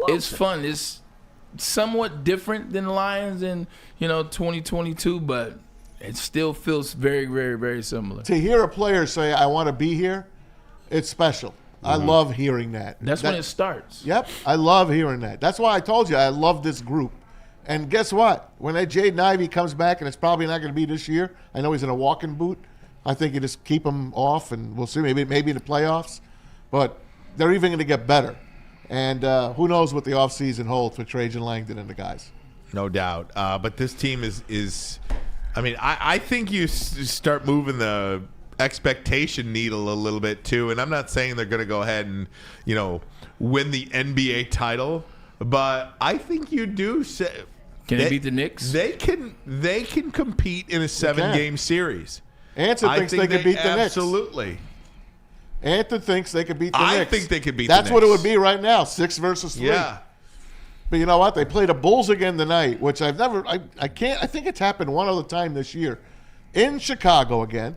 It's fun. It's somewhat different than the Lions in, 2022, but it still feels very, very, very similar. To hear a player say, I want to be here, it's special. I love hearing that. That's when it starts. Yep, I love hearing that. That's why I told you I love this group. And guess what? When that Jaden Ivey comes back, and it's probably not going to be this year, I know he's in a walking boot. I think you just keep him off, and we'll see. Maybe in the playoffs. But they're even going to get better. And who knows what the offseason holds for Trajan Langdon and the guys. No doubt. But this team is I mean, I think you start moving the expectation needle a little bit too, and I'm not saying they're going to go ahead and win the NBA title, but I think you do say, can they beat the Knicks? They can compete in a 7-game series. Anson thinks they could beat the Knicks. Absolutely. Anthony thinks they could beat the Knicks. I think they could beat the Knicks. That's what it would be right now, 6 versus 3. Yeah. But you know what? They played the Bulls again tonight, which I think it's happened one other time this year, in Chicago again.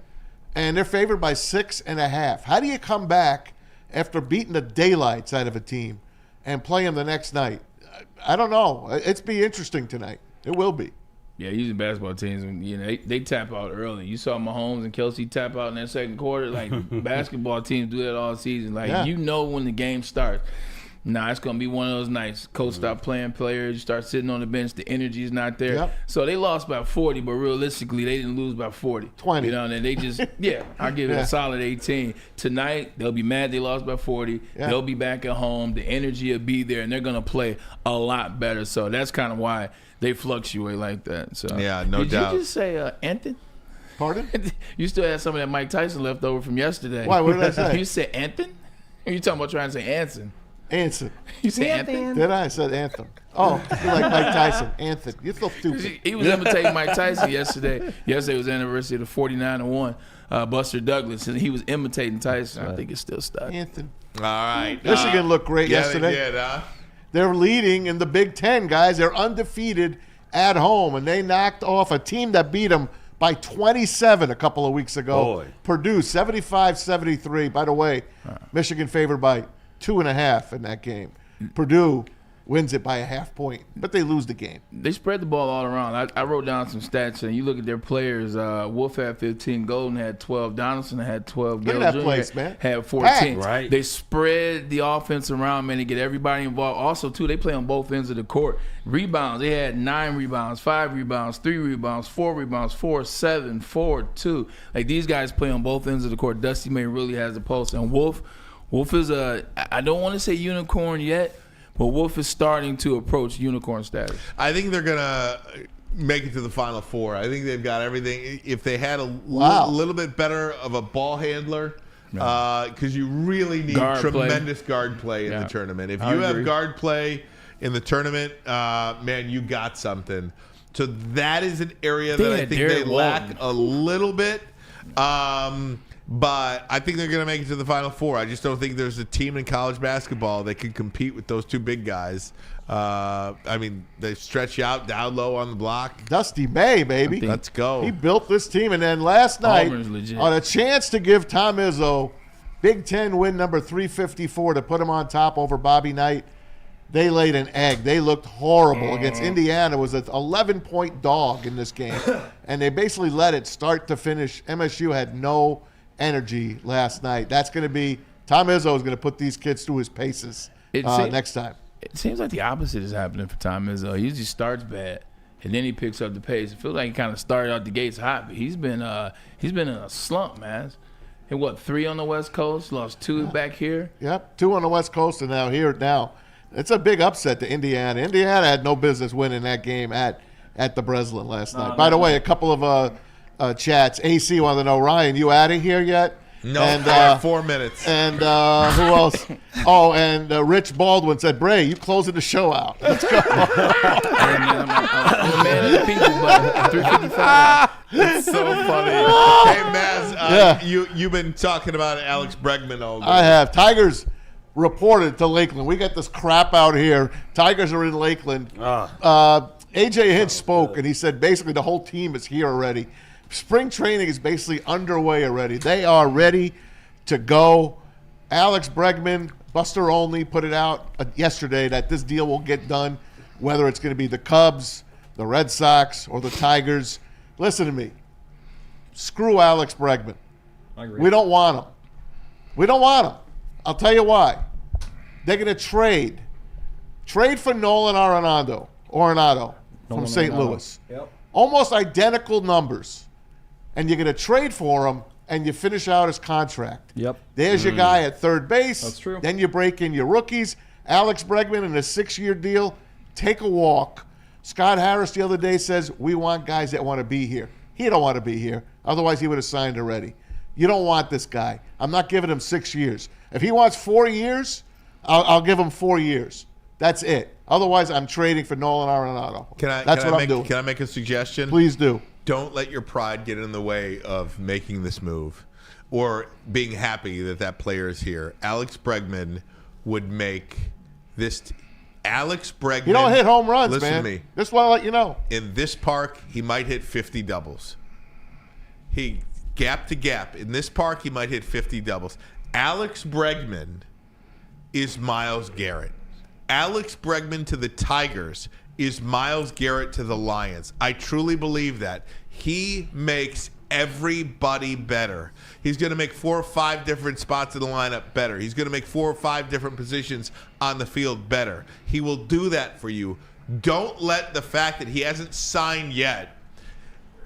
And they're favored by 6.5. How do you come back after beating the daylights out of a team and play them the next night? I don't know. It's be interesting tonight. It will be. Yeah, usually basketball teams, they tap out early. You saw Mahomes and Kelsey tap out in that second quarter. Like, basketball teams do that all season. Like, when the game starts. Nah, it's going to be one of those nights. Coach stop playing players. You start sitting on the bench. The energy is not there. Yep. So they lost by 40, but realistically, they didn't lose by 40. 20. And they just, I'll give it a solid 18. Tonight, they'll be mad they lost by 40. Yeah. They'll be back at home. The energy will be there, and they're going to play a lot better. So that's kind of why they fluctuate like that. So yeah, no doubt. Did you just say Anthony? Pardon? You still had some of that Mike Tyson left over from yesterday. Why? What did I say? You said Anthony? Or you talking about trying to say Anson? Anson. You said Anthony? Did I? said Anthem. Oh, you're like Mike Tyson. Anthony. You're so stupid. He was imitating Mike Tyson yesterday. Yesterday was the anniversary of the 49-1 Buster Douglas, and he was imitating Tyson. I think it's still stuck. Anthony. All right. Michigan looked great yesterday. They did, They're leading in the Big Ten, guys. They're undefeated at home, and they knocked off a team that beat them by 27 a couple of weeks ago. Boy. Purdue, 75-73. By the way, Michigan favored by 2.5 in that game. Purdue wins it by a half point, but they lose the game. They spread the ball all around. I wrote down some stats, and you look at their players. Wolf had 15, Golden had 12, Donaldson had 12, Look at Gale that Jr. place, man. had 14. Packed. Right. They spread the offense around, man, to get everybody involved. Also, too, they play on both ends of the court. Rebounds, they had 9 rebounds, 5 rebounds, 3 rebounds, 4 rebounds, 4, 7, 4, 2. Like, these guys play on both ends of the court. Dusty May really has the pulse. And Wolf is I don't want to say unicorn yet, but Wolf is starting to approach unicorn status. I think they're going to make it to the Final Four. I think they've got everything. If they had a little bit better of a ball handler, because you really need tremendous guard play in the tournament. If you have guard play in the tournament, man, you got something. So that is an area that I think they lack a little bit. But I think they're going to make it to the Final Four. I just don't think there's a team in college basketball that can compete with those two big guys. I mean, they stretch out down low on the block. Dusty May, baby. Let's go. He built this team. And then last night, on a chance to give Tom Izzo Big Ten win number 354 to put him on top over Bobby Knight, they laid an egg. They looked horrible against Indiana. It was an 11-point dog in this game. And they basically let it start to finish. MSU had no energy last night. That's going to be Tom Izzo is going to put these kids through his paces next time. It seems like the opposite is happening for Tom Izzo. He usually starts bad, and then he picks up the pace. It feels like he kind of started out the gates hot, but he's been in a slump, man. Hit 3 on the West Coast, lost 2 back here. Yep, 2 on the West Coast, and now here now. It's a big upset to Indiana. Indiana had no business winning that game at the Breslin last night. By the way, a couple of chats. AC wanted to know, Ryan, you out of here yet? No, and, 4 minutes. And who else? Oh, and Rich Baldwin said, Bray, you closing the show out. Let's go. I'm a man of the people, but 355. It's so funny. Hey, Maz, you've been talking about Alex Bregman all day. I have. Tigers reported to Lakeland. We got this crap out here. Tigers are in Lakeland. A.J. Hinch spoke, and he said basically the whole team is here already. Spring training is basically underway already. They are ready to go. Alex Bregman, Buster Olney, put it out yesterday that this deal will get done, whether it's going to be the Cubs, the Red Sox, or the Tigers. Listen to me. Screw Alex Bregman. I agree. We don't want him. We don't want him. I'll tell you why. They're going to trade for Nolan Arenado from St. Louis. Yep. Almost identical numbers. And you're going to trade for him, and you finish out his contract. Yep. There's your guy at third base. That's true. Then you break in your rookies. Alex Bregman in a 6-year deal. Take a walk. Scott Harris the other day says, we want guys that want to be here. He don't want to be here. Otherwise, he would have signed already. You don't want this guy. I'm not giving him 6 years. If he wants 4 years, I'll give him 4 years. That's it. Otherwise, I'm trading for Nolan Arenado. That's what I'm doing. Can I make a suggestion? Please do. Don't let your pride get in the way of making this move or being happy that player is here. Alex Bregman would make this. Alex Bregman. He don't hit home runs, listen man. to me. Just want to let you know. In this park, he might hit 50 doubles. He gap to gap. In this park, he might hit 50 doubles. Alex Bregman is Myles Garrett. Alex Bregman to the Tigers is Myles Garrett to the Lions. I truly believe that. He makes everybody better. He's going to make 4 or 5 different spots in the lineup better. He's going to make 4 or 5 different positions on the field better. He will do that for you. Don't let the fact that he hasn't signed yet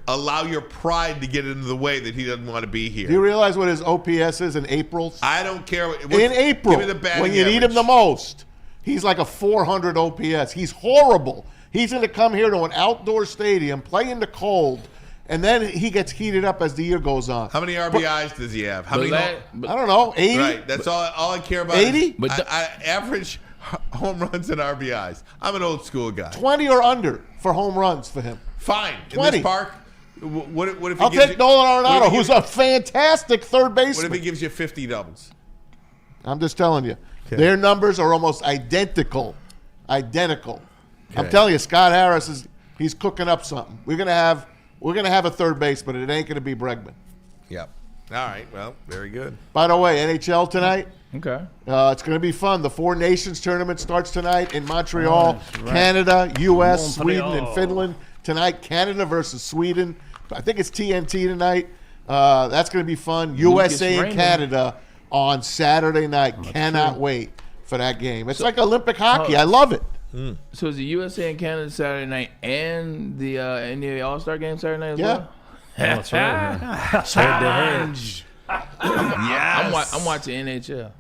allow your pride to get into the way that he doesn't want to be here. Do you realize what his OPS is in April? I don't care. In April, give me the batting when you need him average. the most, he's like a 400 OPS. He's horrible. He's going to come here to an outdoor stadium, play in the cold, and then he gets heated up as the year goes on. How many RBIs does he have? How many? I don't know, 80? Right, that's all I care about. 80? Is I average home runs and RBIs. I'm an old school guy. 20 or under for home runs for him. Fine. 20. In this park, what if he I'll gives take Nolan what if Arenado, he who's gives- a fantastic third baseman. What if he gives you 50 doubles? I'm just telling you. Okay. Their numbers are almost identical. Identical. I'm Okay. telling you, Scott Harris he's cooking up something. We're gonna have a third baseman, and it ain't gonna be Bregman. Yep. All right. Well, very good. By the way, NHL tonight. Okay. It's going to be fun. The Four Nations tournament starts tonight in Montreal, right. Canada, U.S., Montreal. Sweden, and Finland. Tonight, Canada versus Sweden. I think it's TNT tonight. That's going to be fun. USA and Raymond. Canada on Saturday night. Cannot wait for that game. It's like Olympic hockey. I love it. So is the USA and Canada Saturday night and the NBA All-Star game Saturday night as Yeah. well? That's right. I'm watching NHL.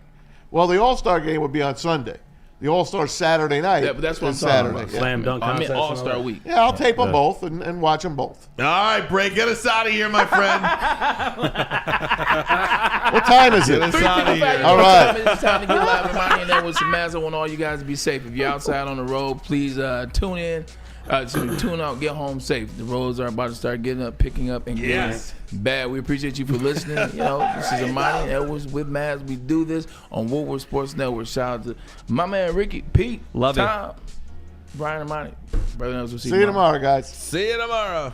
Well, the All-Star game would be on Sunday. The All-Star Saturday night. Yeah, but that's what is I'm talking Saturday. about. Yeah. Slam dunk I mean contest and all All-Star that. week. Yeah, I'll tape them both and watch them both. All right, Bray, get us out of here, my friend. What time is it? Get us out of here. All right. It's time to get live. Reminding that with some Maz. I want all you guys to be safe. If you're outside on the road, please tune in. Tune out, get home safe. The roads are about to start getting up, picking up, and getting bad. We appreciate you for listening. This is Amon Edwards with Maz. We do this on Woodward Sports Network. Shout out to my man Ricky, Pete, Love you. Tom, Brian Amani. Brother knows we'll See you tomorrow, guys. See you tomorrow.